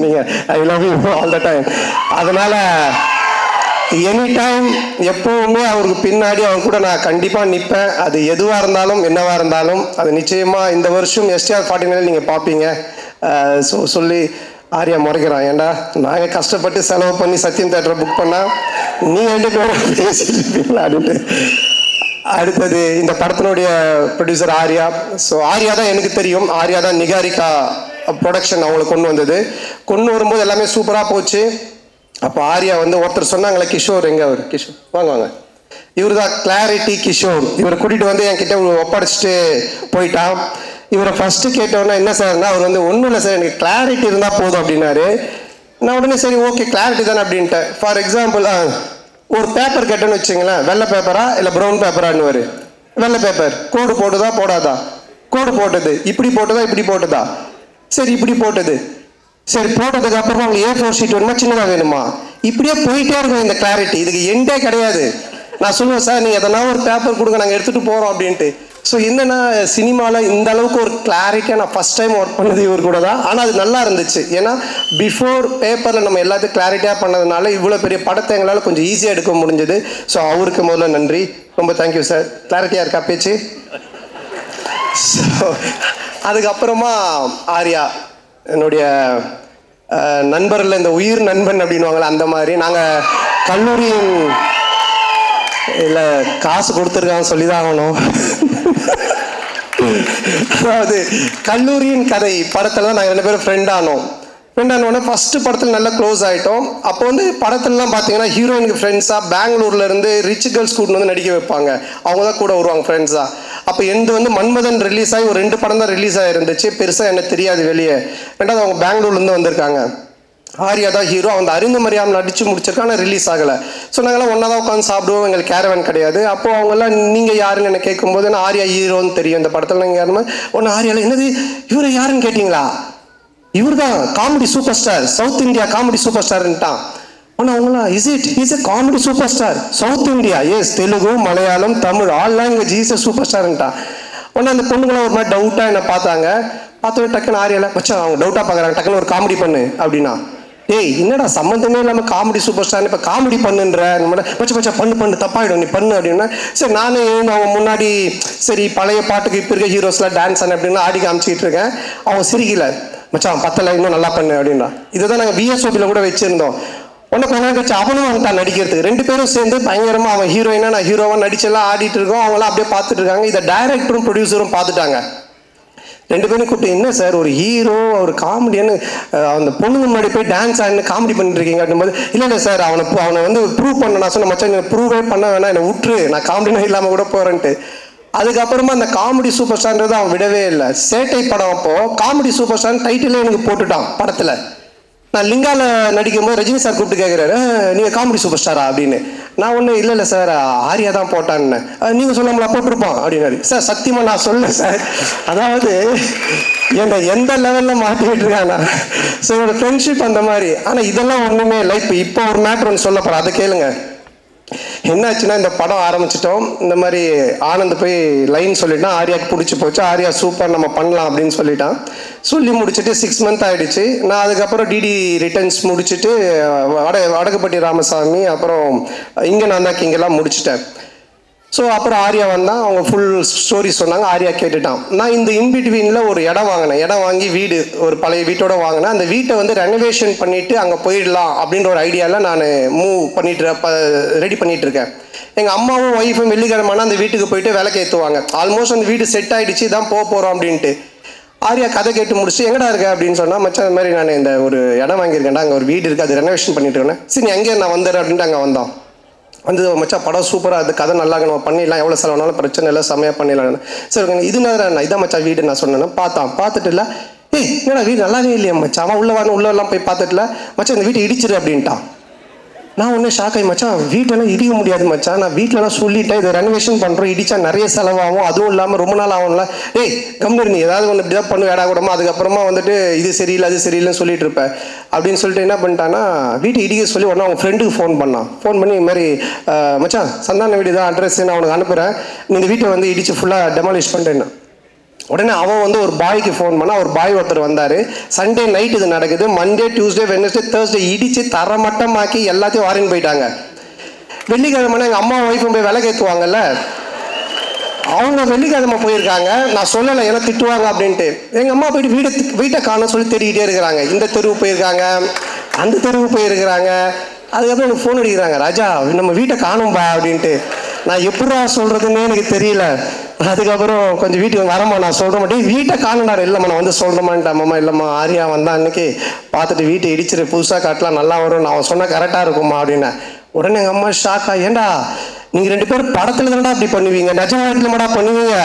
நீங்கள், I love you all the time. அதனால் எனி டைம் எப்போவுமே அவருக்கு பின்னாடி அவர் கூட நான் கண்டிப்பாக நிற்பேன். அது எதுவாக இருந்தாலும் என்னவாக இருந்தாலும் அது நிச்சயமாக இந்த வருஷம் எஸ்டிஆர் 49 நீங்கள் பார்ப்பீங்க. ஸோ சொல்லி ஆரியா முறைக்கிறான், ஏன்டா நாங்கள் கஷ்டப்பட்டு செலவு பண்ணி சத்யம் தேட்டரை புக் பண்ணால் நீ 2 பேரும் பேசிட்டு இருப்பீங்களா அப்படின்ட்டு. அடுத்தது இந்த படத்தினுடைய ப்ரொடியூசர் ஆர்யா. ஸோ ஆர்யா தான் எனக்கு தெரியும், ஆர்யா தான் நிகாரிகா ப்ரொடக்ஷன் அவங்களை கொண்டு வந்தது. கொண்டு வரும்போது எல்லாமே சூப்பராக போச்சு. அப்போ ஆர்யா வந்து ஒருத்தர் சொன்னாங்களே, கிஷோர் எங்கே, அவர் கிஷோர் வாங்க வாங்க, இவர் தான் கிளாரிட்டி கிஷோர். இவரை கூட்டிகிட்டு வந்து என்கிட்ட ஒப்படைச்சிட்டு போயிட்டான். இவரை ஃபஸ்ட்டு கேட்டோன்னா என்ன சார்னா, அவர் வந்து ஒன்றும் இல்லை சார் எனக்கு கிளாரிட்டி இருந்தால் போதும் அப்படின்னாரு. நான் உடனே சரி ஓகே கிளாரிட்டி தானே அப்படின்ட்டேன். ஃபார் எக்ஸாம்பிள் ஒரு பேப்பர் கேட்டேன்னு வச்சுங்களேன், வெள்ளை பேப்பரா இல்லை ப்ரௌன் பேப்பரான்னுவார். வெள்ளை பேப்பர் கோடு போட்டுதா போடாதா, கோடு போட்டது, இப்படி போட்டதா இப்படி போட்டதா, சரி இப்படி போட்டது, சரி போட்டதுக்கு அப்புறமா உங்களுக்கு A4 ஷீட் வேணுமா சின்னதாக வேணுமா, இப்படியே போயிட்டே இருக்கும் இந்த கிளாரிட்டி. இதுக்கு எண்டே கிடையாது. நான் சொல்லுவேன் சார் நீங்கள் எதனா ஒரு பேப்பர் கொடுங்க நாங்கள் எடுத்துகிட்டு போகிறோம் அப்படின்ட்டு. ஸோ என்னென்னா சினிமாவில் இந்த அளவுக்கு ஒரு கிளாரிட்டியாக நான் ஃபஸ்ட் டைம் ஒர்க் பண்ணது இவர் கூட தான். ஆனால் அது நல்லா இருந்துச்சு. ஏன்னா பிஃபோர் பேப்பரில் நம்ம எல்லாத்தையும் கிளாரிட்டியாக பண்ணதுனால இவ்வளோ பெரிய படத்தை எங்களால் கொஞ்சம் ஈஸியாக எடுக்க முடிஞ்சது. ஸோ அவருக்கு முதல்ல நன்றி, ரொம்ப தேங்க்யூ சார். கிளாரிட்டியாக இருக்கா பேச்சு? ஸோ அதுக்கப்புறமா ஆர்யா என்னுடைய நண்பரில் இந்த உயிர் நண்பன் அப்படின்வாங்களே அந்த மாதிரி. நாங்கள் கல்லூரியின் இல்லை காசு கொடுத்துருக்கான்னு சொல்லி தான் ஆகணும். அதாவது கல்லூரியின் கதை படத்தில் தான் நாங்கள் 2 பேரும் ஃப்ரெண்ட் ஆனோடனே ஃபஸ்ட்டு படத்தில் நல்லா க்ளோஸ் ஆகிட்டோம். அப்போ வந்து படத்துலலாம் பார்த்தீங்கன்னா ஹீரோயினுக்கு ஃப்ரெண்ட்ஸாக பெங்களூர்லேருந்து ரிச் கேர்ள்ஸ் கூட்டு வந்து நடிக்க வைப்பாங்க, அவங்க தான் கூட வருவாங்க ஃப்ரெண்ட்ஸாக. அப்போ எந்த வந்து மன்மதன் ரிலீஸ் ஆகி ஒரு 2 படம் தான் ரிலீஸ் ஆகிருந்துச்சு, பெருசாக எனக்கு தெரியாது வெளியே. ரெண்டாவது அவங்க பெங்களூர்லேருந்து வந்திருக்காங்க. ஆர்யா தான் ஹீரோ, அவன் அறிந்து மரியாமல் நடித்து முடிச்சிருக்கான், ஆனால் ரிலீஸ் ஆகலை. ஸோ நாங்கள்லாம் ஒன்றா தான் உட்காந்து சாப்பிடுவோம், எங்களுக்கு கேரவன் கிடையாது. அப்போது அவங்கெல்லாம் நீங்கள் யாருன்னு எனக்கு கேட்கும்போது நான் ஆர்யா ஹீரோன்னு தெரியும் இந்த படத்தில். நீங்கள் யாருமே ஒன்று ஆர்யாவில் என்னது இவரை யாருன்னு கேட்டிங்களா, இவர் தான் comedy super star, south India comedy super ஸ்டார்ன்ட்டான். ஆனால் அவங்களாம் is a comedy super star south India, yes Telugu Malayalam Tamil all language is a super ஸ்டார்ன்ட்டான். ஒன்று அந்த பொண்ணுங்களாம் ஒரு மாதிரி டவுட்டாக என்னை பார்த்தாங்க. பார்த்தோன்னே டக்குன்னு ஆர்யாவில் வச்சா அவங்க டவுட்டாக பார்க்குறாங்க, டக்குன்னு ஒரு காமெடி பண்ணு அப்படின்னா. ஏய் என்னடா சம்மந்தமே இல்லாமல் காமெடி சூப்பர் ஸ்டார் இப்போ காமெடி பண்ணுன்ற பச்சை பண்ணு தப்பாயிடும் நீ பண்ணு அப்படின்னா. சரி நானே அவங்க முன்னாடி சரி பழைய பாட்டுக்கு இப்போ இருக்க ஹீரோஸ்லாம் டான்ஸ் ஆன அப்படின்னு ஆடி காமிச்சிக்கிட்டு இருக்கேன். அவங்க சிரிக்கல, மச்சான் பத்தலை இன்னும் நல்லா பண்ணு அப்படின்னா. இதை தான் நாங்கள் VSOPயில் கூட வச்சுருந்தோம். ஒன்று கொஞ்ச நேரம் கழிச்சு அவனும் வந்துட்டான் நடிக்கிறதுக்கு. 2 பேரும் சேர்ந்து பயங்கரமாக அவன் ஹீரோயினாக நான் ஹீரோவாக நடிச்செல்லாம் ஆடிட்டு இருக்கோம். அவங்களாம் அப்படியே பார்த்துட்டு இருக்காங்க. இதை டைரக்டரும் ப்ரொடியூசரும் பார்த்துட்டாங்க. 2 பேரும் கூப்பிட்டு என்ன சார் ஒரு ஹீரோ ஒரு காமெடின்னு அந்த பொண்ணுங்க முன்னாடி போய் டான்ஸ் ஆடினு காமெடி பண்ணிட்டு இருக்கீங்க அப்படின்போது இல்லை சார் அவனை வந்து ப்ரூவ் பண்ண நான் சொன்ன மச்சான் ப்ரூவே பண்ண வேணாம் என்னை விட்டுரு நான் காமெடினா இல்லாமல் கூட போகிறேன்ட்டு. அதுக்கப்புறமா அந்த காமெடி சூப்பர் ஸ்டார்ன்றது அவன் விடவே இல்லை. சேட்டை படம் அப்போ காமெடி சூப்பர் ஸ்டார் டைட்டிலே எனக்கு போட்டுட்டான் படத்தில். நான் லிங்காவில் நடிக்கும்போது ரஜினி சார் கூப்பிட்டு கேட்குறாரு நீங்கள் காமெடி சூப்பர் ஸ்டாரா அப்படின்னு. நான் ஒன்றும் இல்லை சார் ஆரியா தான் போட்டான்னு. நீங்கள் சொல்லாமலா போட்டிருப்பான் அப்படின்னாரு. சார் சத்தியமாக நான் சொல்ல சார், அதாவது என்னை எந்த லெவலில் மாற்றிக்கிட்டு இருக்காங்க. ஸோ என்னோட ஃப்ரெண்ட்ஷிப் அந்த மாதிரி. ஆனால் இதெல்லாம் ஒன்றுமே இல்லை. இப்போ ஒரு மேட்ரு ஒன்று சொல்ல போகிறேன், அதை கேளுங்க. என்னாச்சுன்னா இந்த படம் ஆரம்பிச்சிட்டோம். இந்த மாதிரி ஆனந்த் போய் லைன் சொல்லிட்டான், ஆரியாவுக்கு பிடிச்சி போச்சு, ஆரியா சூப்பர் நம்ம பண்ணலாம் அப்படின்னு சொல்லிட்டான். சொல்லி முடிச்சுட்டு 6 மந்த் ஆகிடுச்சு. நான் அதுக்கப்புறம் டிடி ரிட்டர்ன்ஸ் முடிச்சுட்டு வடக்குப்பட்டி ராமசாமி அப்புறம் இங்கே நான் தான் கிங்கெல்லாம் முடிச்சுட்டேன். ஸோ அப்புறம் ஆரியா வந்தான், அவங்க ஃபுல் ஸ்டோரி சொன்னாங்க, ஆரியா கேட்டுட்டான். நான் இந்த இன்பிட்வீனில் ஒரு இடம் வாங்கினேன். இடம் வாங்கி வீடு ஒரு பழைய வீட்டோட வாங்கினேன். அந்த வீட்டை வந்து ரெனோவேஷன் பண்ணிவிட்டு அங்கே போயிடலாம் அப்படின்ற ஒரு ஐடியாவில் நான் ரெடி பண்ணிகிட்ருக்கேன். எங்கள் அம்மாவும் ஒய்ஃபும் வெள்ளிக்கிழமைனா அந்த வீட்டுக்கு போயிட்டு விளக்கு ஏற்றுவாங்க. ஆல்மோஸ்ட் அந்த வீடு செட் ஆகிடுச்சு, தான் போகிறோம் அப்படின்ட்டு. ஆரியா கதை கேட்டு முடிச்சு எங்கடா இருக்க அப்படின்னு சொன்னால், மச்சான் அந்த மாதிரி நான் இந்த ஒரு இடம் வாங்கியிருக்கேன்டா, அங்கே ஒரு வீடு இருக்குது, அது ரெனோவேஷன் பண்ணிட்டு இருக்கேன். சரி எங்கே நான் வந்துடுறேன் அப்படின்ட்டு அங்கே வந்தோம். வந்து மச்சா படம் சூப்பராக, அது கதை நல்லா நம்ம பண்ணிடலாம், எவ்வளோ செலவுனாலும் பிரச்சனை இல்லை, செம்மையாக பண்ணிடலாம். சரி இது நான் இதான் மச்சா வீடு நான் சொன்னேன்னா பார்த்துட்டு இல்லை, என்னடா வீடு நல்லாவே இல்லையா மச்சா, அவன் உள்ளெல்லாம் போய் பார்த்துட்டுல மச்சா இந்த வீட்டை இடிச்சிரு அப்படின்ட்டான். நான் ஒன்றும் ஷாக் ஆகி மச்சான் வீட்டெல்லாம் இடிக்க முடியாது மச்சான், நான் வீட்டிலலாம் சொல்லிட்டேன் இதை ரெனோவேஷன் பண்ணுறோம், இடிச்சா நிறைய செலவாகும், அதுவும் இல்லாமல் ரொம்ப நாள் ஆகும்ல, கம்மிரு நீ ஏதாவது ஒன்று இப்படி தான் பண்ணு வேடா கூடமா, அதுக்கப்புறமா வந்துட்டு இது சரியில்லை அது சரியில்லைன்னு சொல்லிட்டு இருப்பேன் அப்படின்னு சொல்லிட்டு என்ன பண்ணிட்டான்னா வீட்டை இடிக்க சொல்லி உடனே அவங்க ஃப்ரெண்டுக்கு ஃபோன் பண்ணி இது மாதிரி மச்சான் சந்தான வீடு தான் அட்ரஸ் நான் அவனுக்கு அனுப்புகிறேன், நீ இந்த வீட்டை வந்து இடிச்சு ஃபுல்லாக டெமாலிஷ் பண்ணிட்டேன்னா. உடனே அவன் வந்து ஒரு பாய்க்கு ஃபோன் பண்ணால் ஒரு பாய் ஒருத்தர் வந்தார். சண்டே நைட் இது நடக்குது. மண்டே டியூஸ்டே வெட்னஸ்டே தேர்ஸ்டே இடித்து தரமட்டமாக்கி எல்லாத்தையும் வாரின்னு போயிட்டாங்க. வெள்ளிக்கிழமை எங்கள் அம்மா ஒய்ஃபும் போய் விளக்கு ஏற்றுவாங்கல்ல, அவங்க வெள்ளிக்கிழமை போயிருக்காங்க. நான் சொல்லலை ஏன்னா திட்டுவாங்க அப்படின்ட்டு. எங்கள் அம்மா போயிட்டு வீட்டை காண சொல்லி தேடிக்கிட்டே இருக்கிறாங்க. இந்த தெருவு போயிருக்காங்க, அந்த தெருவு போயிருக்கிறாங்க. அதுக்கப்புறம் எனக்கு ஃபோன் அடிக்கிறாங்க, ராஜா நம்ம வீட்டை காணும்பா அப்படின்ட்டு. நான் எப்படா சொல்கிறதுன்னு எனக்கு தெரியல. அதுக்கப்புறம் கொஞ்சம் வீட்டுக்கு வரமா நான் சொல்கிற மாட்டேன், வீட்டை காணுனாரு. இல்லைம்மா நான் வந்து சொல்கிறேமான்ட்டு. அம்மா இல்லைம்மா ஆரியா வந்தா அன்னைக்கு பார்த்துட்டு வீட்டை இடிச்சிரு புதுசாக காட்டலாம் நல்லா வரும், நான் சொன்னால் கரெக்டாக இருக்கும்மா அப்படின்னா. உடனே எங்கள் அம்மா ஷாக்கா, ஏண்டா நீங்கள் 2 பேரும் படத்தில் தானடா அப்படி பண்ணுவீங்க, நிஜ வாழ்க்கையில் மாடா பண்ணுவீங்க,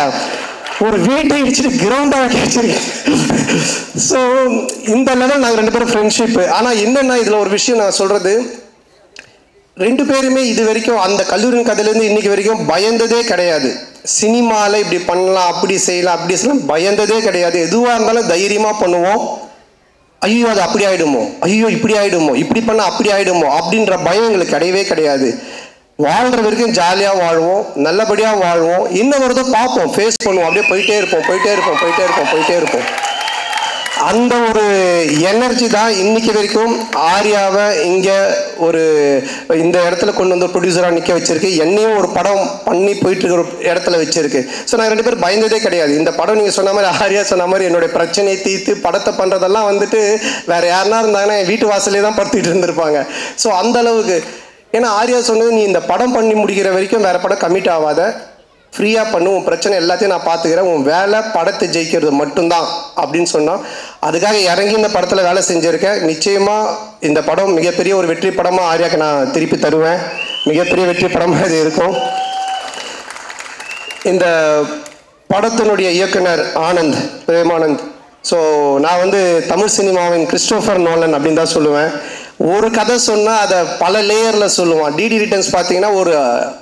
ஒரு வீட்டை இடிச்சிட்டு கிரவுண்டாக வச்சிருக்கேன். ஸோ இந்த லெவல் நாங்கள் 2 பேரும் ஃப்ரெண்ட்ஷிப்பு. ஆனால் என்னென்னா இதில் ஒரு விஷயம் நான் சொல்கிறது, 2 பேருமே இது வரைக்கும் அந்த கல்லூரியின் கதையிலேருந்து இன்னைக்கு வரைக்கும் பயந்ததே கிடையாது. சினிமாவில் இப்படி பண்ணலாம் அப்படி செய்யலாம் பயந்ததே கிடையாது. எதுவாக இருந்தாலும் தைரியமாக பண்ணுவோம். ஐயோ அது அப்படி ஆகிடுமோ, ஐயோ இப்படி ஆகிடுமோ, இப்படி பண்ணால் அப்படி ஆகிடுமோ அப்படின்ற பயம் எங்களுக்கு கிடையவே கிடையாது. வாழ்கிற வரைக்கும் ஜாலியாக வாழ்வோம், நல்லபடியாக வாழ்வோம், என்ன வருதோ பார்ப்போம், ஃபேஸ் பண்ணுவோம், அப்படியே போயிட்டே இருப்போம். அந்த ஒரு எனர்ஜி தான் இன்னைக்கு வரைக்கும் ஆரியாவை இங்கே ஒரு இந்த இடத்துல கொண்டு வந்து ப்ரொடியூசராக நிற்க வச்சிருக்கு. என்னையும் ஒரு படம் பண்ணி போயிட்டு இருக்கிற ஒரு இடத்துல வச்சிருக்கு. ஸோ நான் 2 பேரும் பயந்ததே கிடையாது. இந்த படம் நீங்கள் சொன்ன மாதிரி ஆரியா சொன்ன மாதிரி என்னுடைய பிரச்சனையை தீர்த்து படத்தை பண்ணுறதெல்லாம் வந்துட்டு வேறு யாருனா இருந்தாங்கன்னா என் வீட்டு வாசலே தான் படுத்திட்டு இருந்திருப்பாங்க. ஸோ அந்த அளவுக்கு. ஏன்னா ஆரியா சொன்னது, நீ இந்த படம் பண்ணி முடிக்கிற வரைக்கும் வேறு படம் கமிட் ஆகாத, ஃப்ரீயாக பண்ணு, உன் பிரச்சனை எல்லாத்தையும் நான் பார்த்துக்கிறேன், உன் வேலை படத்தை ஜெயிக்கிறது மட்டும்தான் அப்படின்னு சொன்னான். அதுக்காக இறங்கி இந்த படத்தில் வேலை செஞ்சுருக்கேன். நிச்சயமாக இந்த படம் மிகப்பெரிய ஒரு வெற்றி படமாக ஆரியாவுக்கு நான் திருப்பி தருவேன். மிகப்பெரிய வெற்றி படமாக இது இருக்கும். இந்த படத்தினுடைய இயக்குனர் ஆனந்த், பிரேமானந்த். ஸோ நான் வந்து தமிழ் சினிமாவின் கிறிஸ்டோஃபர் நோலன் அப்படின்னு தான் சொல்லுவேன். ஒரு கதை சொன்னால் அதை பல லேயரில் சொல்லுவான். டிடி ரிட்டர்ன்ஸ் பார்த்தீங்கன்னா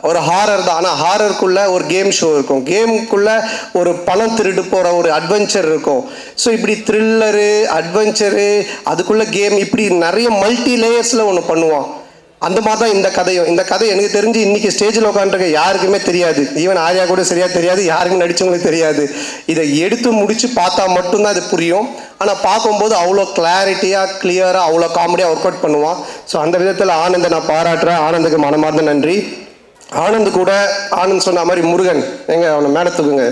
ஒரு ஹாரர் தான், ஆனால் ஹாரருக்குள்ளே ஒரு கேம் ஷோ இருக்கும், கேமுக்குள்ளே ஒரு பணம் திருடு போகிற ஒரு அட்வென்ச்சர் இருக்கும். ஸோ இப்படி த்ரில்லரு, அட்வென்ச்சரு, அதுக்குள்ளே கேம், இப்படி நிறைய மல்டி லேயர்ஸில் ஒன்று பண்ணுவான். அந்த மாதிரி தான் இந்த கதையும். இந்த கதை எனக்கு தெரிஞ்சு இன்றைக்கி ஸ்டேஜில் உட்காந்துருக்க யாருக்குமே தெரியாது. ஈவன் ஆரியா கூட சரியாக தெரியாது, யாருக்கும் நடித்தவங்களுக்கு தெரியாது. இதை எடுத்து முடித்து பார்த்தா மட்டும்தான் அது புரியும். ஆனால் பார்க்கும்போது அவ்வளோ கிளாரிட்டியாக கிளியராக அவ்வளோ காமெடியாக ஒர்க் அவுட் பண்ணுவான். ஸோ அந்த விதத்தில் ஆனந்தை நான் பாராட்டுறேன். ஆனந்துக்கு மனமார்ந்த நன்றி. ஆனந்த் கூட ஆனந்த் சொன்ன மாதிரி முருகன் அவனை மேடத்துக்குங்க,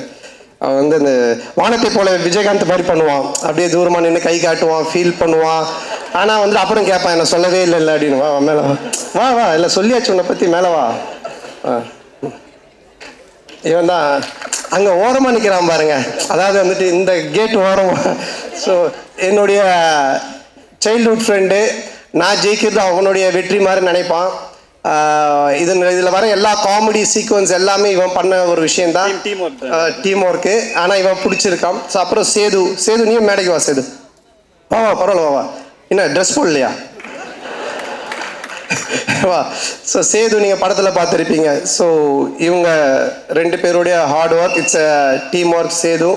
அவன் வந்து இந்த வானத்தை போல விஜயகாந்த் மாதிரி பண்ணுவான். அப்படியே தூரமாக நின்று கை காட்டுவான், ஃபீல் பண்ணுவான். ஆனால் வந்து அப்புறம் கேட்பான், என்ன சொல்லவே இல்லை அப்படின்னு. வா மேலே வா இல்லை சொல்லியாச்சு உன்னை பற்றி, மேலே வா. இவன் தான் அங்கே ஓரமாக நிற்கிறான் பாருங்க, அதாவது வந்துட்டு இந்த கேட் ஓரமாக. ஸோ என்னுடைய சைல்ட்ஹுட் ஃப்ரெண்டு, நான் ஜெயிக்கிறது அவனுடைய வெற்றி மாதிரி நினைப்பான். இதில் வர எல்லா காமெடி சீக்வன்ஸ் எல்லாமே இவன் பண்ண ஒரு விஷயந்தான், டீம் ஒர்க்கு. ஆனால் இவன் பிடிச்சிருக்கான். ஸோ அப்புறம் சேது நீயும் மேடைக்கு வா. சேது வா பரவாயில்ல வா. என்ன ட்ரெஸ் போடலையா? வா. ஸோ சேது நீங்கள் படத்தில் பார்த்துருப்பீங்க. ஸோ இவங்க 2 பேருடைய hard work, it's a team work Sethu.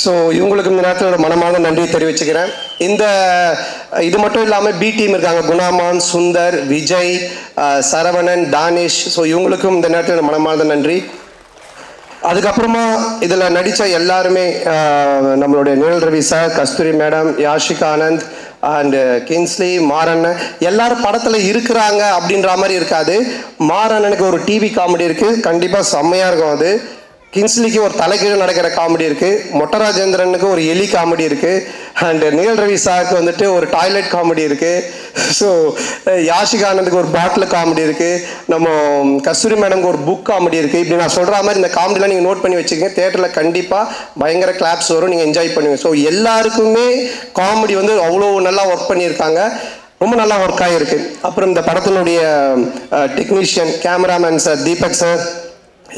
So இவங்களுக்கு இந்த நேரத்தில் மனமான நன்றி தெரிவிச்சுக்கிறேன். இது மட்டும் இல்லாமல் பி டீம் இருக்காங்க, குணாமான், சுந்தர், விஜய், சரவணன், தானிஷ். ஸோ இவங்களுக்கும் இந்த நேரத்தில் மனமான நன்றி. அதுக்கப்புறமா இதில் நடித்த எல்லாருமே, நம்மளுடைய Nizhal Ravi sir, Kasthuri madam, Yashika Anand and Kingsley, மாறண்ணன், எல்லாரும் படத்தில் இருக்கிறாங்க அப்படின்ற மாதிரி இருக்காது. மாறண்ணனுக்கு ஒரு டிவி காமெடி இருக்குது, கண்டிப்பாக செம்மையாக இருக்கும். அது கின்ஸ்லிக்கு ஒரு தலைகீழ நடக்கிற காமெடி இருக்குது, மொட்டராஜேந்திரனுக்கு ஒரு எலி காமெடி இருக்குது, அண்ட் நிழல் ரவி சாருக்கு வந்துட்டு ஒரு டாய்லெட் காமெடி இருக்குது. ஸோ யாஷிகா ஆனந்துக்கு ஒரு பாட்டில் காமெடி இருக்குது, நம்ம கஸ்தூரி மேடம்க்கு ஒரு புக் காமெடி இருக்குது. இப்படி நான் சொல்கிற மாதிரி இந்த காமெடிலாம் நீங்கள் நோட் பண்ணி வச்சுக்கோங்க. தேட்டரில் கண்டிப்பாக பயங்கர கிளாப்ஸ் வரும், நீங்கள் என்ஜாய் பண்ணுவீங்க. ஸோ எல்லாருக்குமே காமெடி வந்து அவ்வளோ நல்லா ஒர்க் பண்ணியிருக்காங்க, ரொம்ப நல்லா ஒர்க் ஆகிருக்கு. அப்புறம் இந்த படத்தினுடைய technician, cameraman sir Deepak sir,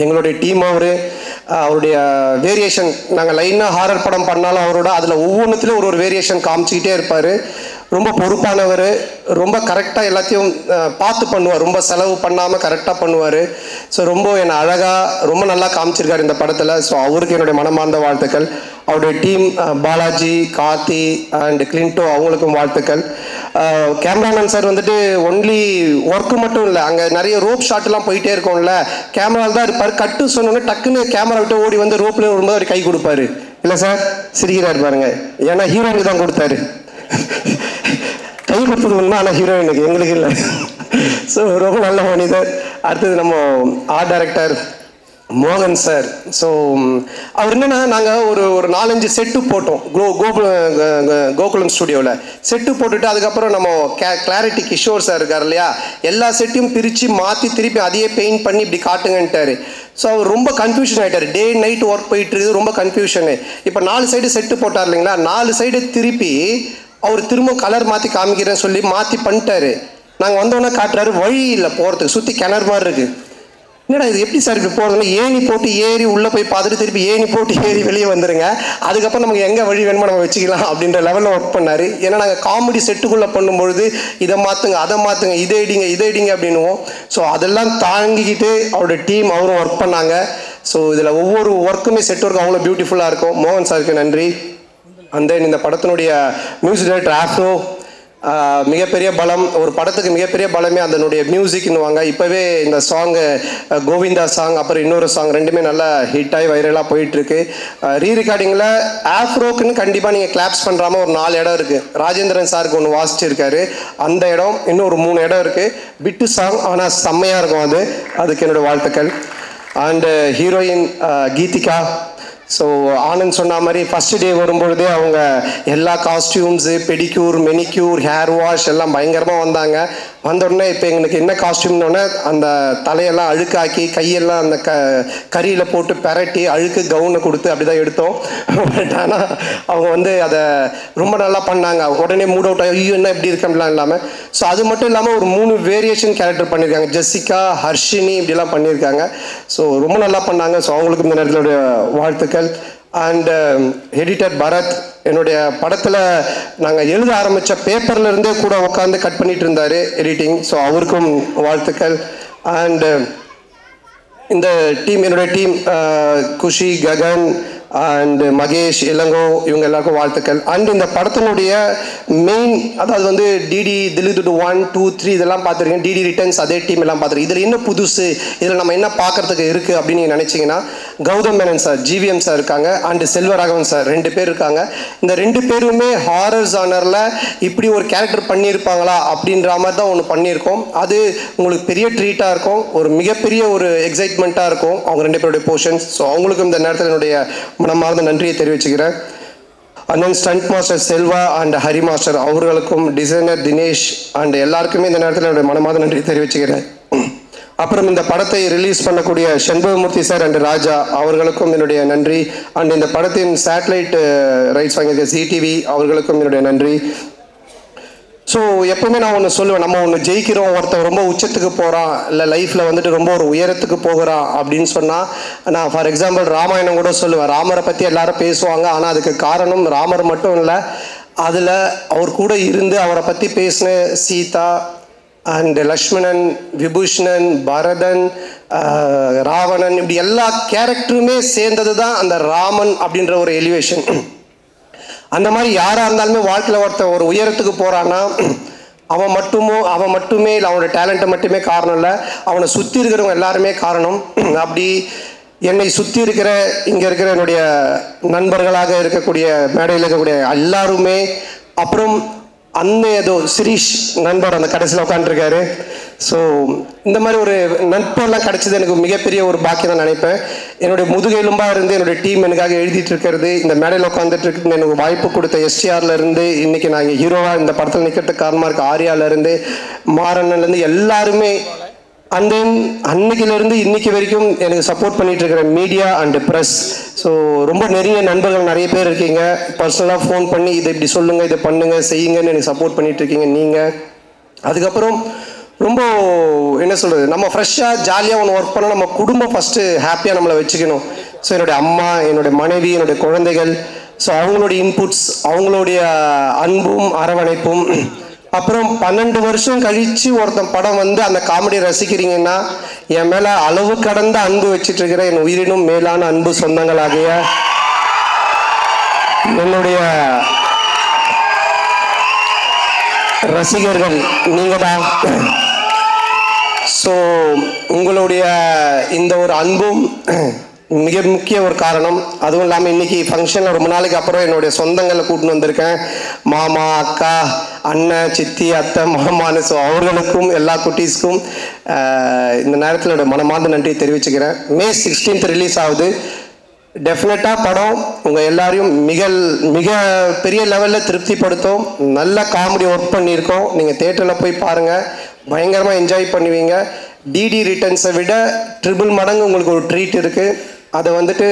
எங்களுடைய டீம் அவருடைய வேரியேஷன், நாங்கள் லைனாக ஹாரர் படம் பண்ணாலும் அவரோட அதில் ஒவ்வொன்றுத்துலையும் ஒரு வேரியேஷன் காமிச்சிக்கிட்டே இருப்பார். ரொம்ப பொறுப்பானவர், ரொம்ப கரெக்டாக எல்லாத்தையும் பார்த்து பண்ணுவார், ரொம்ப செலவு பண்ணாமல் கரெக்டாக பண்ணுவார். ஸோ ரொம்ப என்னை அழகாக ரொம்ப நல்லா காமிச்சிருக்காரு இந்த படத்தில். ஸோ அவருக்கு என்னுடைய மனமார்ந்த வாழ்த்துக்கள். அவருடைய டீம் பாலாஜி, கார்த்தி அண்ட் கிளின்டோ, அவங்களுக்கும் வாழ்த்துக்கள். கேமராமேன் சார் வந்துட்டு ஒன்லி ஒர்க்கு மட்டும் இல்லை, அங்கே நிறைய ரோப் ஷாட்லாம் போயிட்டே இருக்கோம்ல, கேமராவில் தான் இருப்பார். கட்டு சொன்னோன்னே டக்குன்னு கேமரா விட்டு ஓடி வந்து ரோப்பில் வரும்போது அவர் கை கொடுப்பாரு. இல்லை சார் சிரிக்கிறார் பாருங்க, ஏன்னா ஹீரோயினுக்கு தான் கொடுத்தாரு. கை கொடுத்தது உண்மை, ஆனால் ஹீரோயினுக்கு, எங்களுக்கு இல்லை. ஸோ ரொம்ப நல்ல மனிதர். அடுத்தது நம்ம ஆர்ட் டைரக்டர் மோகன் சார். ஸோ அவர் என்னென்னா, நாங்கள் ஒரு 4-5 செட்டு போட்டோம் கோகுலம் ஸ்டுடியோவில். செட்டு போட்டுட்டு அதுக்கப்புறம் நம்ம கிளாரிட்டி கிஷோர் சார் இருக்கார் இல்லையா, எல்லா செட்டையும் பிரித்து மாற்றி திருப்பி அதையே பெயிண்ட் பண்ணி இப்படி காட்டுங்கன்ட்டார். ஸோ அவர் ரொம்ப கன்ஃபியூஷன் ஆகிட்டார், டே நைட் ஒர்க் போயிட்டு இருக்குது, ரொம்ப கன்ஃபியூஷனு. இப்போ 4 சைடு செட்டு போட்டார் இல்லைங்களா, 4 சைடு திருப்பி அவர் திரும்ப கலர் மாற்றி காமிக்கிறேன்னு சொல்லி மாற்றி பண்ணிட்டாரு. நாங்கள் வந்தோன்னே காட்டுறாரு, வழி இல்லை போகிறதுக்கு, சுற்றி கிணறு மாதிரி இருக்குது. என்னடா இது எப்படி சார் இப்படி போகிறதுனா, ஏணி போட்டு ஏறி உள்ளே போய் பார்த்துட்டு திருப்பி ஏணி போட்டு ஏறி வெளியே வந்துடுங்க, அதுக்கப்புறம் நமக்கு எங்கே வழி வேணுமோ நம்ம வச்சுக்கலாம் அப்படின்ற லெவலில் ஒர்க் பண்ணார். ஏன்னா நாங்கள் காமெடி செட்டுக்குள்ளே பண்ணும்பொழுது இதை மாற்றுங்க அதை மாற்றுங்க, இதை இடிங்க அப்படின்னுவோம். ஸோ அதெல்லாம் தாங்கிக்கிட்டு அவரோட டீம் அவரும் ஒர்க் பண்ணாங்க. ஸோ இதில் ஒவ்வொரு ஒர்க்குமே செட் ஒர்க் அவ்வளோ பியூட்டிஃபுல்லாக இருக்கும். மோகன் சாருக்கு நன்றி. அண்ட் தென் இந்த படத்தினுடைய மியூசிக் டைரக்டர் ஆஃப்ரோ, மிகப்பெரிய பலம், ஒரு படத்துக்கு மிகப்பெரிய பலமே அதனுடைய மியூசிக்னுவாங்க. இப்போவே இந்த சாங்கு கோவிந்தா சாங், அப்புறம் இன்னொரு சாங், ரெண்டுமே நல்லா ஹிட்டாகி வைரலாக போயிட்டுருக்கு. ரீ ரெக்கார்டிங்கில் ஆஃப்ரோக்குன்னு கண்டிப்பாக நீங்கள் கிளாப்ஸ் பண்ணுறாமல் ஒரு 4 இடம் இருக்குது. ராஜேந்திரன் சாருக்கு ஒன்று வாசிச்சிருக்காரு, அந்த இடம், இன்னும் ஒரு 3 இடம் இருக்குது. பிட்டு சாங், ஆனால் செம்மையாக இருக்கும், அதுக்கு என்னோடய வாழ்த்துக்கள். And heroine Geethika. So Anand சொன்ன மாதிரி ஃபஸ்ட்டு டே வரும்பொழுதே அவங்க எல்லா costumes, pedicure, manicure, hair wash எல்லாம் பயங்கரமாக வந்தாங்க. வந்தோடனே இப்போ எங்களுக்கு என்ன காஸ்டியூம்னோடனே அந்த தலையெல்லாம் அழுக்காக்கி கையெல்லாம் அந்த கறியில் போட்டு பெரட்டி அழுக்கு கவுனை கொடுத்து அப்படி தான் எடுத்தோம். பட் ஆனால் அவங்க வந்து அதை ரொம்ப நல்லா பண்ணாங்க. உடனே மூட் அவுட் ஆகி ஐயோ என்ன இப்படி இருக்கலாம் இல்லாமல். ஸோ அது மட்டும் இல்லாமல் ஒரு 3 வேரியேஷன் கேரக்டர் பண்ணியிருக்காங்க, ஜெசிகா, ஹர்ஷினி இப்படிலாம் பண்ணியிருக்காங்க. ஸோ ரொம்ப நல்லா பண்ணாங்க. ஸோ அவங்களுக்கு இந்த நேரத்தினுடைய வாழ்த்துக்கள். அண்ட் எடிட்டர் பரத், என்னுடைய படத்தில் நாங்கள் எழுத ஆரம்பித்த பேப்பர்லேருந்தே கூட உட்காந்து கட் பண்ணிட்டு இருந்தார் எடிட்டிங். ஸோ அவருக்கும் வாழ்த்துக்கள். அண்டு இந்த டீம், என்னுடைய டீம் குஷி, ககன் அண்ட் மகேஷ், இளங்கோ, இவங்க எல்லாருக்கும் வாழ்த்துக்கள். அண்ட் இந்த படத்தினுடைய மெயின், அதாவது வந்து டிடி தில்லுதுட்டு 1, 2, 3 இதெல்லாம் பார்த்துருக்கீங்க. டிடி ரிட்டர்ன்ஸ் அதே டீம் எல்லாம் பார்த்துருக்கீங்க. இதில் என்ன புதுசு, இதில் நம்ம என்ன பார்க்கறதுக்கு இருக்குது அப்படின்னு நீங்கள் நினச்சிங்கன்னா, Gautham Menon sir, GVM sir இருக்காங்க, அண்டு செல்வராகவன் சார் 2 பேர் இருக்காங்க. இந்த 2 பேருமே ஹாரர் ஜானரில் இப்படி ஒரு கேரக்டர் பண்ணியிருப்பாங்களா அப்படின்ற மாதிரி தான் ஒன்று பண்ணியிருக்கோம். அது உங்களுக்கு பெரிய ட்ரீட்டாக இருக்கும், ஒரு மிகப்பெரிய ஒரு எக்ஸைட்மெண்ட்டாக இருக்கும் அவங்க 2 பேருடைய போர்ஷன்ஸ். ஸோ அவங்களுக்கும் இந்த நேரத்தில் என்னுடைய மனமார்ந்த நன்றியை தெரிவிச்சுக்கிறேன். அண்ணன் stunt master Selva and Hari master அவர்களுக்கும், டிசைனர் தினேஷ் அண்ட் எல்லாருக்குமே இந்த நேரத்தில் என்னுடைய மனமார்ந்த நன்றி தெரிவிச்சுக்கிறேன். அப்புறம் இந்த படத்தை ரிலீஸ் பண்ணக்கூடிய செண்பகமூர்த்தி சார் அண்ட் ராஜா அவர்களுக்கும் என்னுடைய நன்றி. அண்ட் இந்த படத்தின் சேட்டலைட் ரைட்ஸ் வாங்கியிருக்க சிடிவி அவர்களுக்கும் என்னுடைய நன்றி. ஸோ எப்பவுமே நான் ஒன்று சொல்லுவேன், நம்ம ஒன்று ஜெயிக்கிறோம், ஒருத்தர் ரொம்ப உச்சத்துக்கு போகிறான், இல்லை லைஃப்பில் வந்துட்டு ரொம்ப ஒரு உயரத்துக்கு போகிறான் அப்படின்னு சொன்னால், நான் ஃபார் எக்ஸாம்பிள் ராமாயணம் கூட சொல்லுவேன். ராமரை பற்றி எல்லாரும் பேசுவாங்க, ஆனால் அதுக்கு காரணம் ராமர் மட்டும் இல்லை, அதில் அவர் கூட இருந்து அவரை பற்றி பேசின சீதா அண்ட் லக்ஷ்மணன், விபூஷணன், பரதன், ராவணன், இப்படி எல்லா கேரக்டருமே சேர்ந்தது தான் அந்த ராமன் அப்படின்ற ஒரு எலிவேஷன். அந்த மாதிரி யாராக இருந்தாலுமே வாழ்க்கையில் ஒருத்தர் ஒரு உயரத்துக்கு போகிறான்னா அவன் மட்டுமே இல்லை, அவனோட டேலண்ட்டை மட்டுமே காரணம் இல்லை, அவனை சுற்றி இருக்கிறவங்க எல்லாருமே காரணம். அப்படி என்னை சுற்றி இருக்கிற இங்கே இருக்கிற என்னுடைய நண்பர்களாக இருக்கக்கூடிய மேடையில் இருக்கக்கூடிய எல்லாருமே, அப்புறம் ஏதோ சிரீஷ் நண்பர் அந்த கடைசியில் உட்காந்துருக்காரு. ஸோ இந்த மாதிரி ஒரு நட்பெல்லாம் கிடைச்சது எனக்கு மிகப்பெரிய ஒரு பாக்கியம் தான் நினைப்பேன். என்னுடைய முதுகெலும்பாக இருந்து என்னுடைய டீம் எனக்காக எழுதிட்டு இருக்கிறது, இந்த மேடையில் உட்காந்துட்டு இருக்கு, எனக்கு வாய்ப்பு கொடுத்த எஸ்டிஆர்ல இருந்து இன்னைக்கு நான் இங்கே ஹீரோவாக இந்த படத்தில் நிற்கிறதுக்கு காரணமாக இருக்க ஆர்யாலேருந்து மாறன்லேருந்து எல்லாருமே, அண்ட் தென் அன்னைக்கிலேருந்து இன்னைக்கு வரைக்கும் எனக்கு சப்போர்ட் பண்ணிட்டு இருக்கிற மீடியா அண்ட் ப்ரெஸ். ஸோ ரொம்ப நெருங்கிய நண்பர்கள் நிறைய பேர் இருக்கீங்க. பர்சனலாக ஃபோன் பண்ணி இதை இப்படி சொல்லுங்கள், இதை பண்ணுங்கள், செய்யுங்கன்னு எனக்கு சப்போர்ட் பண்ணிட்டு இருக்கீங்க நீங்கள். அதுக்கப்புறம் ரொம்ப என்ன சொல்கிறது, நம்ம ஃப்ரெஷ்ஷாக ஜாலியாக ஒன்று ஒர்க் பண்ணால் நம்ம குடும்பம் ஃபஸ்ட்டு ஹாப்பியாக நம்மளை வச்சுக்கணும். ஸோ என்னுடைய அம்மா, என்னுடைய மனைவி, என்னுடைய குழந்தைகள், ஸோ அவங்களுடைய இன்புட்ஸ், அவங்களுடைய அன்பும் அரவணைப்பும். அப்புறம் 12 வருஷம் கழித்து ஒருத்தன் படம் வந்து அந்த காமெடியை ரசிக்கிறீங்கன்னா, என் மேலே அளவு கடந்த அன்பு வச்சுட்டு இருக்கிற என் உயிரினும் மேலான அன்பு சொந்தங்களாகிய என்னுடைய ரசிகர்கள் நீங்கள் தான். ஸோ உங்களுடைய இந்த ஒரு அன்பும் மிக முக்கிய ஒரு காரணம். அதுவும் இல்லாமல் இன்றைக்கி ஃபங்க்ஷனில் ரொம்ப நாளைக்கு அப்புறம் என்னுடைய சொந்தங்களை கூட்டின்னு வந்திருக்கேன். மாமா, அக்கா, அண்ணன், சித்தி, அத்தை, மாமான்னு. ஸோ அவர்களுக்கும் எல்லா குட்டீஸ்க்கும் இந்த நேரத்தில் என்னோட மனமார்ந்த நன்றி தெரிவிச்சுக்கிறேன். May 16th ரிலீஸ் ஆகுது. டெஃபினட்டாக படம் உங்கள் எல்லாரையும் மிக பெரிய லெவலில் திருப்திப்படுத்தும். நல்ல காமெடி ஒர்க் பண்ணியிருக்கோம். நீங்கள் தேட்டரில் போய் பாருங்கள், பயங்கரமாக என்ஜாய் பண்ணுவீங்க. டிடி ரிட்டர்ன்ஸை விட 3 மடங்கு உங்களுக்கு ஒரு ட்ரீட் இருக்குது. அதை வந்துட்டு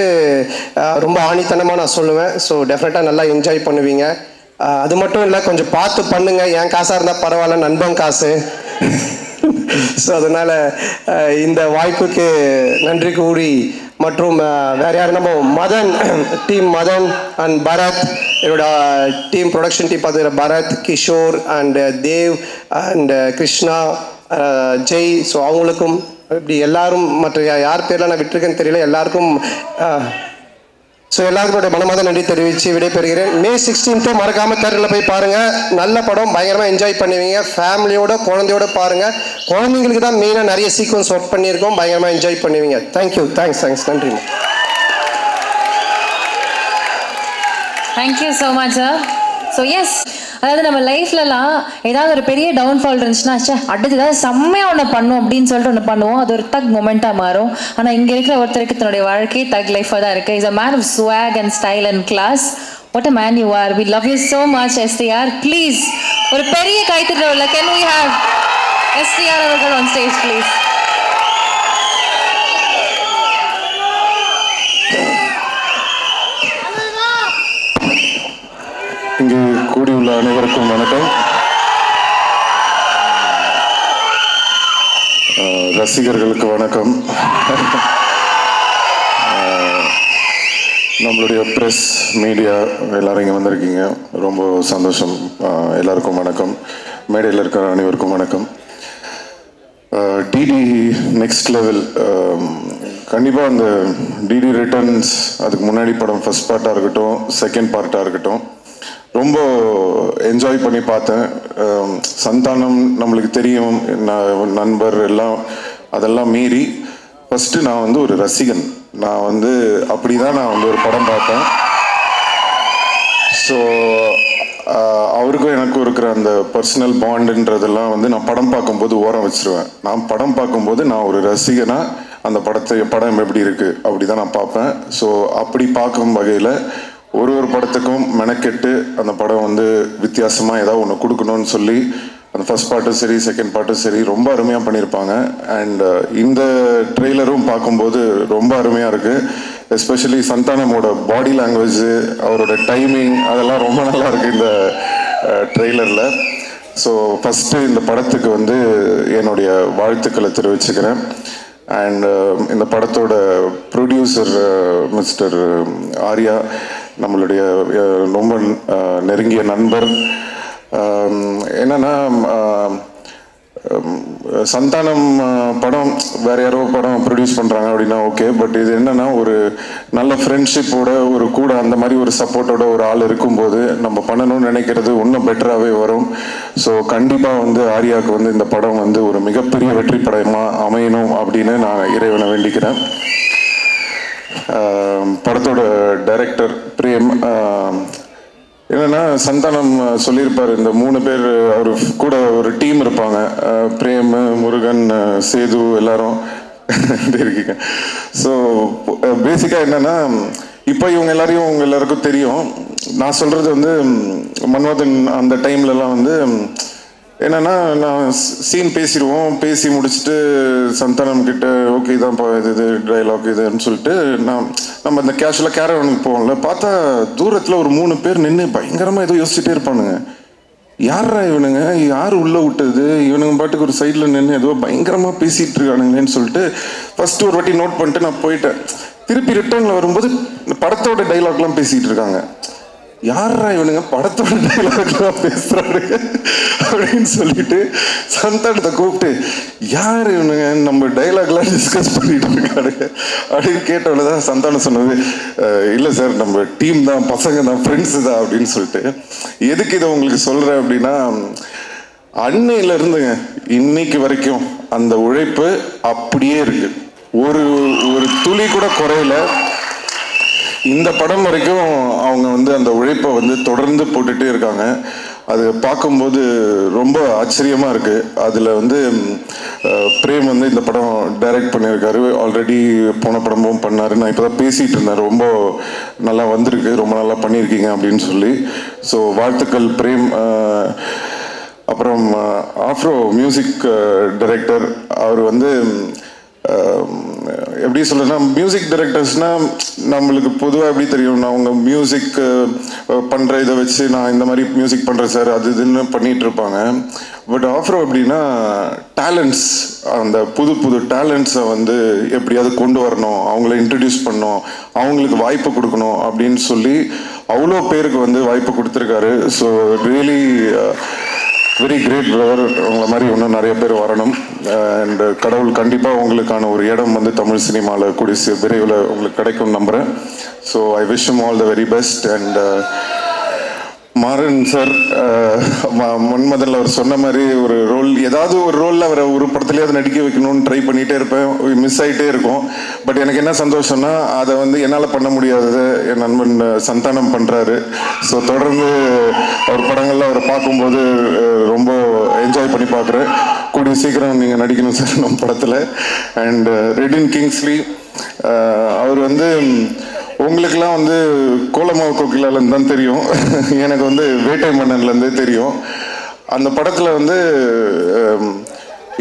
ரொம்ப ஆணித்தனமாக நான் சொல்லுவேன். ஸோ டெஃபினட்டாக நல்லா என்ஜாய் பண்ணுவீங்க. அது மட்டும் இல்லை, கொஞ்சம் பார்த்து பண்ணுங்கள். என் காசாக இருந்தால் பரவாயில்ல, நண்பன் காசு. ஸோ அதனால் இந்த வாய்ப்புக்கு நன்றி கூறி, மற்றும் வேறு யார், நம்ம மதன் டீம், மதன் அண்ட் பரத், என்னோட டீம் ப்ரொடக்ஷன் டீம் பார்த்துக்கிற Bharath, Kishore and Dev and Krishna, Jai. So அவங்களுக்கும் இப்படி எல்லாரும், மற்ற யார் பேர்லாம் நான் விட்டுருக்கேன்னு தெரியல, எல்லாருக்கும் ஸோ எல்லாருக்கும் மனமாத நன்றி தெரிவித்து விடைபெறுகிறேன். May 16th மறக்காமல் தேட்டரில் போய் பாருங்கள். நல்ல படம், பயங்கரமாக என்ஜாய் பண்ணுவீங்க. ஃபேமிலியோட, குழந்தையோட பாருங்கள். குழந்தைங்களுக்கு தான் மெயினாக நிறைய சீக்வன்ஸ் ஒர்க் பண்ணியிருக்கோம். பயங்கரமாக என்ஜாய் பண்ணுவீங்க. தேங்க்யூ, தேங்க்ஸ், நன்றி. Thank you so much sir. So yes, அதாவது நம்ம லைஃப்லலாம் ஏதாவது ஒரு பெரிய டவுன்ஃபால் இருந்துச்சுன்னா, அடுத்து ஏதாவது செம்மையாக ஒன்று பண்ணுவோம் அப்படின்னு சொல்லிட்டு ஒன்று பண்ணுவோம். அது ஒரு தக் மொமெண்ட்டாக மாறும். ஆனால் இங்கே இருக்கிற ஒருத்தருக்கு தன்னுடைய வாழ்க்கையே தக் லைஃபாக தான் இருக்குது. Is a man of swag and style and class. What a man you are. We love you so much STR. Please ஒரு பெரிய கைத்தட்டல். கேன் வி ஹேவ் எஸ்டிஆர் அவர்கள் ஆன் ஸ்டேஜ் ப்ளீஸ். இங்கே கூடியுள்ள அனைவருக்கும் வணக்கம். ரசிகர்களுக்கு வணக்கம். நம்மளுடைய ப்ரெஸ், மீடியா எல்லாரும் இங்கே வந்திருக்கீங்க, ரொம்ப சந்தோஷம். எல்லாருக்கும் வணக்கம். மேடையில் இருக்கிற அனைவருக்கும் வணக்கம். டிடி நெக்ஸ்ட் லெவல், கண்டிப்பாக அந்த டிடி ரிட்டர்ன்ஸ், அதுக்கு முன்னாடி படம் ஃபர்ஸ்ட் பார்ட்டாக இருக்கட்டும், செகண்ட் பார்ட்டாக இருக்கட்டும், ரொம்ப என்ஜாய் பண்ணி பார்த்தேன். சந்தானம் நம்மளுக்கு தெரியும், நண்பர் எல்லாம், அதெல்லாம் மீறி ஃபஸ்ட்டு நான் வந்து ஒரு ரசிகன். நான் வந்து அப்படி தான் நான் வந்து ஒரு படம் பார்த்தேன். ஸோ அவருக்கும் எனக்கும் இருக்கிற அந்த பர்சனல் பாண்டுன்றதெல்லாம் வந்து நான் படம் பார்க்கும்போது ஓரம் வச்சிருவேன். நான் படம் பார்க்கும்போது நான் ஒரு ரசிகனாக அந்த படம் எப்படி இருக்குது அப்படி தான் நான் பார்ப்பேன். ஸோ அப்படி பார்க்கும் வகையில் ஒரு படத்துக்கும் மெனக்கெட்டு அந்த படம் வந்து வித்தியாசமாக ஏதாவது ஒன்று கொடுக்கணும்னு சொல்லி அந்த ஃபர்ஸ்ட் பார்ட்டும் சரி செகண்ட் பார்ட்டும் சரி ரொம்ப அருமையாக பண்ணியிருப்பாங்க. அண்ட் இந்த ட்ரெய்லரும் பார்க்கும்போது ரொம்ப அருமையாக இருக்குது. எஸ்பெஷலி சந்தானமோட பாடி லாங்குவேஜ், அவரோட டைமிங், அதெல்லாம் ரொம்ப நல்லா இருக்குது இந்த ட்ரெய்லரில். ஸோ ஃபஸ்ட்டு இந்த படத்துக்கு வந்து என்னுடைய வாழ்த்துக்களை தெரிவிச்சுக்கிறேன். அண்ட் இந்த படத்தோட ப்ரொடியூசர் மிஸ்டர் ஆர்யா, நம்மளுடைய ரொம்ப நெருங்கிய நண்பர். என்னன்னா சந்தானம் படம் வேற யாரோ படம் ப்ரொடியூஸ் பண்ணுறாங்க அப்படின்னா ஓகே, பட் இது என்னன்னா ஒரு நல்ல ஃப்ரெண்ட்ஷிப்போட ஒரு கூட அந்த மாதிரி ஒரு சப்போர்ட்டோட ஒரு ஆள் இருக்கும்போது நம்ம பண்ணணும்னு நினைக்கிறது இன்னும் பெட்டராகவே வரும். ஸோ கண்டிப்பாக வந்து ஆர்யாவுக்கு வந்து இந்த படம் வந்து ஒரு மிகப்பெரிய வெற்றி படமாக அமையணும் அப்படின்னு நான் இறைவனை வேண்டிக்கிறேன். படத்தோட டைரக்டர் பிரேம், என்னன்னா சந்தானம் சொல்லியிருப்பார், இந்த 3 பேர் அவர் கூட ஒரு டீம் இருப்பாங்க, பிரேம், முருகன், சேது எல்லாரும் இருக்கீங்க. ஸோ பேசிக்காக என்னன்னா இப்போ இவங்க எல்லாரையும் உங்க எல்லாருக்கும் தெரியும். நான் சொல்றது வந்து மன்மதன் அந்த டைம்லலாம் வந்து என்னன்னா நான் சீன் பேசிடுவோம், பேசி முடிச்சுட்டு சந்தானம் கிட்ட ஓகே இதான்ப்பா இது டைலாக் இதுன்னு சொல்லிட்டு நம்ம இந்த கேஷுவலாக கேரவனுக்கு போவோம்ல, பார்த்தா தூரத்தில் ஒரு 3 பேர் நின்று பயங்கரமாக ஏதோ யோசிச்சுட்டே இருப்பானுங்க. யாரா இவனுங்க, யார் உள்ளே விட்டது, இவனுங்க பாட்டுக்கு ஒரு சைடில் நின்று ஏதோ பயங்கரமாக பேசிகிட்டு இருக்கானுங்களேன்னு சொல்லிட்டு ஃபஸ்ட்டு ஒரு வாட்டி நோட் பண்ணிட்டு நான் போயிட்டேன். திருப்பி ரிட்டர்னில் வரும்போது படத்தோட டைலாக்லாம் பேசிகிட்டு இருக்காங்க. யாரா இவனுங்க படத்தோட டைலாக்லாம் பேசுறாரு அப்படின்னு சொல்லிட்டு சந்தானத்தை கூப்பிட்டு யார் இவனுங்க நம்ம டைலாக்லாம் டிஸ்கஸ் பண்ணிட்டு இருக்காரு அப்படின்னு கேட்டவொன்னதான் சந்தானம் சொன்னது, இல்லை சார் நம்ம டீம் தான், பசங்க தான், ஃப்ரெண்ட்ஸு தான் அப்படின்னு சொல்லிட்டு. எதுக்கு இதை உங்களுக்கு சொல்கிறேன் அப்படின்னா, அன்னையில இருந்துங்க இன்னைக்கு வரைக்கும் அந்த உழைப்பு அப்படியே இருக்கு, ஒரு துளி கூட குறையல. இந்த படம் வரைக்கும் அவங்க வந்து அந்த உழைப்பை வந்து தொடர்ந்து போட்டுகிட்டே இருக்காங்க. அது பார்க்கும்போது ரொம்ப ஆச்சரியமாக இருக்குது. அதில் வந்து பிரேம் வந்து இந்த படம் டைரக்ட் பண்ணியிருக்காரு, ஆல்ரெடி போன படமும் பண்ணார். நான் இப்போ தான் பேசிகிட்டு இருந்தேன், ரொம்ப நல்லா வந்திருக்கு, ரொம்ப நல்லா பண்ணியிருக்கீங்க அப்படின்னு சொல்லி. ஸோ வாழ்த்துக்கள் பிரேம். அப்புறம் ஆஃப்ரோ மியூசிக் டைரக்டர், அவர் வந்து எப்படி சொல்றேன்னா, மியூசிக் டைரக்டர்ஸ்னால் நம்மளுக்கு பொதுவாக எப்படி தெரியும்னா அவங்க மியூசிக் பண்ணுற இதை வச்சு நான் இந்த மாதிரி மியூசிக் பண்ணுறேன் சார் அது இதுன்னு பண்ணிகிட்டு இருப்பாங்க. பட் ஆஃப்ரோ எப்படின்னா டேலண்ட்ஸ், அந்த புது டேலண்ட்ஸை வந்து எப்படியாவது கொண்டு வரணும், அவங்கள இன்ட்ரடியூஸ் பண்ணணும், அவங்களுக்கு வாய்ப்பு கொடுக்கணும் அப்படின்னு சொல்லி அவ்வளோ பேருக்கு வந்து வாய்ப்பு கொடுத்துருக்காரு. So really very great brother. உங்களை மாதிரி இன்னும் நிறைய பேர் வரணும். அண்ட் கடவுள் கண்டிப்பாக உங்களுக்கான ஒரு இடம் வந்து தமிழ் சினிமாவில் கூடிய விரைவில் உங்களுக்கு கிடைக்கும் நம்புகிறேன். So I wish you all the very best. And Maran sir, மன்மதனில் அவர் சொன்ன மாதிரி ஒரு ரோல், ஏதாவது ஒரு ரோலில் அவரை ஒரு படத்துலேயே நடிக்க வைக்கணும்னு ட்ரை பண்ணிகிட்டே இருப்பேன், மிஸ் ஆகிட்டே இருக்கும். பட் எனக்கு என்ன சந்தோஷம்னா அதை வந்து என்னால் பண்ண முடியாதது என் நண்பன் சந்தானம் பண்ணுறாரு. ஸோ தொடர்ந்து அவர் படங்களில் அவரை பார்க்கும்போது ரொம்ப என்ஜாய் பண்ணி பார்க்குறேன். கூடிய சீக்கிரம் நீங்கள் நடிக்கணும் சார் நம்ம படத்தில். அண்ட் ரெடின் கிங்ஸ்லி, அவர் வந்து உங்களுக்கெல்லாம் வந்து கோலமாவு கோகிலாலேருந்து தான் தெரியும், எனக்கு வந்து வேட்டை மன்னன்லேருந்தே தெரியும். அந்த படத்தில் வந்து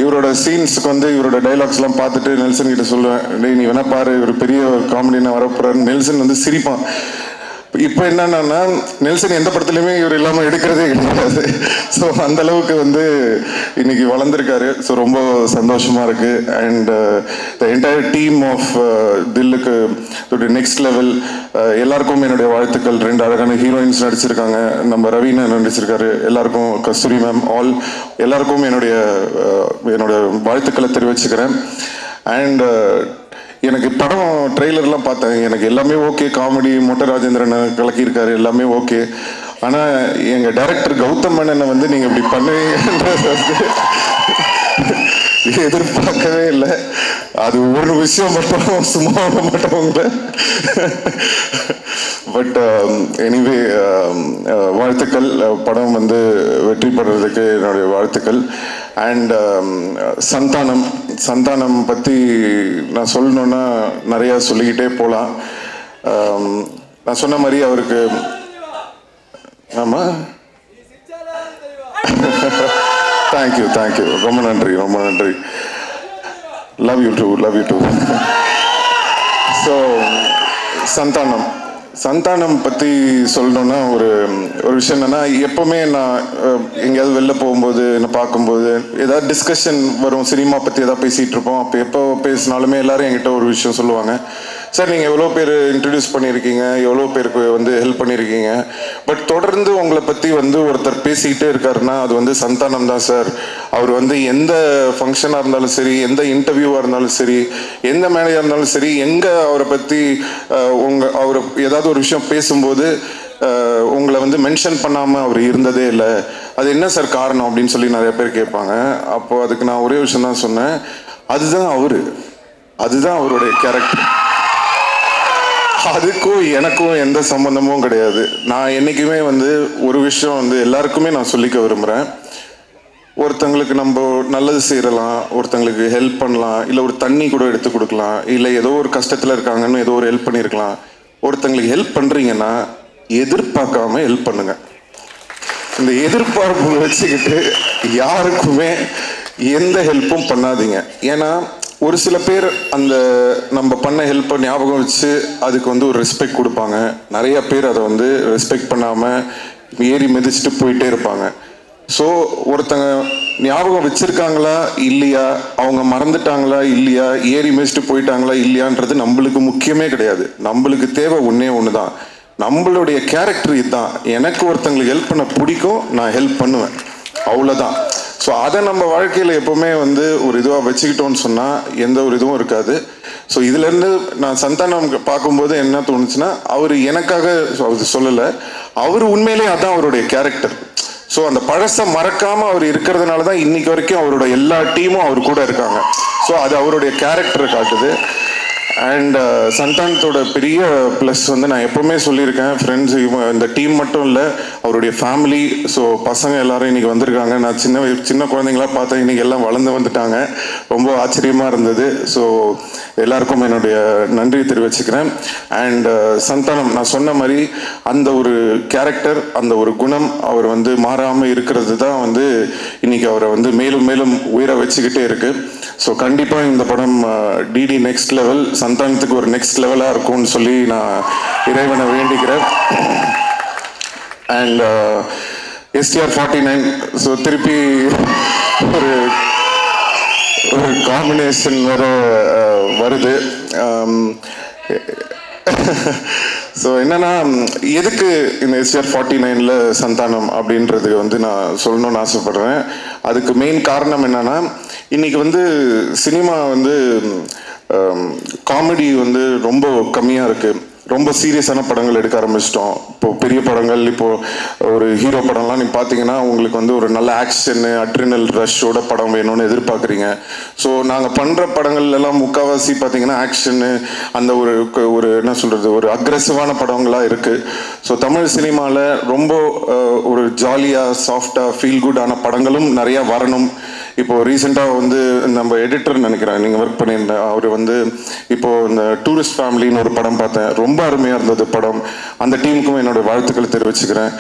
இவரோட சீன்ஸுக்கு வந்து இவரோட டைலாக்ஸ்லாம் பார்த்துட்டு நெல்சன் கிட்ட சொல்லுவேன், டேய் நீ வேணா பாரு ஒரு பெரிய காமெடினா வரப்போறாரு. நெல்சன் வந்து சிரிப்பான். இப்போ என்னன்னா நெல்சன் எந்த படத்துலையுமே இவர் இல்லாமல் எடுக்கிறதே கிடையாது. ஸோ அந்த அளவுக்கு வந்து இன்னைக்கு வளர்ந்துருக்காரு. ஸோ ரொம்ப சந்தோஷமா இருக்கு. And the entire team of தில்லுக்கு நெக்ஸ்ட் லெவல் எல்லாருக்கும் என்னுடைய வாழ்த்துக்கள். 2 அழகான ஹீரோயின்ஸ் நடிச்சிருக்காங்க, நம்ம ரவீனா நடிச்சிருக்காரு, எல்லாருக்கும் கஸ்தூரி மேம், ஆல் எல்லாருக்கும் என்னோட வாழ்த்துக்களை தெரிவிச்சுக்கிறேன். அண்ட் எனக்கு படம் ட்ரெய்லர்லாம் பார்த்தேன், எனக்கு எல்லாமே ஓகே, காமெடி மொட்டை ராஜேந்திரன் கலக்கியிருக்காரு, எல்லாமே ஓகே. ஆனால் எங்கள் டைரக்டர் கௌதம் மேனனை வந்து நீங்கள் இப்படி பண்ணுவீங்கன்றது வந்து எதிர்பார்க்கவே இல்லை. அது ஒரு விஷயம் மட்டும் சும்மா விட மாட்டவங்கள. பட் எனிவே வாழ்த்துக்கள், படம் வந்து வெற்றி பெறதுக்கு என்னுடைய வாழ்த்துக்கள். அண்ட் சந்தானம் பற்றி நான் சொல்லணுன்னா நிறையா சொல்லிக்கிட்டே போகலாம். நான் சொன்ன மாதிரி அவருக்கு ஆமாம் தேங்க்யூ ரொம்ப நன்றி love you too so Santhanam பற்றி சொல்லணும்னா ஒரு விஷயம் என்னென்னா, எப்போவுமே நான் எங்கேயாவது வெளில போகும்போது என்ன பார்க்கும்போது ஏதாவது டிஸ்கஷன் வரும், சினிமா பற்றி ஏதாவது பேசிகிட்டு இருப்போம். அப்போ எப்போ பேசினாலுமே எல்லோரும் என்கிட்ட ஒரு விஷயம் சொல்லுவாங்க, சார் நீங்கள் எவ்வளோ பேர் இன்ட்ரடியூஸ் பண்ணியிருக்கீங்க, எவ்வளோ பேருக்கு ஹெல்ப் பண்ணியிருக்கீங்க, பட் தொடர்ந்து உங்களை பற்றி ஒருத்தர் பேசிக்கிட்டே இருக்காருன்னா அது சந்தானம் தான் சார். அவர் எந்த ஃபங்க்ஷனாக இருந்தாலும் சரி, எந்த இன்டர்வியூவாக இருந்தாலும் சரி, எந்த மேடையாக இருந்தாலும் சரி, எங்கே அவரை பற்றி அவர் ஏதாவது ஒரு விஷயம் பேசும்போது உங்களை வேன்ஷன் பண்ணாமல் அவர் இருந்ததே இல்லை. அது என்ன சார் காரணம் அப்படின்னு சொல்லி நிறைய பேர் கேட்பாங்க. அப்போது அதுக்கு நான் ஒரே விஷயம் தான் சொன்னேன், அதுதான் அவருடைய கேரக்டர். அதுக்கும் எனக்கும் எந்த சம்பந்தமும் கிடையாது. நான் என்றைக்குமே ஒரு விஷயம் எல்லாருக்குமே நான் சொல்லிக்க விரும்புகிறேன், ஒருத்தங்களுக்கு நம்ம நல்லது செய்யலாம், ஒருத்தங்களுக்கு ஹெல்ப் பண்ணலாம், இல்லை ஒரு தண்ணி கூட எடுத்து கொடுக்கலாம், இல்லை ஏதோ ஒரு கஷ்டத்தில் இருக்காங்கன்னு ஏதோ ஒரு ஹெல்ப் பண்ணியிருக்கலாம். ஒருத்தங்களுக்கு ஹெல்ப் பண்ணுறீங்கன்னா எதிர்பார்க்காம ஹெல்ப் பண்ணுங்க. இந்த எதிர்பார்ப்பு வச்சுக்கிட்டு யாருக்குமே எந்த ஹெல்ப்பும் பண்ணாதீங்க. ஏன்னா ஒரு சில பேர் அந்த நம்ம பண்ண ஹெல்ப்பை ஞாபகம் வச்சு அதுக்கு ஒரு ரெஸ்பெக்ட் கொடுப்பாங்க. நிறைய பேர் அதை ரெஸ்பெக்ட் பண்ணாமல் ஏறி மிதிச்சுட்டு போயிட்டே இருப்பாங்க. ஸோ ஒருத்தங்க ஞாபகம் வச்சுருக்காங்களா இல்லையா, அவங்க மறந்துட்டாங்களா இல்லையா, ஏறி மிதிச்சுட்டு போயிட்டாங்களா இல்லையான்றது நம்மளுக்கு முக்கியமே கிடையாது. நம்மளுக்கு தேவை ஒன்று தான், நம்மளுடைய கேரக்டர் இதுதான். எனக்கு ஒருத்தங்களுக்கு ஹெல்ப் பண்ண பிடிக்கும், நான் ஹெல்ப் பண்ணுவேன், அவ்வளோதான். ஸோ அதை நம்ம வாழ்க்கையில் எப்போவுமே ஒரு இதுவாக வச்சுக்கிட்டோன்னு சொன்னால் எந்த ஒரு இதுவும் இருக்காது. ஸோ இதுலேருந்து நான் சந்தானம் பார்க்கும்போது என்ன தோணுச்சுன்னா, அவர் எனக்காக அவர் சொல்லலை, அவர் உண்மையிலே அதான் அவருடைய கேரக்டர். ஸோ அந்த பழசை மறக்காமல் அவர் இருக்கிறதுனால தான் இன்னைக்கு வரைக்கும் அவரோட எல்லா டீமும் அவர் கூட இருக்காங்க. ஸோ அது அவருடைய கேரக்டரை காட்டுது. அண்ட் சந்தானத்தோட பெரிய ப்ளஸ் நான் எப்போவுமே சொல்லியிருக்கேன், ஃப்ரெண்ட்ஸ் இந்த டீம் மட்டும் இல்லை, அவருடைய ஃபேமிலி. ஸோ பசங்க எல்லாரும் இன்றைக்கி வந்திருக்காங்க. நான் சின்ன குழந்தைங்களா பார்த்தேன், இன்றைக்கி எல்லாம் வளர்ந்து வந்துட்டாங்க, ரொம்ப ஆச்சரியமாக இருந்தது. ஸோ எல்லாருக்கும் என்னுடைய நன்றி தெரிவிச்சுக்கிறேன். அண்ட் சந்தானம் நான் சொன்ன மாதிரி அந்த ஒரு கேரக்டர், அந்த ஒரு குணம் அவர் மாறாமல் இருக்கிறது தான் இன்றைக்கி அவரை மேலும் மேலும் உயிரை வச்சுக்கிட்டே இருக்குது. ஸோ கண்டிப்பாக இந்த படம் டிடி நெக்ஸ்ட் லெவல், சந்தானத்துக்கு ஒரு நெக்ஸ்ட் லெவலாக இருக்கும்னு சொல்லி நான் இறைவனை வேண்டிக்கிறேன். அண்ட் STR 49, ஸோ திருப்பி ஒரு காம்பினேஷன் வேறு வருது. ஸோ என்னன்னா, எதுக்கு இந்த STR 49ல் சந்தானம் அப்படின்றது நான் சொல்லணும்னு ஆசைப்படுறேன். அதுக்கு மெயின் காரணம் என்னன்னா, இன்னைக்கு சினிமா காமெடி ரொம்ப கம்மியாக இருக்குது. ரொம்ப சீரியஸான படங்கள் எடுக்க ஆரம்பிச்சிட்டோம். இப்போது பெரிய படங்கள், இப்போது ஒரு ஹீரோ படம்லாம் நீங்கள் பார்த்தீங்கன்னா உங்களுக்கு ஒரு நல்ல ஆக்ஷனு, அட்ரினல் ரஷ்ஷோட படம் வேணும்னு எதிர்பார்க்குறீங்க. ஸோ நாங்கள் பண்ணுற படங்கள்லாம் முக்கால்வாசி பார்த்தீங்கன்னா ஆக்ஷனு, அந்த ஒரு என்ன சொல்கிறது, ஒரு அக்ரெசிவான படங்களாக இருக்குது. ஸோ தமிழ் சினிமாவில் ரொம்ப ஒரு ஜாலியாக சாஃப்டாக ஃபீல் குட்டான படங்களும் நிறையா வரணும். இப்போது ரீசெண்டாக நம்ம எடிட்டர் நினைக்கிறேன், நீங்கள் ஒர்க் பண்ணியிருந்தேன், அவர் இப்போது இந்த டூரிஸ்ட் ஃபேமிலின்னு ஒரு படம் பார்த்தேன், ரொம்ப அருமையாக இருந்தது படம். அந்த டீமுக்கும் என்னோட வாழ்த்துக்களை தெரிவிச்சுக்கிறேன்.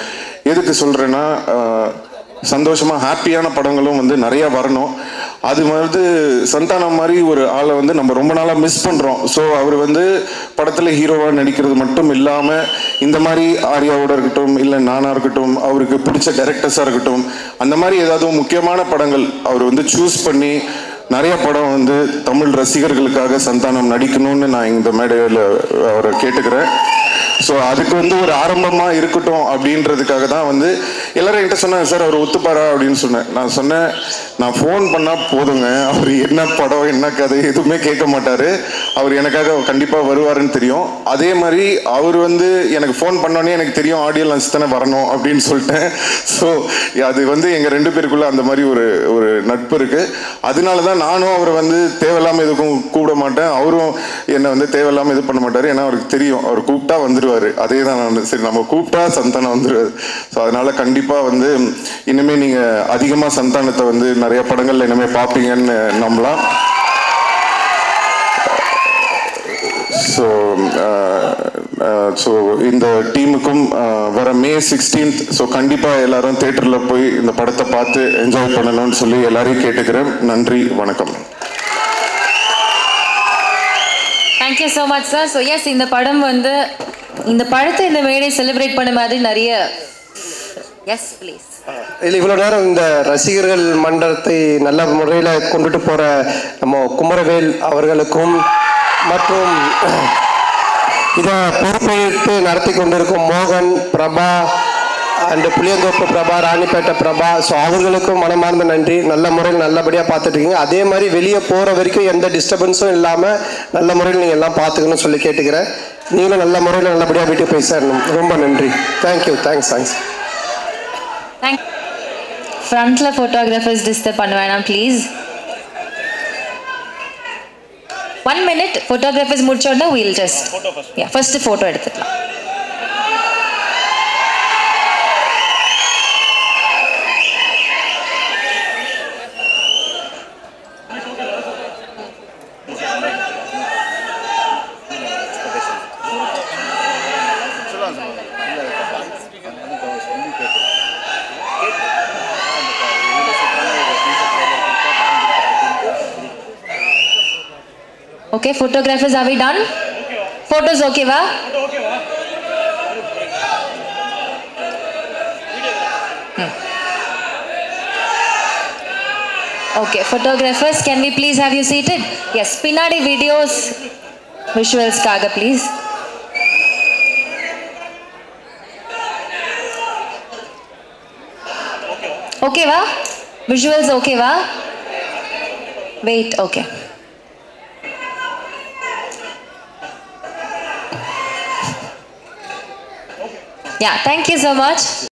எதுக்கு சொல்கிறேன்னா, சந்தோஷமாக ஹாப்பியான படங்களும் நிறையா வரணும். அது சந்தானம் மாதிரி ஒரு ஆளை நம்ம ரொம்ப நாளாக மிஸ் பண்ணுறோம். ஸோ அவர் படத்தில் ஹீரோவாக நடிக்கிறது மட்டும் இல்லாமல் இந்த மாதிரி ஆர்யாவோட இருக்கட்டும், இல்லை நானாக இருக்கட்டும், அவருக்கு பிடிச்ச டைரக்டர்ஸாக இருக்கட்டும், அந்த மாதிரி ஏதாவது முக்கியமான படங்கள் அவர் சூஸ் பண்ணி நிறைய படம் தமிழ் ரசிகர்களுக்காக சந்தானம் நடிக்கணும்னு நான் இந்த மேடையில் அவரை கேட்டுக்கிறேன். ஸோ அதுக்கு ஒரு ஆரம்பமாக இருக்கட்டும் அப்படின்றதுக்காக தான் எல்லாரும் என்கிட்ட சொன்னாங்க, சார் அவர் ஒத்துப்பாரா அப்படின்னு சொன்னேன். நான் சொன்னேன், நான் ஃபோன் பண்ணால் போதுங்க, அவர் என்ன படம் என்ன கதை எதுவுமே கேட்க மாட்டார், அவர் எனக்காக கண்டிப்பாக வருவாருன்னு தெரியும். அதே மாதிரி அவர் எனக்கு ஃபோன் பண்ணோன்னே எனக்கு தெரியும் ஆடியோ லான்ச் தானே வரணும் அப்படின்னு சொல்லிட்டேன். ஸோ அது எங்கள் 2 பேருக்குள்ளே அந்த மாதிரி ஒரு நட்பு இருக்குது. அதனால தான் நானும் அவரை தேவையில்லாமல் எதுக்கும் கூப்பிட மாட்டேன், அவரும் என்னை தேவையில்லாமல் இது பண்ண மாட்டார். ஏன்னா அவருக்கு தெரியும், அவர் கூப்பிட்டா வந்துடுவார். அதே தான் நான், சரி நம்ம கூப்பிட்டா சந்தானம் வந்துடுவார். ஸோ அதனால கண்டிப்பாக இனிமேல் நீங்கள் அதிகமாக சந்தானத்தை நிறைய படங்கள்ல இனிமேல் பார்ப்பீங்கன்னு நம்பலாம். ஸோ இந்த டீமுக்கும் வர May 16th ஸோ கண்டிப்பாக எல்லாரும் தேட்டரில் போய் இந்த படத்தை பார்த்து என்ஜாய் பண்ணணும்னு சொல்லி எல்லாரையும் கேட்டுக்கிறேன். நன்றி, வணக்கம். Thank you so much sir. So yes, இந்த படம் வந்து இந்த படத்தை இந்த மேடை செலிப்ரேட் பண்ண மாதிரி நிறைய எஸ் ப்ளீஸ் இல்லை, இவ்வளோ நேரம் இந்த ரசிகர்கள் மன்றத்தை நல்ல முறையில் கொண்டுட்டு போகிற நம்ம குமரவேல் அவர்களுக்கும் மற்றும் இதை பொறுப்பேற்று நடத்தி கொண்டிருக்கும் மோகன், பிரபா அண்டு புளியந்தோப்பு பிரபா, ராணிப்பேட்டை பிரபா, ஸோ அவர்களுக்கும் மனமார்ந்த நன்றி. நல்ல முறையில் நல்லபடியாக பார்த்துட்ருக்கீங்க. அதே மாதிரி வெளியே போகிற வரைக்கும் எந்த டிஸ்டர்பன்ஸும் இல்லாமல் நல்ல முறையில் நீங்கள் எல்லாம் பார்த்துக்கணும்னு சொல்லி கேட்டுக்கிறேன். நீங்களும் நல்ல முறையில் நல்லபடியாக வீட்டுக்கு போய் சேரணும். ரொம்ப நன்றி. தேங்க்யூ. தேங்க்ஸ். ஃப்ரண்ட்ல ஃபோட்டோகிராஃபர்ஸ் டிஸ்டர்ப் பண்ண வேணாம் ப்ளீஸ். 1 minute ஃபோட்டோகிராஃபர்ஸ் முடிச்ச உடனே we'll just ஃபர்ஸ்ட் ஃபோட்டோ எடுத்துக்கலாம். Okay, photographers, are we done? Photos okay va? Okay, photographers, can we please have you seated? Yes, Pinadi videos, visuals kaga please. Okay va? Visuals okay va? Wait, okay. Yeah, thank you so much.